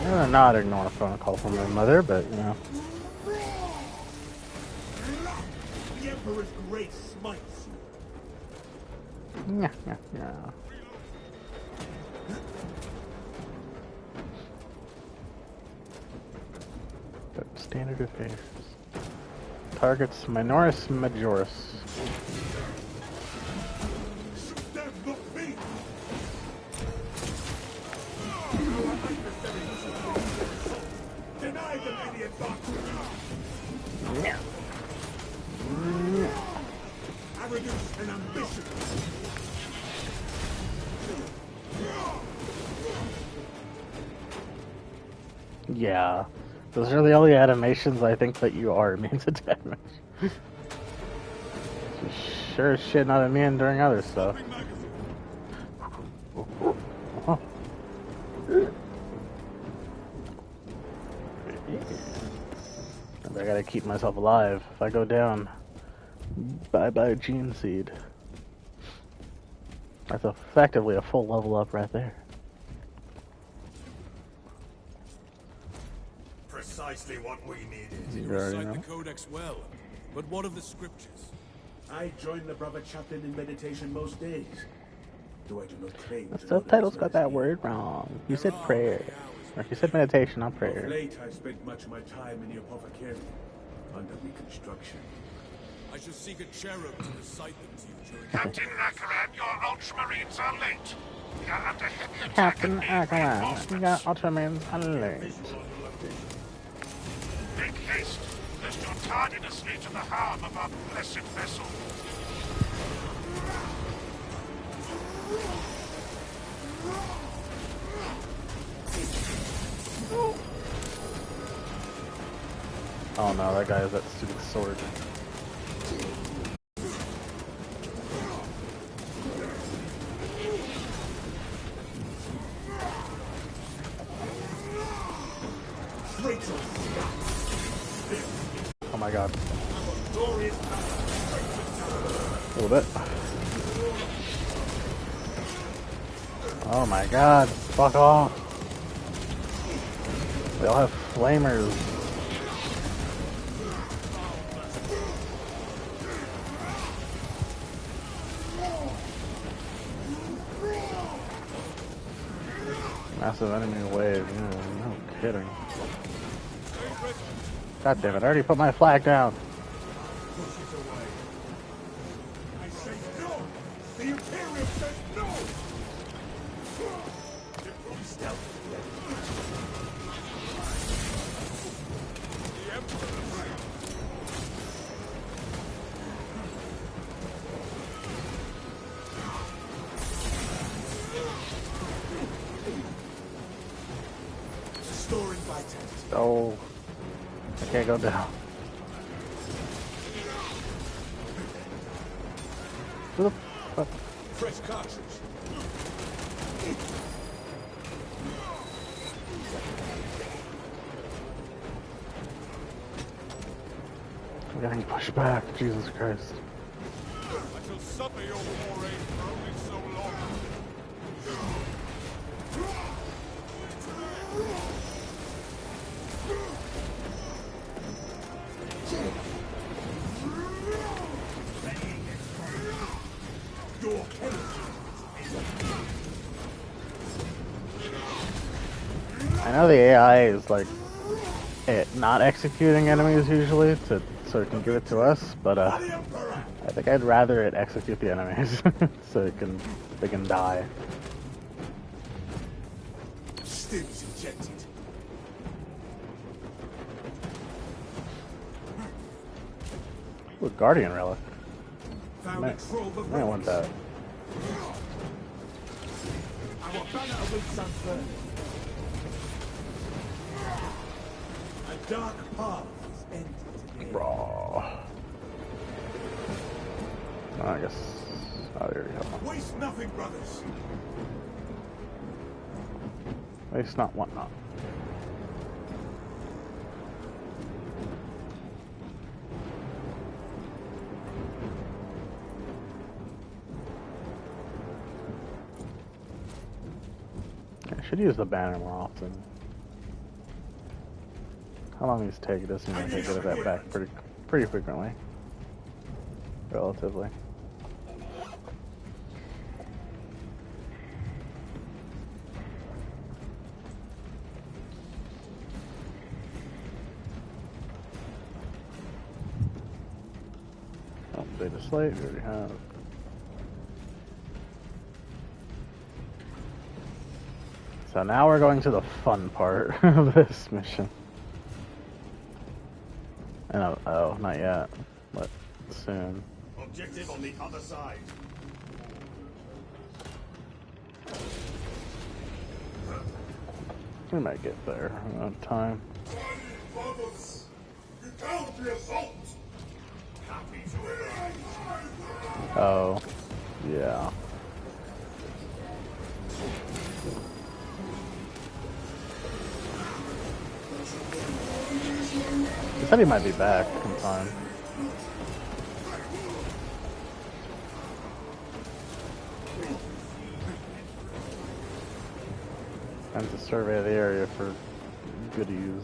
I'm not ignoring a phone call from my mother, but you know. The Emperor's grace smites you. Yeah, yeah, yeah. But standard affairs. Targets Minoris Majoris. Shoot them, not me! Deny them any advantage! Yeah. Arrogance and ambition! Yeah. Those are the only animations I think that you are immune to damage. Sure as shit not immune during other stuff. Oh. I gotta keep myself alive. If I go down, bye-bye gene seed. That's effectively a full level up right there. Precisely what we needed. You already know. The Codex well, but what of the scriptures? I join the brother chaplain in meditation most days. Though I do not claim The to know subtitles the got that word wrong. You said prayer. Or you said meditation, not Of prayer. late, I've spent much of my time in the apothecary, under reconstruction. I shall seek a cherub to recite them to you during Captain Akaran, your Ultramarines are late. We are under heavy attack Captain and need Akaran, reinforcements. we got Ultraman's alert. Make haste, lest your tardiness lead to the harm of our blessed vessel. Oh no, that guy has that stupid sword. Oh my god. A little bit. Oh my god, fuck off. They all have flamers. Massive enemy wave, yeah, no kidding. God damn it, I already put my flag down. Oh, I can't go down. Who the fuck? Fresh cartridge. I'm getting pushed back. Jesus Christ. I shall suffer your foray for only so long. I know the AI is like not executing enemies usually so it can give it to us, but I think I'd rather it execute the enemies so they can die. Stims injected. Ooh, Guardian Relic. Found a trove of I want that. Our banner awaits unfurled. A dark path is ended. Raw. I guess. Oh, there you go. Waste nothing, brothers. At least not whatnot. I should use the banner more often. How long these take? It does seem like I get that back pretty frequently. Relatively. Oh, data slate, we already have. So now we're going to the fun part of this mission. And oh, not yet, but soon. Objective on the other side. We might get there in time. Oh, yeah. He said he might be back in time. Time to survey the area for goodies.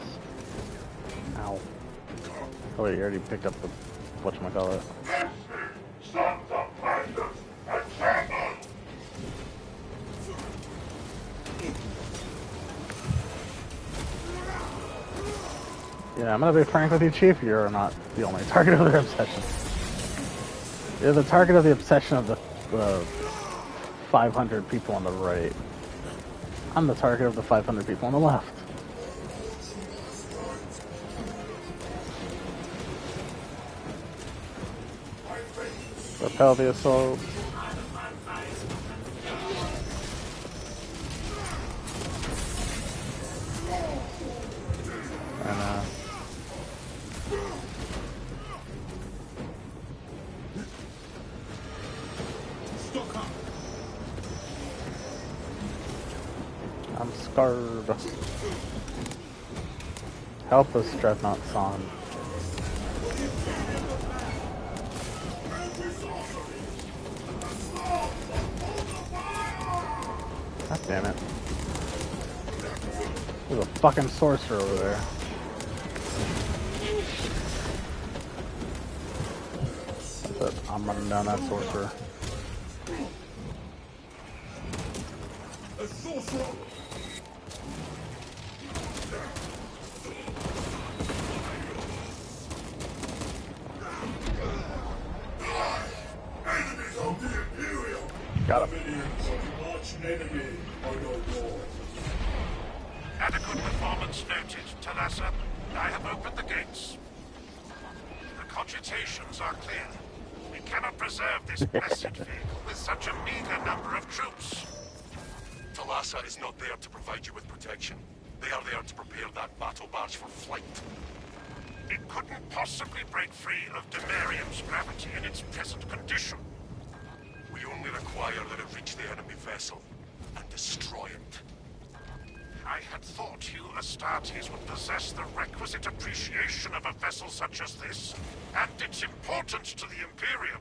Ow. Oh wait, you already picked up the whatchamacallit. Yeah, I'm gonna be frank with you, Chief. You're not the only target of their obsession. You're the target of the obsession of the 500 people on the right. I'm the target of the 500 people on the left. Repel the assault. And I'm scarred. Help us, Dreadnought Son. God damn it. There's a fucking sorcerer over there. That's it. I'm running down that sorcerer. A sorcerer. Got him. Adequate performance noted, Talassa. I have opened the gates. The cogitations are clear. We cannot preserve this blessed vehicle with such a meager number of troops. Talassa is not there to provide you with protection. They are there to prepare that battle barge for flight. It couldn't possibly break free of Demarium's gravity in its present condition. We only require that it reach the enemy vessel and destroy it. I had thought you Astartes would possess the requisite appreciation of a vessel such as this, and its importance to the Imperium.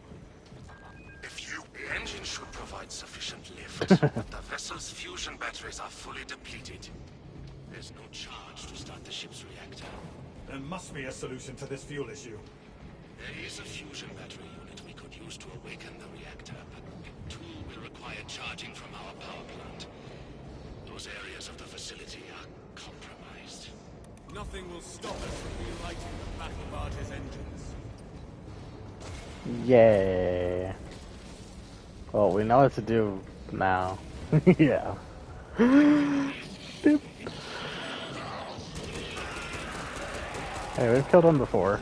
The engine should provide sufficient lift, but the vessel's fusion batteries are fully depleted. There's no charge to start the ship's reactor. There must be a solution to this fuel issue. There is a fusion battery unit we could use to awaken the reactor, but it too will require charging from our power plant. Those areas of the facility are compromised. Nothing will stop us from relighting the battle barge's engines. Yay. Well, we know what to do now. Yeah. Boop. Hey, we've killed one before.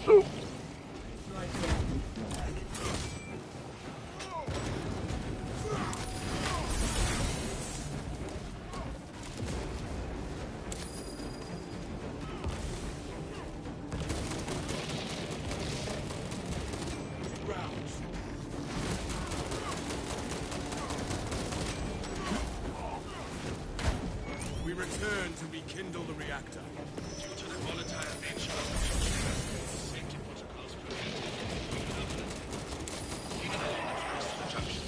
Ooh. We return to rekindle the reactor. Due to the volatile nature of the fusion, safety protocols prevent it. Even though it affects the junction.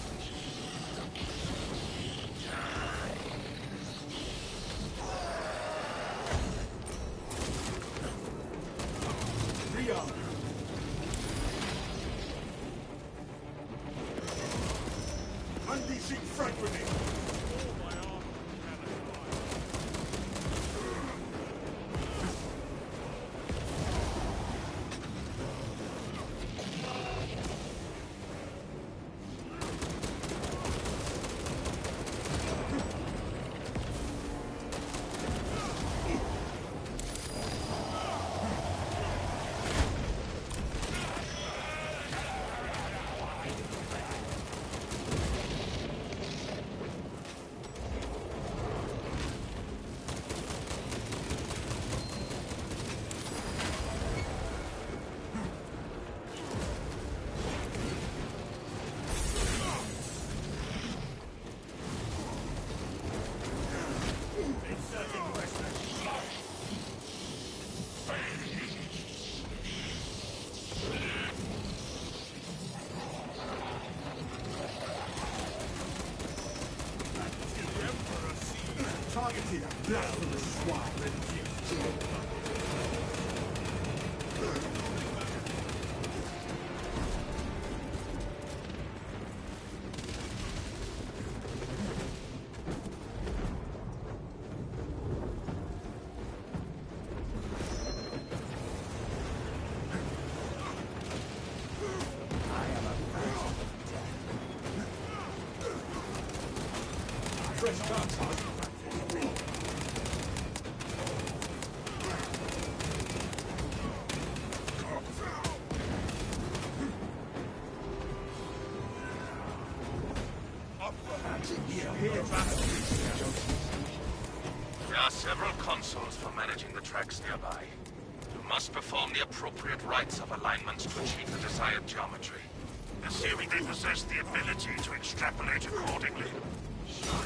Rearm. Unleashing frag grenade. Targeted a blasphemous swine reduced. Fresh contact. There are several consoles for managing the tracks nearby. You must perform the appropriate rites of alignment to achieve the desired geometry. Assuming they possess the ability to extrapolate accordingly.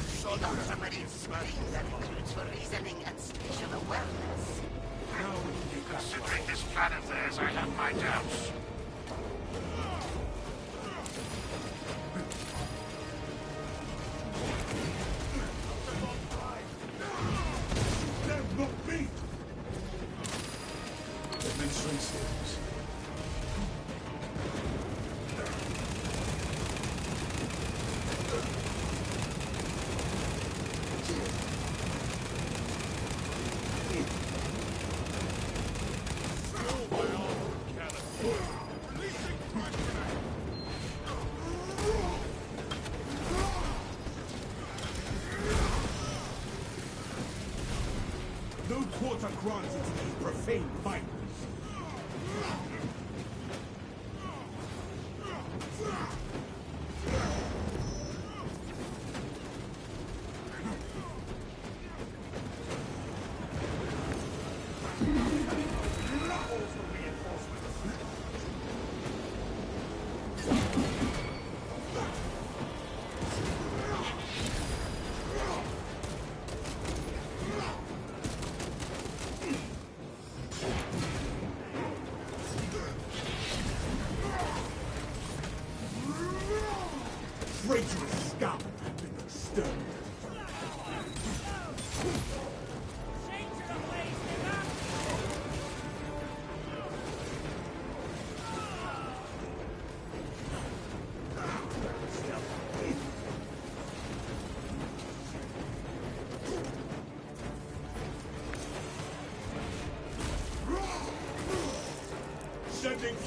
So now somebody explain that includes for reasoning and spatial awareness. Considering this plan of theirs, I have my doubts. Not me! Administrations. No quarter granted to these profane fighters.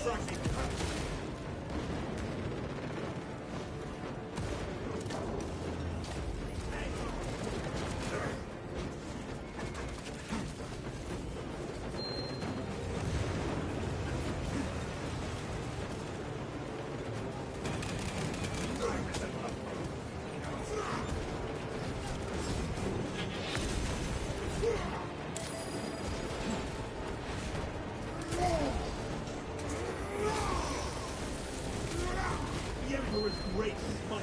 tracking. The Emperor's great might.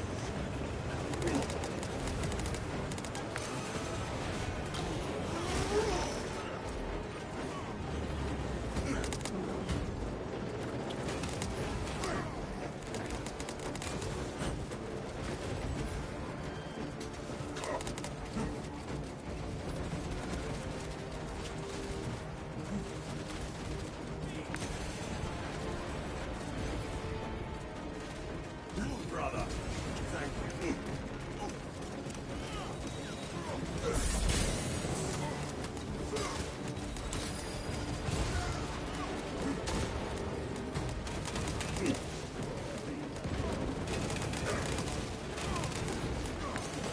Brother, thank you.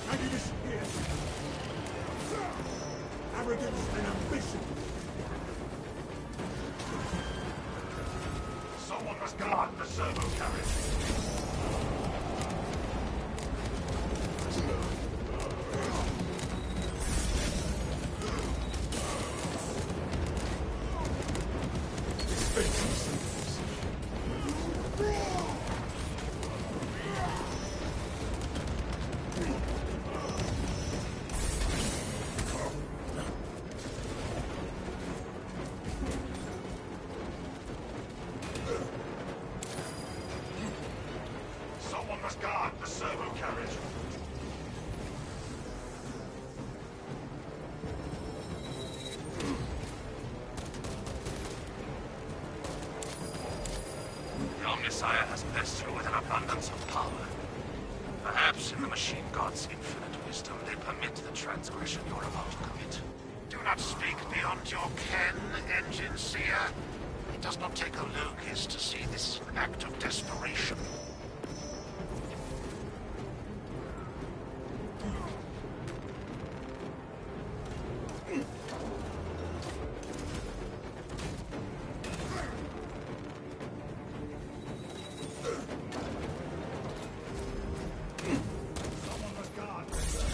Prejudice here. Arrogance and ambition. Someone must guard the servo carriage. Someone must guard the servo carriage. Your Messiah has blessed you with an abundance of power. Perhaps in the machine god's infinite wisdom, they permit the transgression you're about to commit. Do not speak beyond your ken, Engine Seer. It does not take a Lucas to see this act of desperation. Someone must guard the servo.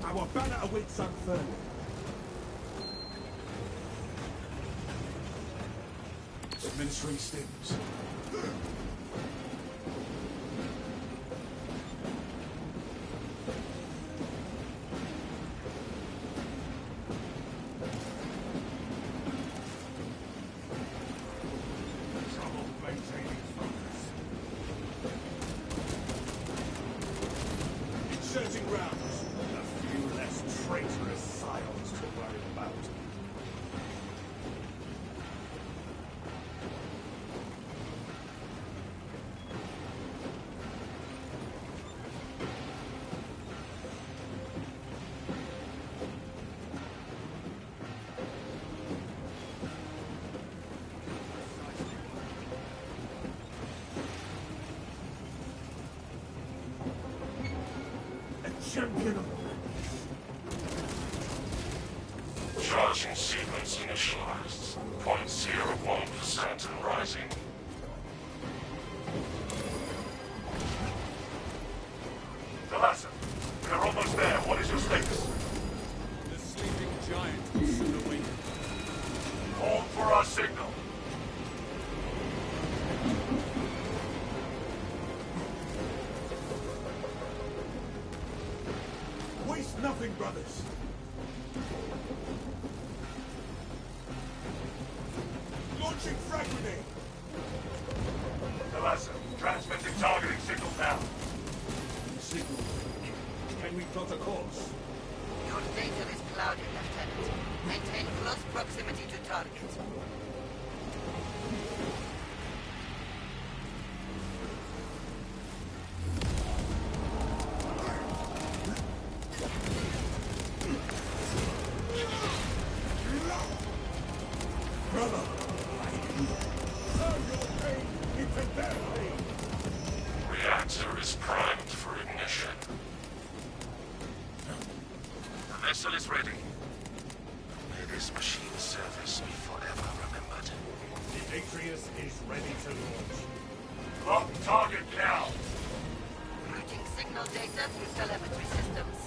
Our banner awaits unfurled. Administering stims. Trouble maintaining focus. Inserting rounds. A few less traitorous scions to worry about. A champion of Charging sequence initialized. 0.01% and rising. Thalassa, we're almost there. What is your status? The sleeping giant will soon awaken. Hold for our signal. Launching frag grenade! Alessa, transmitting targeting signal now. Signal. Can we plot a course? Your data is clouded, Lieutenant. Maintain close proximity to target. Brother! Turn your pain into their pain! Reactor is primed for ignition. The vessel is ready. May this machine's service be forever remembered. The Atreus is ready to launch. Lock target now. Routing signal data through telemetry systems.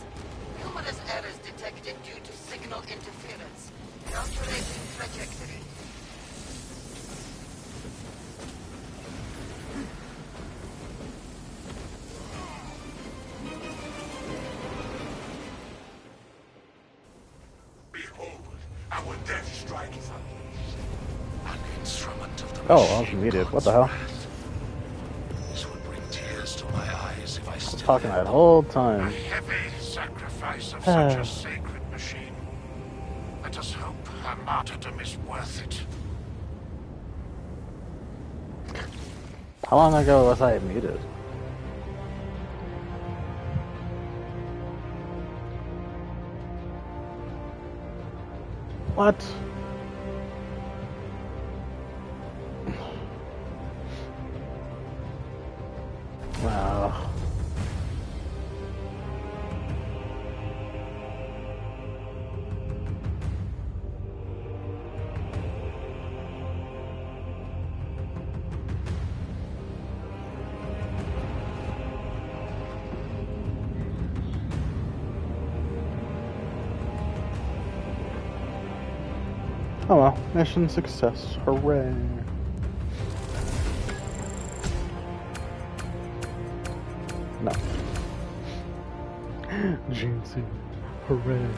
Numerous errors detected due to signal interference. Calculating trajectory. Behold, our death strike is unleashed. An instrument of the Oh, I was machine muted. What god's the hell? wrath. This would bring tears to my eyes if I I was still talking had that whole a time. heavy sacrifice of such a sacred machine. Let us hope her martyrdom is worth it. How long ago was I muted? What? Wow. Oh well, mission success. Hooray. No. Jinxie. Hooray.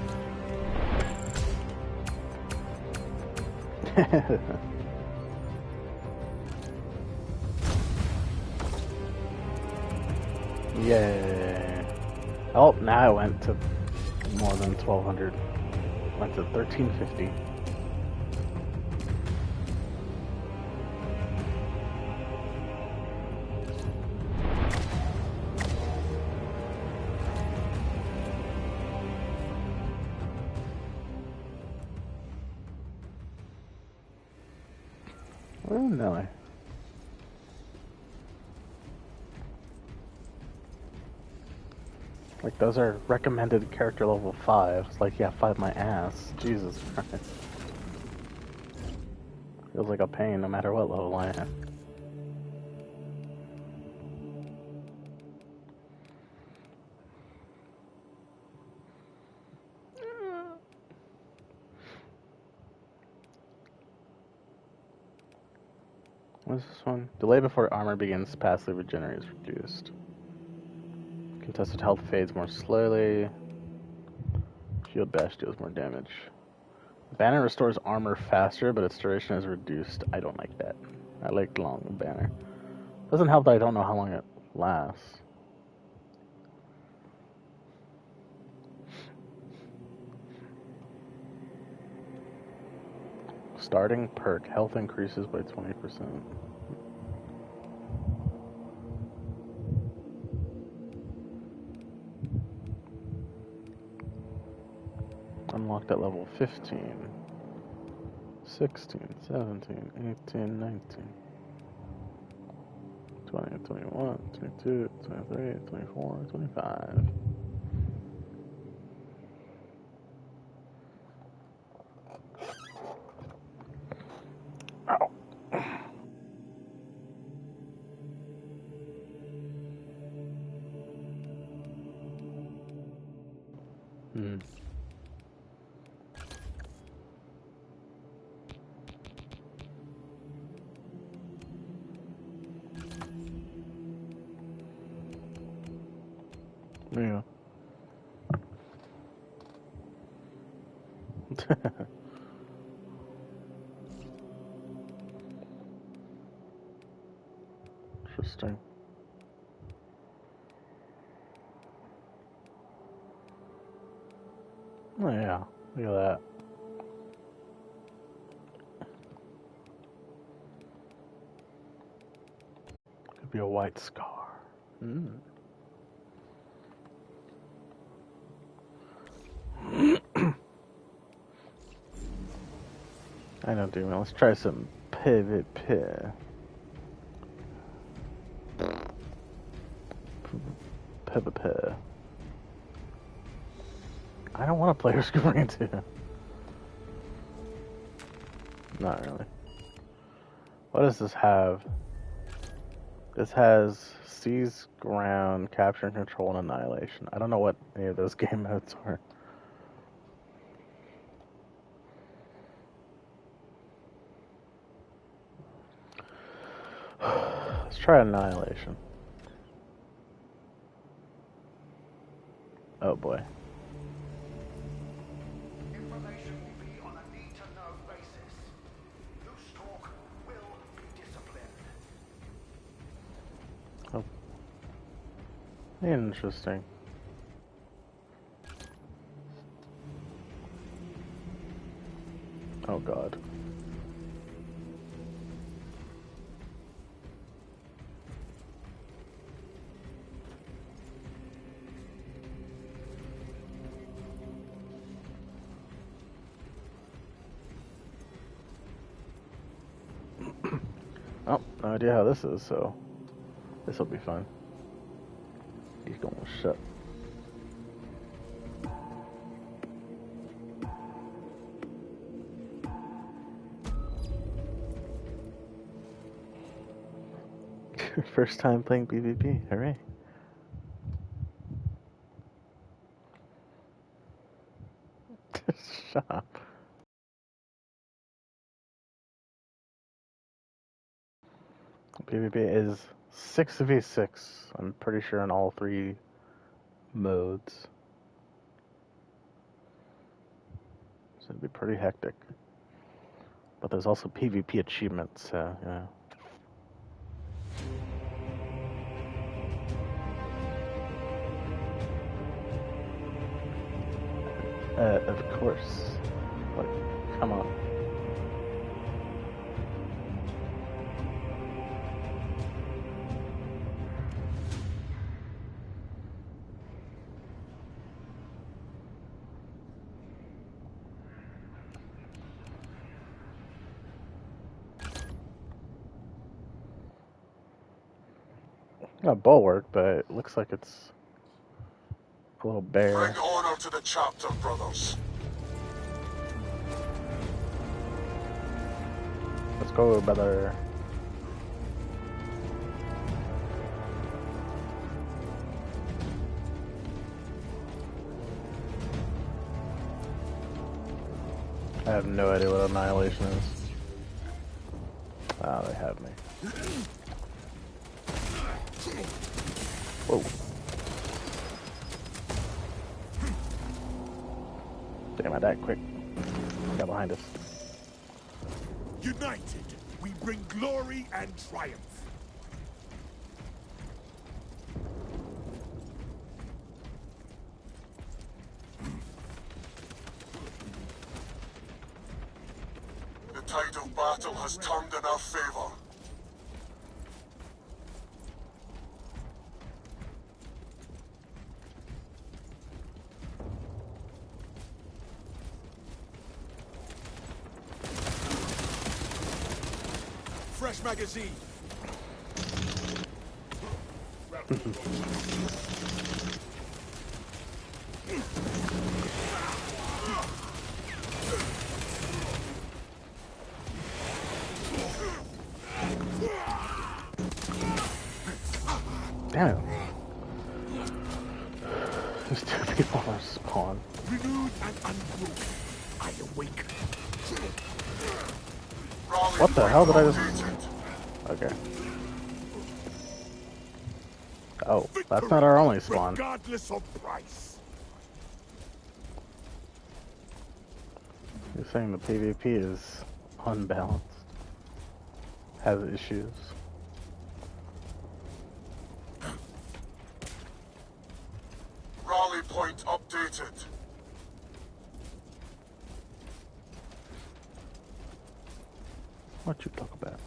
Yay. Oh, now I went to more than 1200. Went to 1350. Oh no. Like, those are recommended character level 5. It's like, yeah, 5 my ass. Jesus Christ. Feels like a pain no matter what level I am. What's this one? Delay before armor begins, passive regenerate is reduced. Contested health fades more slowly. Shield bash deals more damage. Banner restores armor faster, but its duration is reduced. I don't like that. I like long banner. Doesn't help that I don't know how long it lasts. Starting perk. Health increases by 20%. Unlocked at level 15. 16, 17, 18, 19. 20, 21, 22, 23, 24, 25. Ow. Hmm. Yeah. Interesting. Oh yeah, look at that. Could be a white scar. Mm. I know, dude. Let's try some PvP. PvP. I don't want to play Screen 2. Not really. What does this have? This has seize ground, capture and control, and annihilation. I don't know what any of those game modes are. Let's try annihilation. Oh boy. Information will be on a need-to-know basis. Loose talk will be disciplined. Oh. Interesting. Oh god. Oh, no idea how this is, so this will be fun. He's going shut. First time playing PvP, hooray. Shut up. PvP is 6v6. I'm pretty sure in all three modes. So it'd be pretty hectic. But there's also PvP achievements, so yeah. Of course. Like, come on. Not bulwark, but it looks like it's a little bare. Bring honor to the chapter, brothers. Let's go, brother. I have no idea what annihilation is. Ah, they have me. Whoa. Damn, I died quick. Got behind us. United, we bring glory and triumph. The tide of battle has turned in our favor. Fresh magazine. Damn. There's two people are spawned. Renewed and unbroken. I awake. What the hell did I just... Okay. Oh, that's not our only spawn. Regardless of price. You're saying the PvP is unbalanced, has issues. Rally point updated. What you talk about?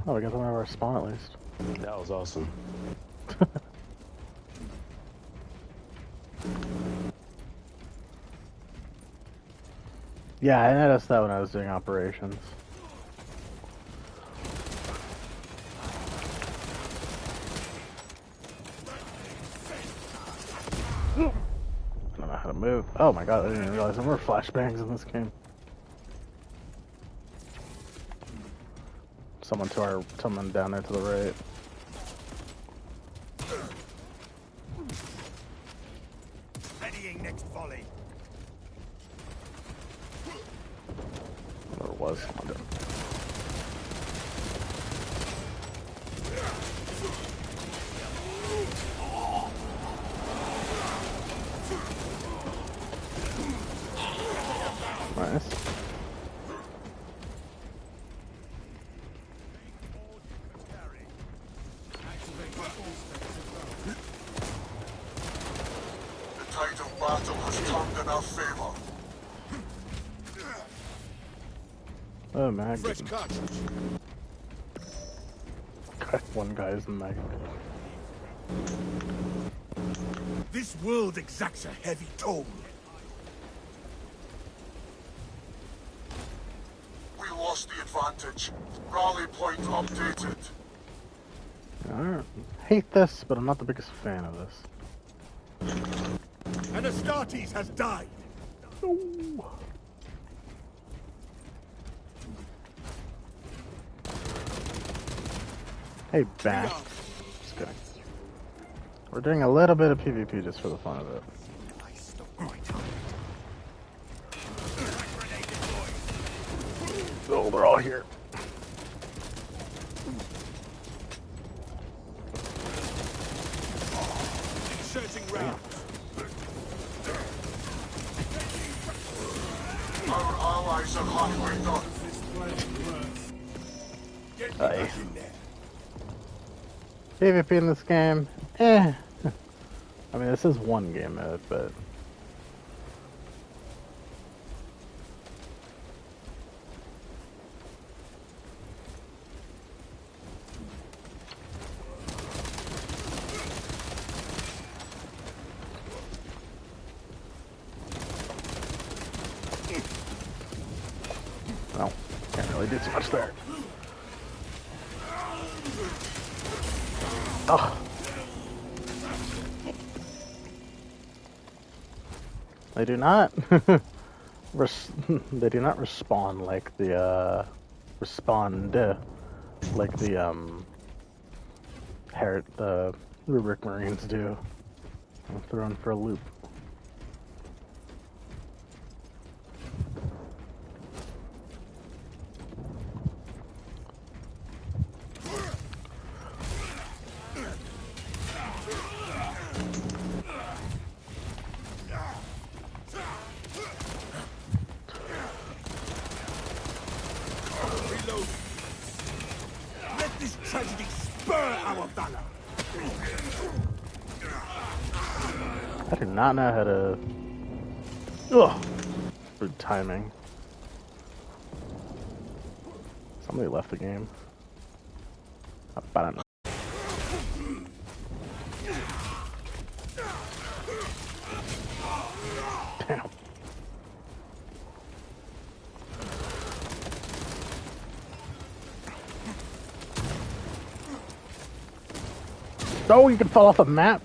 Oh, we got them out of our spawn at least. That was awesome. Yeah, I noticed that when I was doing operations. I don't know how to move. Oh my god, I didn't even realize there were flashbangs in this game. Someone down there to the right. Readying next volley. There was someone down. Nice. The tide of battle has turned in our favor. Oh, mag. Fresh cut. One guy's mag. This world exacts a heavy toll. We lost the advantage. Rally point updated. I hate this, but I'm not the biggest fan of this. And Astartes has died. No. Hey, back. Just kidding. We're doing a little bit of PvP just for the fun of it. Oh, they're all here. Inserting rounds. Our allies are halfway done. Aye. PvP in this game, eh. I mean, this is one game mode, but... Well, can't really do too much there. Oh. They do not they do not respond like the the Rubric Marines do. I'm thrown for a loop. Let this tragedy spur our valor. I do not know how to... Ugh! Good timing. Somebody left the game. I don't know. Damn. Oh, you can fall off a map?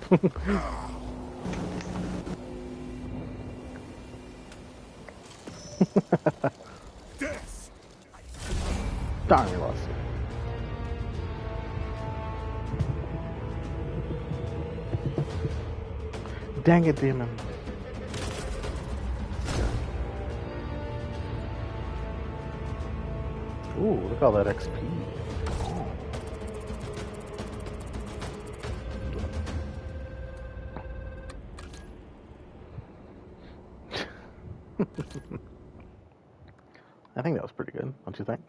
Darn, we lost it. Dang it, demon. Ooh, look at all that XP. I think that was pretty good, don't you think?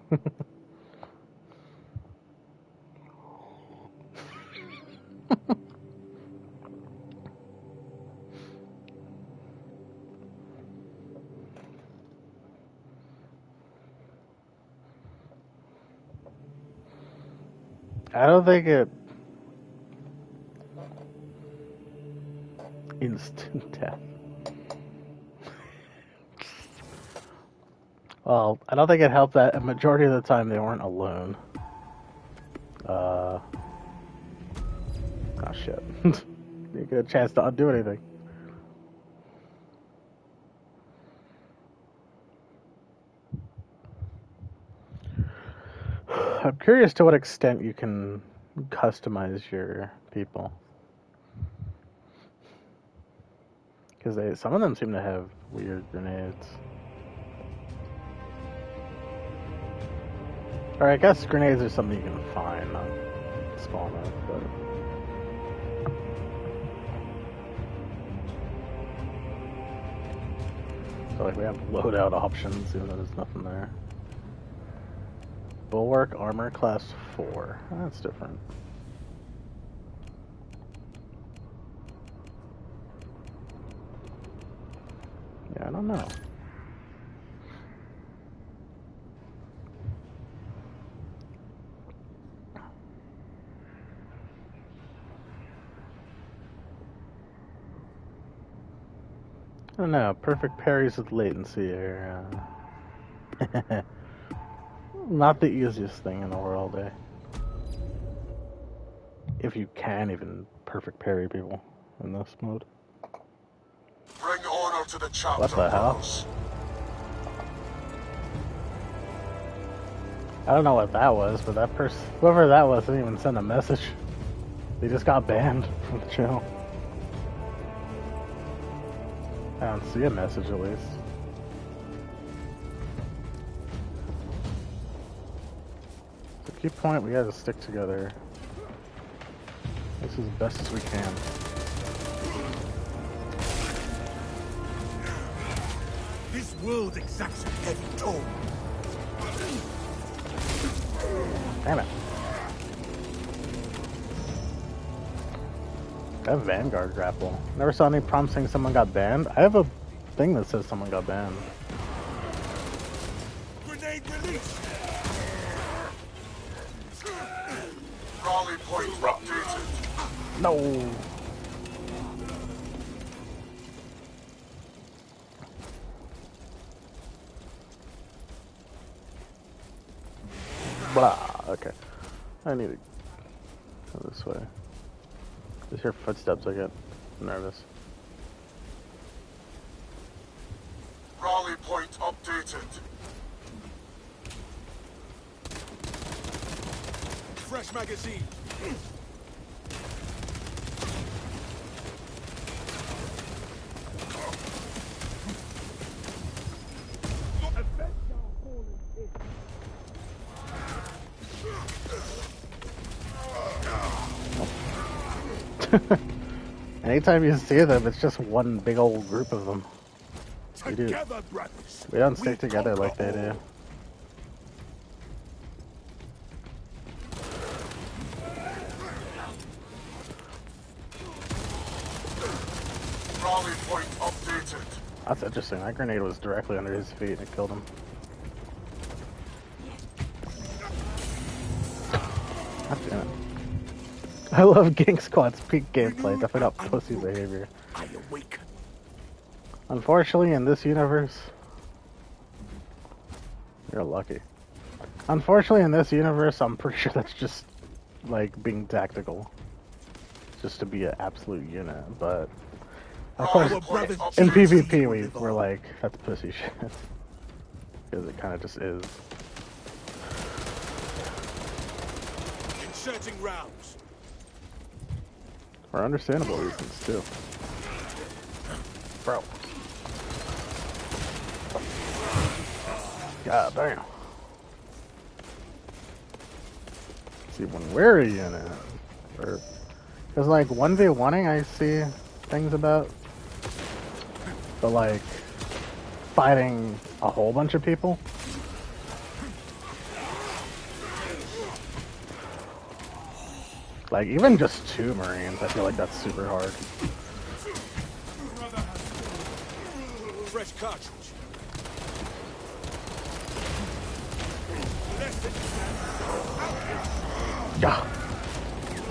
I don't think it instant death. Well, I don't think it helped that a majority of the time they weren't alone. Oh shit. Didn't get a chance to undo anything. I'm curious to what extent you can customize your people. Because some of them seem to have weird grenades. Or I guess grenades are something you can find, not spawn up, but... So like we have loadout options, even though there's nothing there. Bulwark armor class 4. That's different. Yeah, I don't know. I don't know. Perfect parries with latency are not the easiest thing in the world, eh? If you can even perfect parry people in this mode. Bring honor to the chapter. What the hell? I don't know what that was, but that person, whoever that was, didn't even send a message. They just got banned from the channel. I don't see a message at least. The key point, we gotta stick together. This is as best as we can. This world exacts a heavy toll. Damn it. I have Vanguard grapple. Never saw any prompts saying someone got banned. I have a thing that says someone got banned. Grenade release! Rally point updated. No. Blah. Okay. I need to go this way. Just hear footsteps, I get nervous. Rally point updated. Fresh magazine. Anytime you see them, it's just one big old group of them. We don't stick together like they do. Rally point updated. That's interesting. That grenade was directly under his feet and it killed him. God damn it. I love Gang Squad's peak gameplay, definitely not pussy behavior. I awake. Unfortunately, in this universe... You're lucky. Unfortunately, in this universe, I'm pretty sure that's just, like, being tactical. Just to be an absolute unit, but... Of course, in PvP, we're like, that's pussy shit. Because it kind of just is. Inserting rounds. For understandable reasons, too. bro. God damn. See, when where are you in it? Because, like, 1v1ing I see things about. But, like, fighting a whole bunch of people? Like, even just 2 Marines, I feel like that's super hard. Fresh cartridge. Yeah.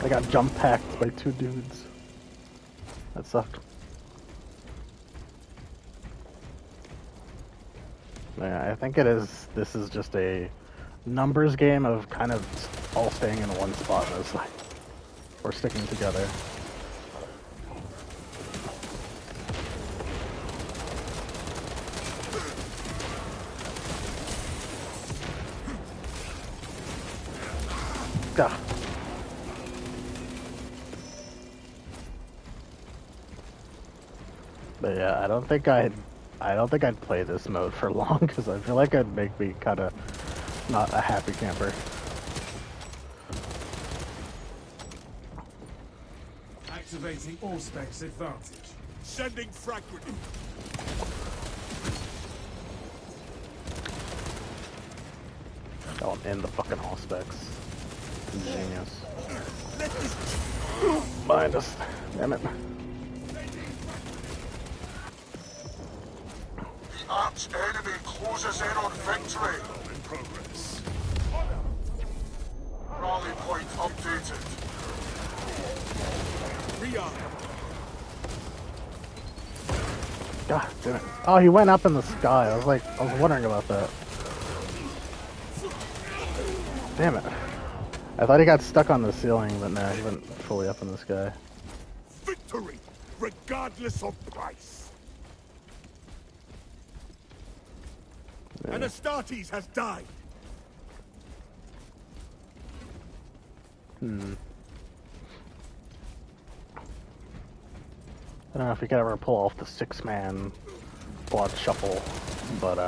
I got jump packed by 2 dudes. That sucked. Yeah, I think it is. This is just a numbers game of kind of all staying in one spot. And it's like we're sticking together. Gah. But yeah, I don't think I'd play this mode for long because I feel like it'd make me kind of not a happy camper. Activating all specs advantage. Sending frag grenade. Oh, I'm in the fucking all specs. Genius. Mind us. Damn it. The arch enemy closes in on victory. In progress. Rally point updated. Rearm. God damn it. Oh, he went up in the sky. I was wondering about that. Damn it. I thought he got stuck on the ceiling, but no, he went fully up in the sky. Victory, regardless of price. Yeah. Anastartes has died. I don't know if we could ever pull off the 6-man squad shuffle, but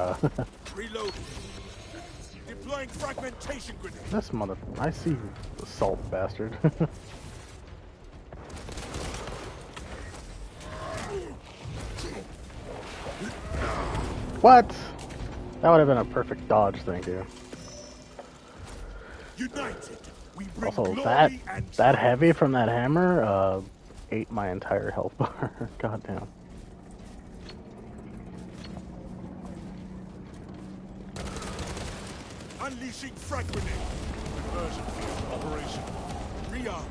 Reloading. Deploying fragmentation grenade. this mother... I see you, assault bastard. What? That would have been a perfect dodge, thank you. United, we bring Also, glory and that heavy from that hammer ate my entire health bar. Goddamn. unleashing frag grenade. Conversion field operation. Rearm.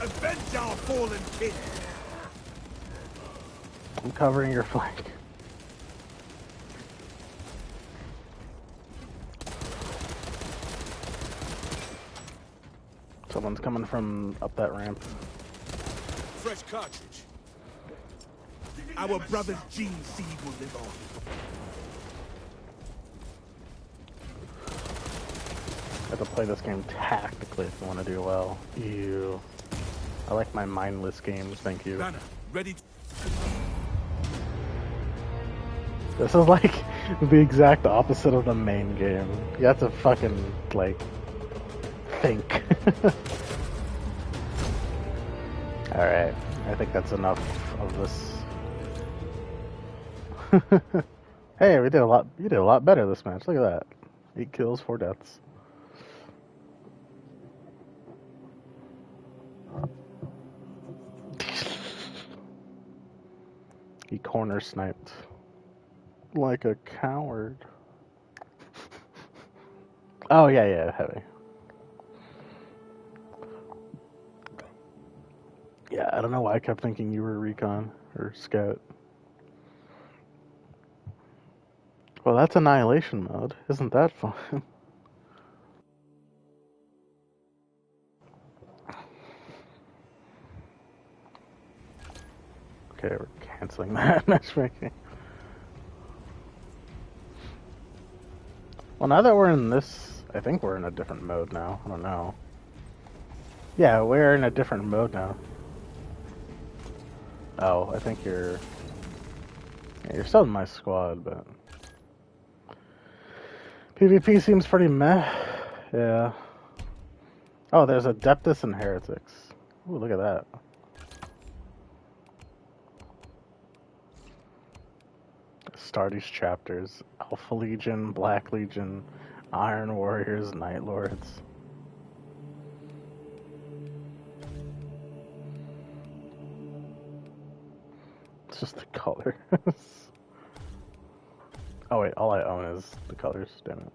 Avenge our fallen king. I'm covering your flank. Someone's coming from up that ramp. Fresh cartridge. Our brother's gene seed will live on. I have to play this game tactically if I want to do well. Ew. I like my mindless games, thank you. Banner, ready. This is like the exact opposite of the main game. You have to fucking, like, think. Alright, I think that's enough of this. Hey, we did a lot. You did a lot better this match. Look at that. 8 kills, 4 deaths. He corner sniped like a coward. Oh yeah, heavy. Yeah, I don't know why I kept thinking you were recon or scout. Well, that's annihilation mode. Isn't that fun? Okay, we're canceling that matchmaking. Well, now that we're in this, I think we're in a different mode now. I don't know. Yeah, we're in a different mode now. Oh, I think you're still in my squad, but PvP seems pretty meh. Yeah. Oh, there's Adeptus and Heretics. Ooh, look at that. Start these chapters. Alpha Legion, Black Legion, Iron Warriors, Night Lords. It's just the colors. Oh wait, all I own is the colors, damn it.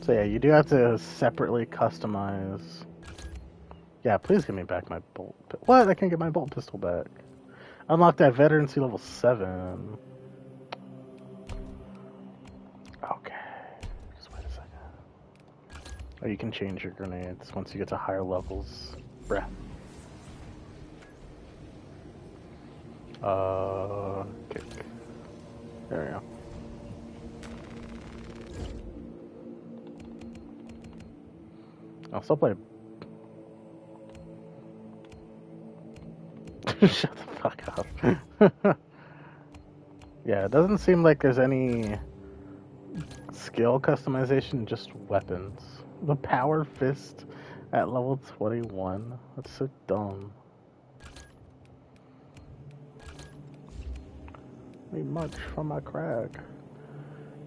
So yeah, you do have to separately customize. Yeah, please give me back my bolt. What? I can't get my bolt pistol back. Unlock that veterancy level 7. Okay. Just wait a second. Oh, you can change your grenades once you get to higher levels. Bruh. Kick. There we go. I'll still play. Shut the fuck up. Yeah, it doesn't seem like there's any skill customization, just weapons. The Power Fist at level 21. That's so dumb. Need much from my crack.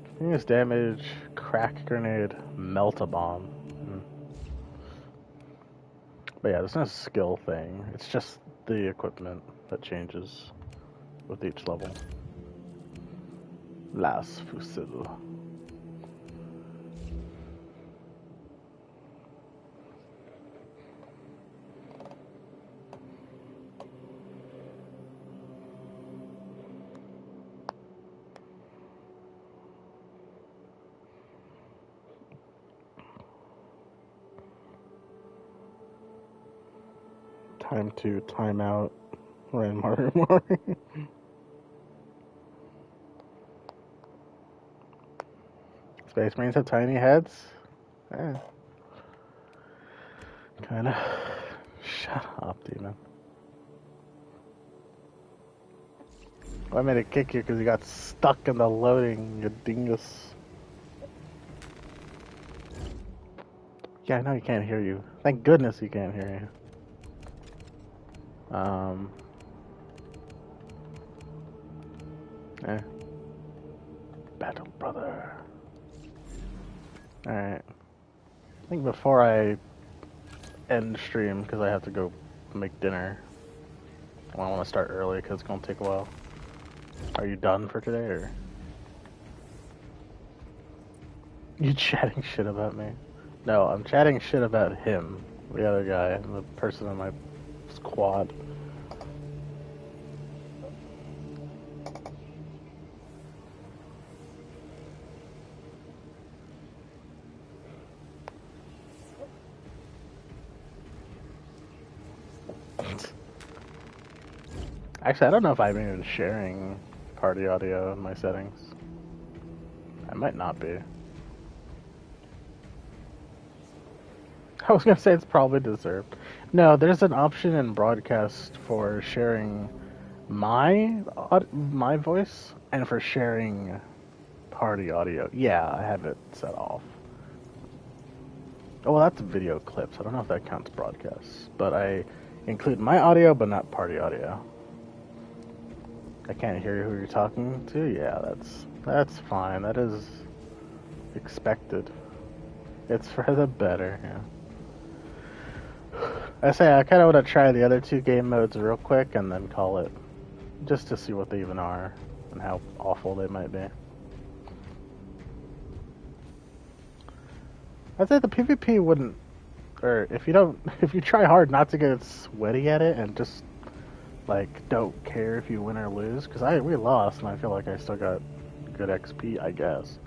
Continuous damage, crack grenade, melt a bomb. But yeah, there's no skill thing. It's just the equipment that changes with each level. Las Fusil. Time to time out. Mario. Space Marines have tiny heads? Eh. Kinda. Shut up, demon. I made it kick you because you got stuck in the loading, you dingus. Yeah, I know he can't hear you. Thank goodness he can't hear you. Battle brother. Alright. I think before I end stream, because I have to go make dinner, I want to start early because it's going to take a while. Are you done for today, or? You chatting shit about me? No, I'm chatting shit about him, the other guy, the person in my squad. Actually, I don't know if I'm even sharing party audio in my settings. I might not be. I was gonna say it's probably deserved. No, there's an option in broadcast for sharing my voice and for sharing party audio. Yeah, I have it set off. Oh, well, that's video clips. I don't know if that counts broadcasts, but I include my audio, but not party audio. I can't hear who you're talking to. Yeah, that's fine. That is expected. It's for the better. Yeah. I say I kind of want to try the other two game modes real quick and then call it, just to see what they even are and how awful they might be. I'd say the PvP wouldn't, or if you try hard not to get sweaty at it and just like don't care if you win or lose, because we lost and I feel like I still got good XP, I guess.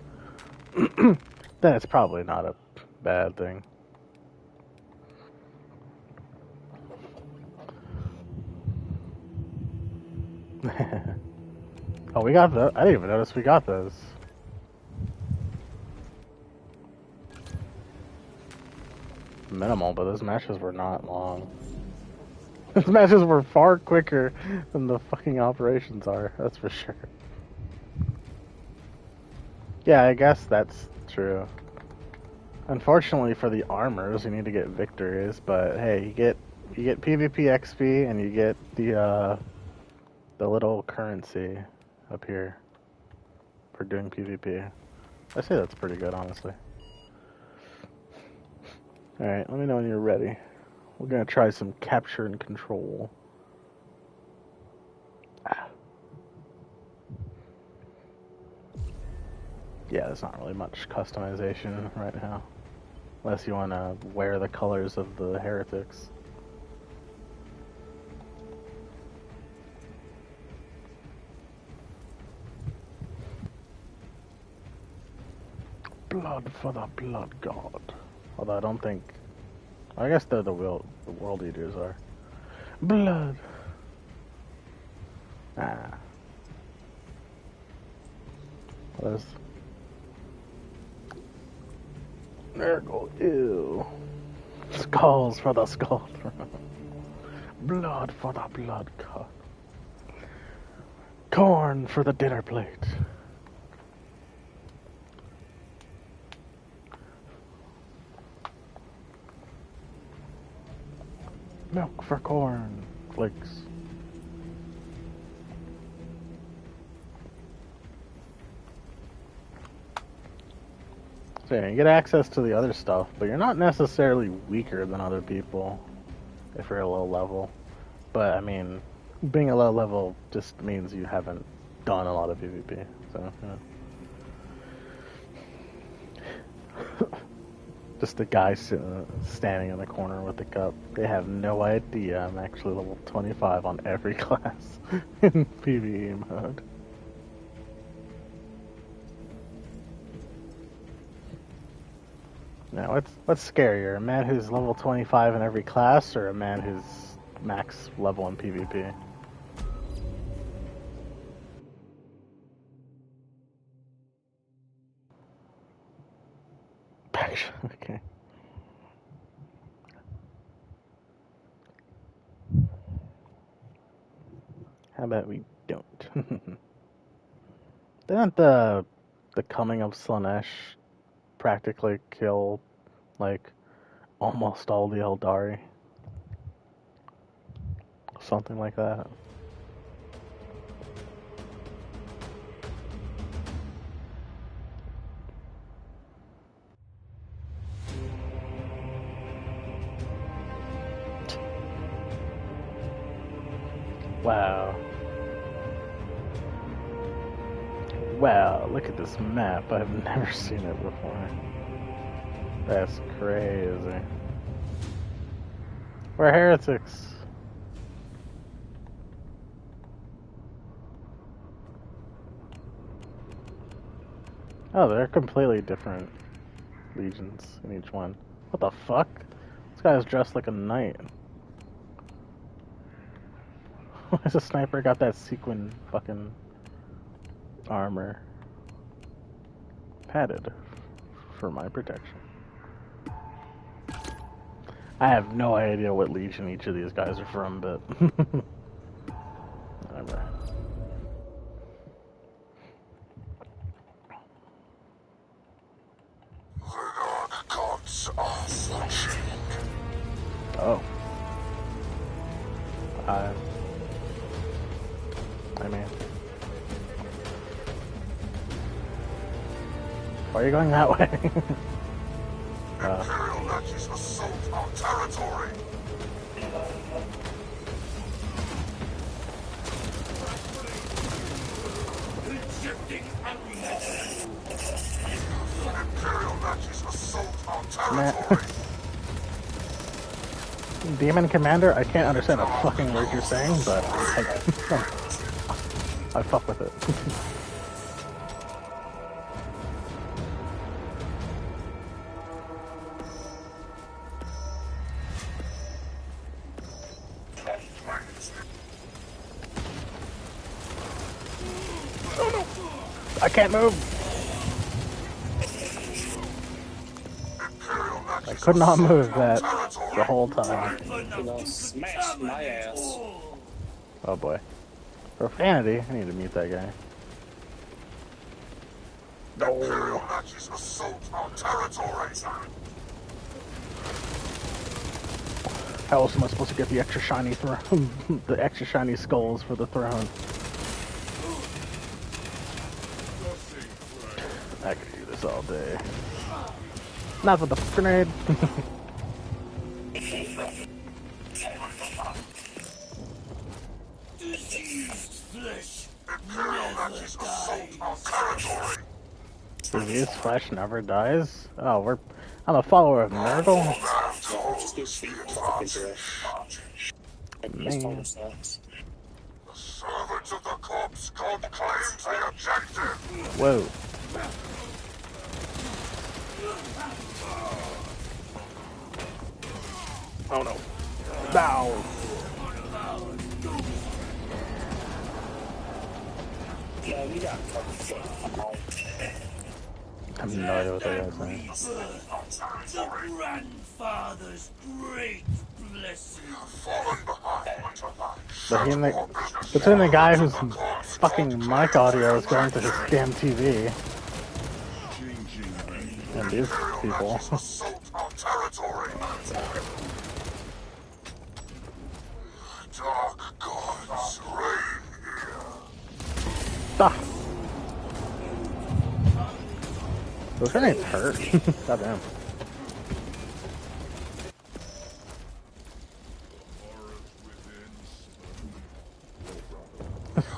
Then it's probably not a bad thing. Oh, we got those. I didn't even notice we got those. minimal, but those matches were not long. Those matches were far quicker than the fucking operations are, that's for sure. Yeah, I guess that's true. Unfortunately for the armors, you need to get victories, but hey, you get PvP XP and you get the little currency up here for doing PvP. I say that's pretty good, honestly. Alright, let me know when you're ready. We're gonna try some capture and control. Yeah, there's not really much customization right now. Unless you want to wear the colors of the heretics. Blood for the blood god. Although I don't think... I guess they're the world eaters are. Blood! Ah. There's... Miracle, ew. Skulls for the skull throne. Blood for the blood god. Corn for the dinner plate. Milk for corn flakes. So yeah, you get access to the other stuff, but you're not necessarily weaker than other people if you're a low level. But I mean, being a low level just means you haven't done a lot of PvP. So yeah. Just the guy standing in the corner with the cup. They have no idea I'm actually level 25 on every class in PvE mode. Now, what's scarier? A man who's level 25 in every class, or a man who's max level in PvP? Okay. How about we don't? Didn't the coming of Slanesh practically kill, like, almost all the Eldari? Something like that. Wow. Wow, look at this map. I've never seen it before. That's crazy. We're heretics. Oh, they're completely different legions in each one. What the fuck? This guy's dressed like a knight. Why has a sniper got that sequin fucking armor? Padded for my protection. I have no idea what legion each of these guys are from, but whatever. The gods are watching. Oh. I mean, why are you going that way? Imperial Nazis assault our territory. Imperial Nazis assault our territory. Demon Commander, I can't understand a fucking word you're saying, but I fuck with it. Oh no! I can't move! I could not move that the whole time. You know, smash my ass. Oh boy. Profanity? I need to mute that guy. Imperial Nazis assault our territory. How else am I supposed to get the extra shiny throne? The extra shiny skulls for the throne. I could do this all day. Not with the grenade. Diseased flesh Imperial Nazis assault our territory. Diseased flesh never dies? Oh, I'm a follower of Nurgle? Man. The servants of the corpse god claims the objective. Whoa. Oh no. Bow. Yeah, we got I have no idea what that guy's saying. the grandfather's great blessing. Between the guy whose fucking mic audio is going to his damn TV and these people. Dark gods reign here. Ah. Those grenades hurt. Goddamn.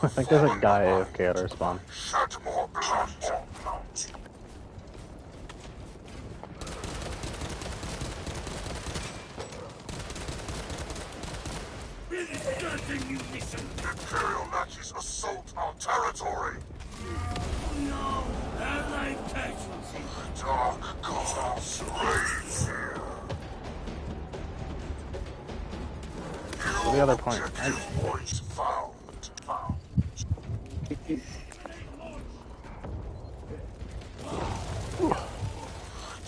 I think there's a guy AFK at our spawn. Shed more blood. Imperial Nazis assault our territory. No, allied casualty. Dark gods reign here. What's the other point? Point found.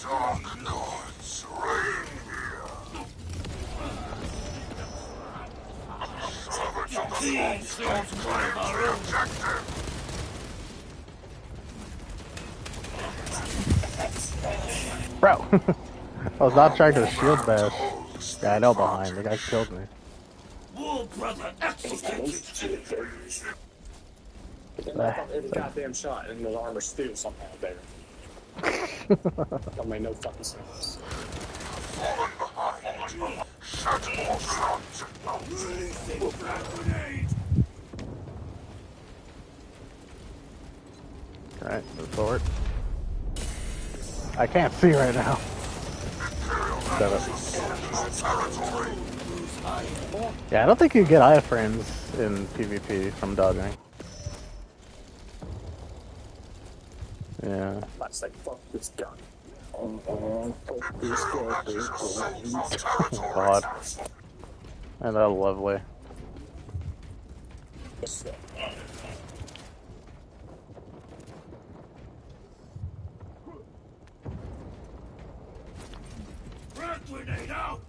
Dark gods reign here. Servants of the corpse god claims the objective. Bro! I was not trying to shield bash. Yeah, I know behind. The guy killed me. War brother executed. Every goddamn shot in the armor steel somehow there. Don't make no fucking sense. Fallen behind. Shed more blood. Alright, move forward. I can't see right now. Yeah, I don't think you get iframes in PvP from dodging. Yeah. Let's say, fuck this gun. God. And that's lovely. Grenade out!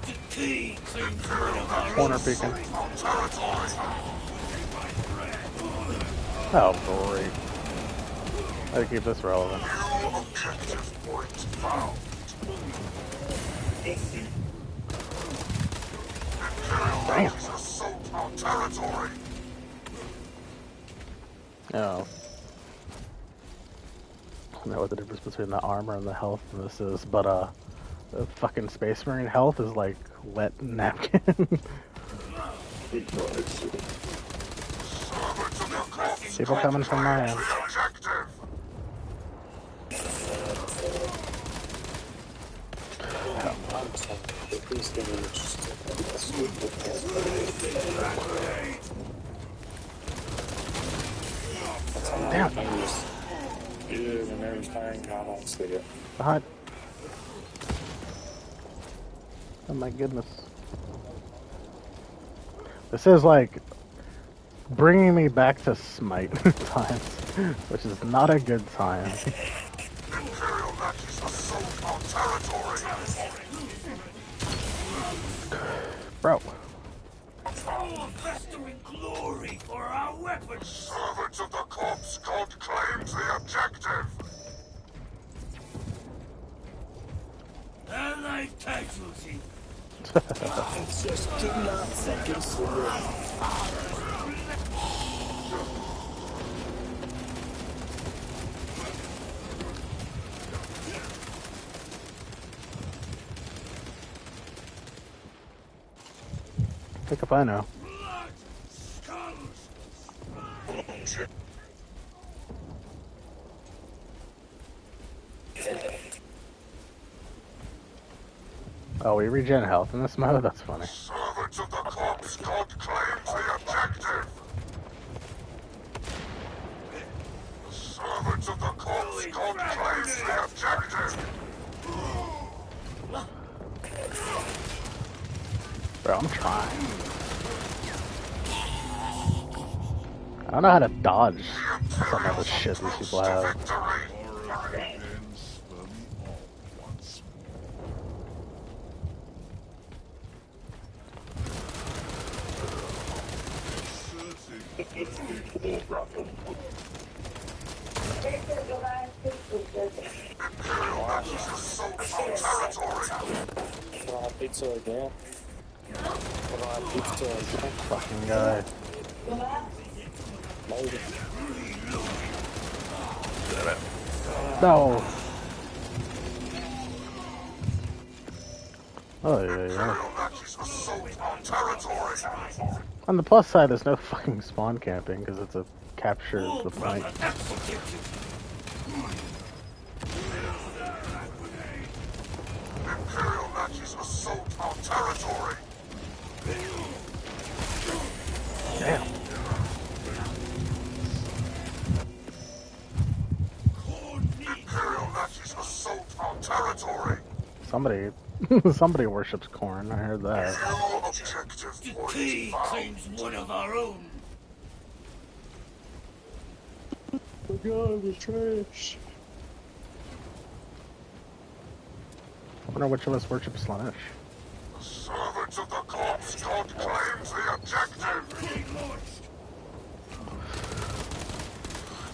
The key claims one of our Corner peeking. Oh, great. I gotta keep this relevant. Objective point found. Damn. Assault our territory. Oh. I don't know what the difference between the armor and the health in this is, but the fucking Space Marine health is like wet napkin. People coming from my end. Damn. Behind. Oh my goodness. This is like bringing me back to Smite times, which is not a good time. Imperial Nazis assault our territory. Bro. Oh, festering glory for our weapons! Servants of the corpse god claims the objective. Allied casualty. Just do not fucking surrender. Think if I know. Oh, we regen health in this mode? That's funny. Servants of the corpse god claims the objective. The servants of the corpse god claims the objective. Bro, I'm trying. I don't know how to dodge some of the shit these people have. Pizza again. Pizza again. Fucking guy. Maybe. No. Oh yeah. On the plus side, there's no fucking spawn camping because it's a capture the point. Imperial Nazis assault our territory. Damn. Imperial Nazis assault our territory. Somebody worships corn. I heard that. Decay claims one of our own. Oh god, the trash. I wonder which of us worships Slanesh. Servants of the corpse god claims the objective.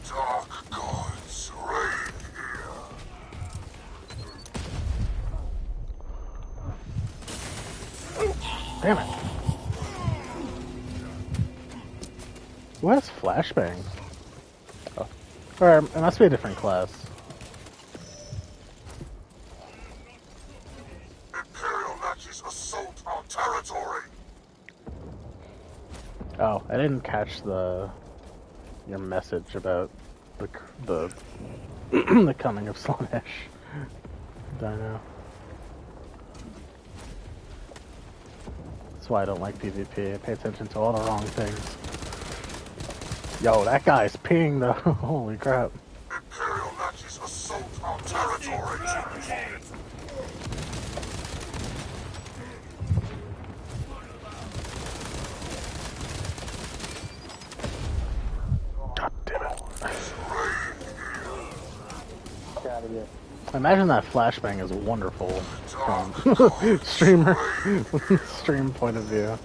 Dark gods reign here. Damn it. Who has flashbangs? Oh. Or it must be a different class. Imperial Nazis assault our territory. Oh, I didn't catch your message about the the coming of Slanesh. Dino. That's why I don't like PvP. I pay attention to all the wrong things. Yo, that guy's peeing though. Holy crap. Imperial Nazis assault our territory. God damn it. Out of here. Imagine that flashbang is wonderful from stream point of view.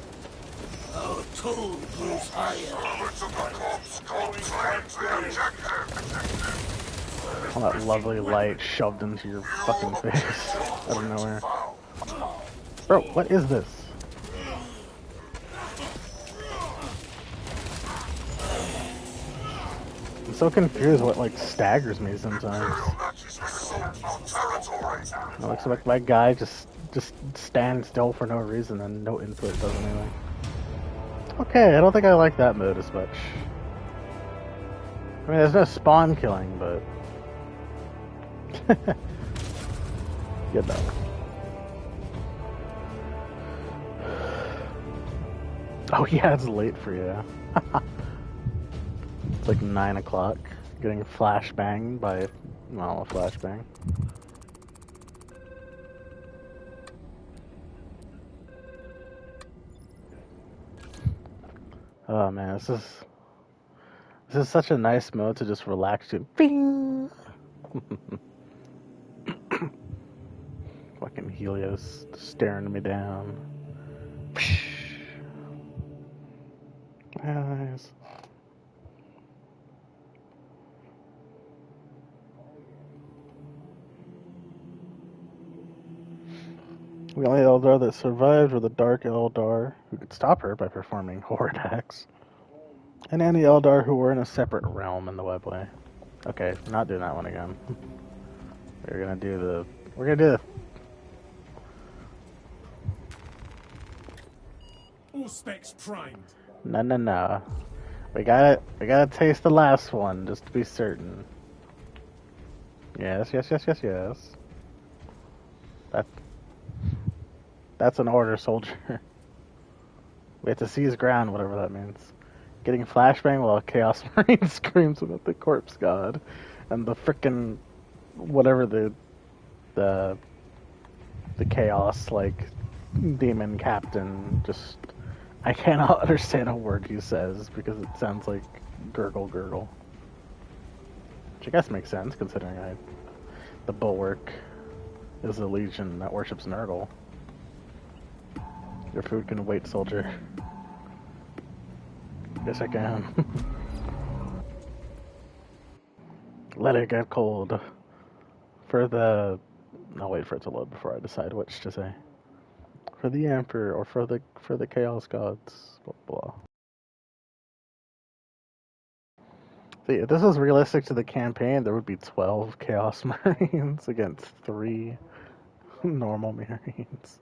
Our toll grows higher. All that lovely light shoved into your fucking face out of nowhere. Bro, what is this? I'm so confused what like staggers me sometimes. It looks like my guy just stands still for no reason and no input does anything. Okay, I don't think I like that mode as much. I mean, there's no spawn killing, but you know. Oh yeah, it's late for you. It's like 9 o'clock. Getting flashbanged by, well, a flashbang. Oh man, this is such a nice mode to just relax to. Bing! Helios staring me down. Eyes. The only Eldar that survived were the Dark Eldar, who could stop her by performing horde acts, and any Eldar who were in a separate realm in the webway. Okay, we're not doing that one again. We're gonna do the. All specs primed. No. We gotta taste the last one just to be certain. Yes. That's an order, soldier. We have to seize ground, whatever that means. Getting flashbang while Chaos Marine screams about the corpse god, and the frickin' whatever the chaos like demon captain just. I cannot understand a word he says because it sounds like gurgle. Which I guess makes sense considering the bulwark is a legion that worships Nurgle. Your food can wait, soldier. Yes, I can. Let it get cold. I'll wait for it to load before I decide which to say. For the Emperor or for the Chaos Gods. Blah blah. See, if this was realistic to the campaign, there would be 12 Chaos Marines against 3 normal Marines.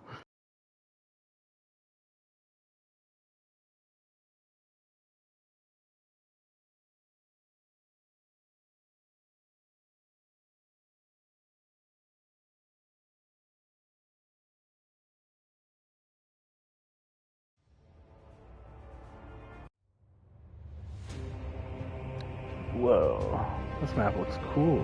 Whoa, this map looks cool.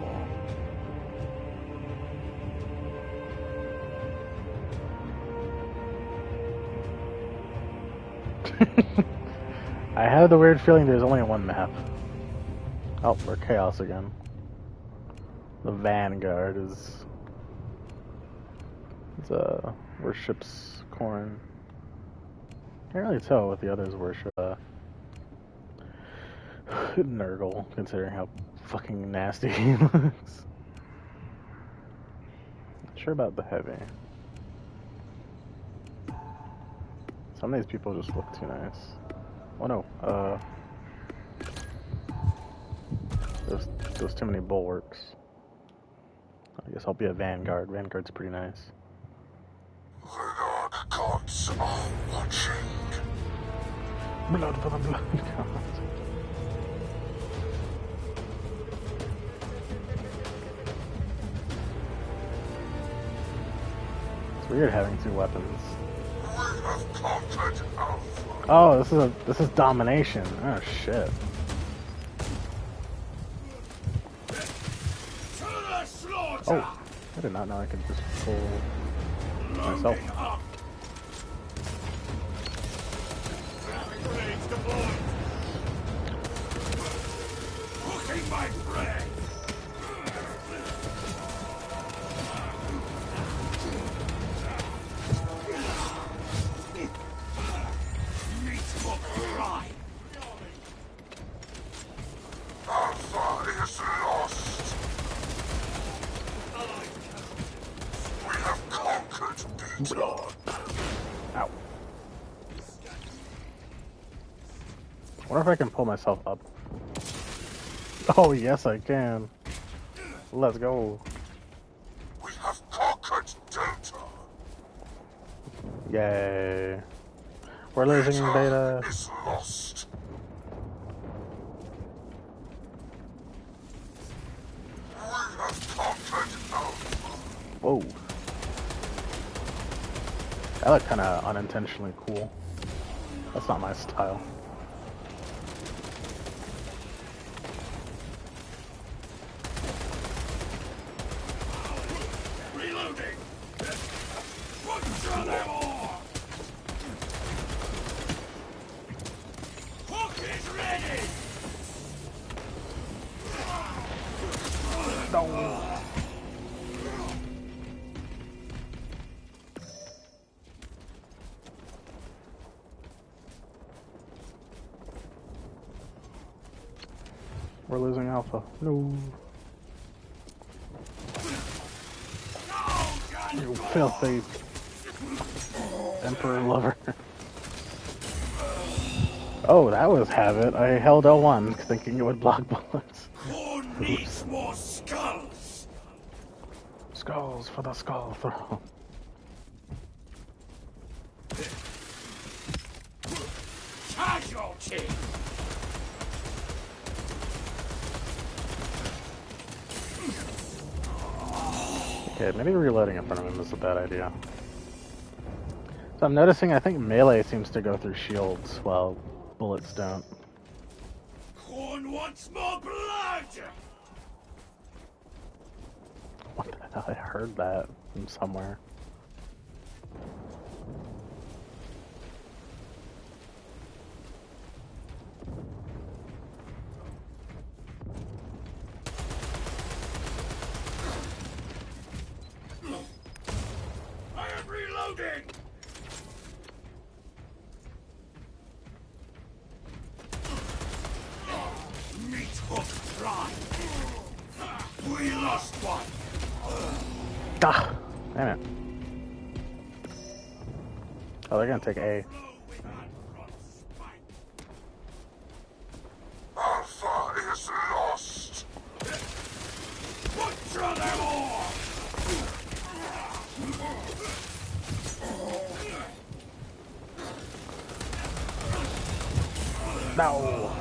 I have the weird feeling there's only one map. Oh, we're Chaos again. The Vanguard worships Khorne. Can't really tell what the others worship. Nurgle, considering how fucking nasty he looks. Not sure about the heavy. Some of these people just look too nice. Oh no, there's too many bulwarks. I guess I'll be a Vanguard. Vanguard's pretty nice. The Dark Gods are watching. Blood for the Blood Gods. It's weird having 2 weapons. We have conquered Alpha. Oh, this is domination. Oh shit. Oh, I did not know I could just pull myself. Cooking my bread. Meat for pride. Alpha is lost. We have conquered Beta. Ow. I wonder if I can pull myself up. Oh, yes, I can. Let's go. We have conquered Delta. Yay. We're losing Beta. Is lost. We have conquered Alpha. Whoa. That looked kind of unintentionally cool. That's not my style. Reloading. One more. Hook is ready. No. We're losing Alpha. No. You filthy Emperor lover. Oh, that was habit. I held L1 thinking it would block bullets. Who needs more skulls? Skulls for the skull throne. Casualty! Okay, maybe reloading in front of him is a bad idea. So I'm noticing I think melee seems to go through shields while bullets don't. Corn wants more blood! What the hell? I heard that from somewhere. I am reloading! Meat hook dry. We lost one. Ah, damn it. Oh, they're gonna take A. Alpha is lost. Butcher them all! No.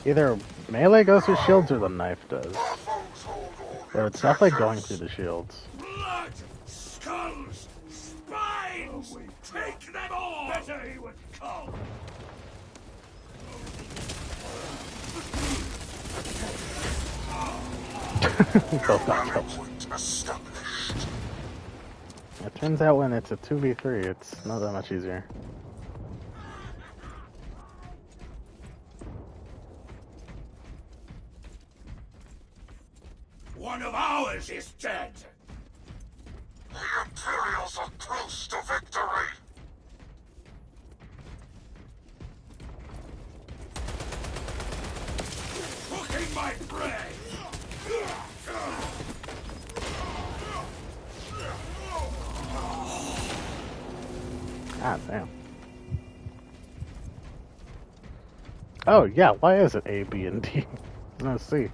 Either melee goes through shields or the knife does. But it's definitely going through the shields. Blood! Skulls! Spines! Take them all! Better he would come! Both got killed. It turns out when it's a 2v3, it's not that much easier. One of ours is dead! The Imperials are close to victory. Cooking my prey! God damn. Oh yeah, why is it A, B, and D? No C.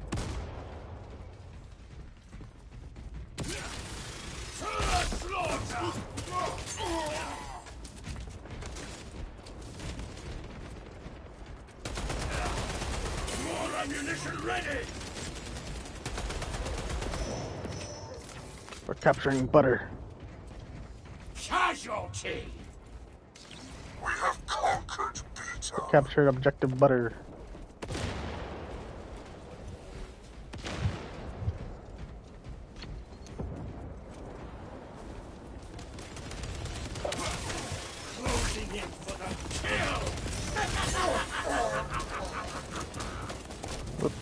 More ammunition ready! We're capturing butter. Casualty! We have conquered Beta. We captured objective butter. Closing in for the kill! Whoop,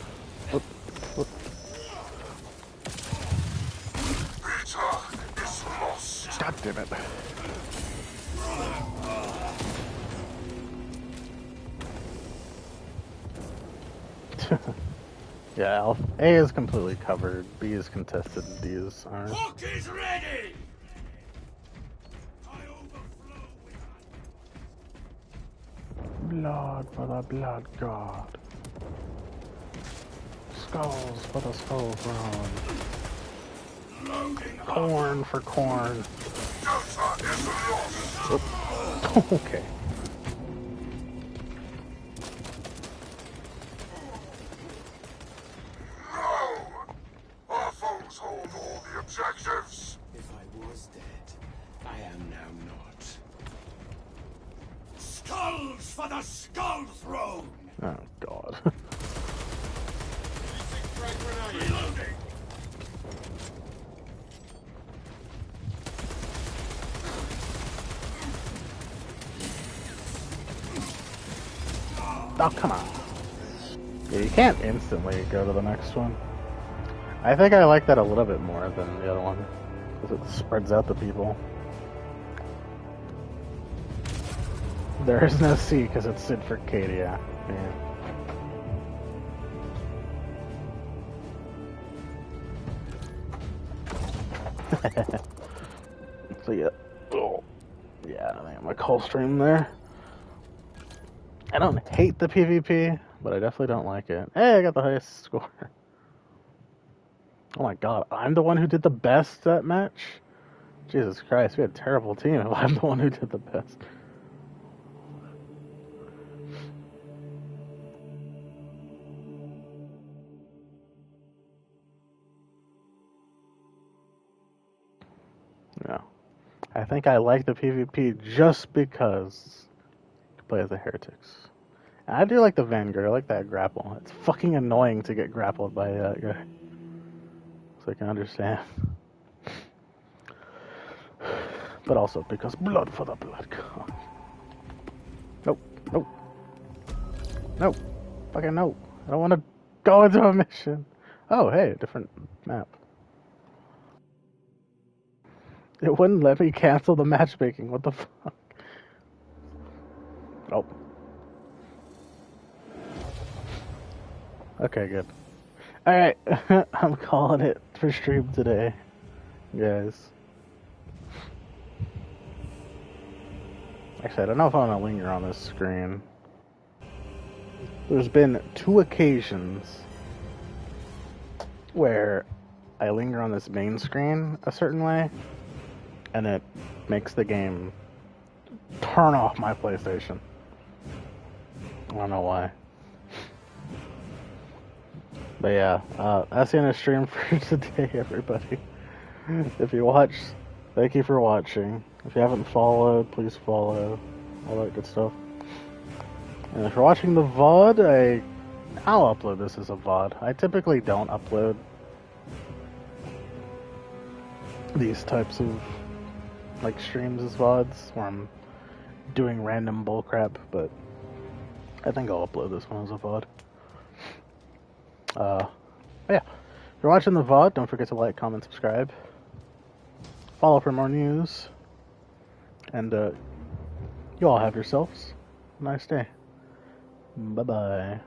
whoop, whoop. Beta is lost. God damn it. Yeah, A is completely covered, B is contested, D is ours. Hook is ready! Blood for the blood god. Skulls for the skull throne. Corn for corn. Delta is lost. Oh. Okay. No! Our foes hold all the objectives. If I was dead, I am now not. Skulls for the skull throne! Oh god. Reloading! Oh, come on. Yeah, you can't instantly go to the next one. I think I like that a little bit more than the other one, because it spreads out the people. There is no C because it's Sid for Cadia. Yeah. So yeah, oh, yeah, I am a call stream there. I don't hate the PvP, but I definitely don't like it. Hey, I got the highest score. Oh my god, I'm the one who did the best that match? Jesus Christ, we had a terrible team if I'm the one who did the best. No. I think I like the PvP just because you play as the heretics. And I do like the Vanguard, I like that grapple. It's fucking annoying to get grappled by that guy. So I can understand. But also because blood for the blood god. Nope, nope. Nope. Fucking no. I don't want to go into a mission. Oh, hey, different map. It wouldn't let me cancel the matchmaking. What the fuck? Oh. Okay, good. Alright. I'm calling it for stream today, guys. Actually, I don't know if I want to linger on this screen. There's been 2 occasions where I linger on this main screen a certain way, and it makes the game turn off my PlayStation. I don't know why. But yeah, that's the end of stream for today, everybody. If you watched, thank you for watching. If you haven't followed, please follow. All that good stuff. And if you're watching the VOD, I'll upload this as a VOD. I typically don't upload these types of like streams as VODs where I'm doing random bullcrap, but I think I'll upload this one as a VOD. Yeah. If you're watching the VOD, don't forget to like, comment, subscribe. Follow for more news. And you all have yourselves a nice day. Bye-bye.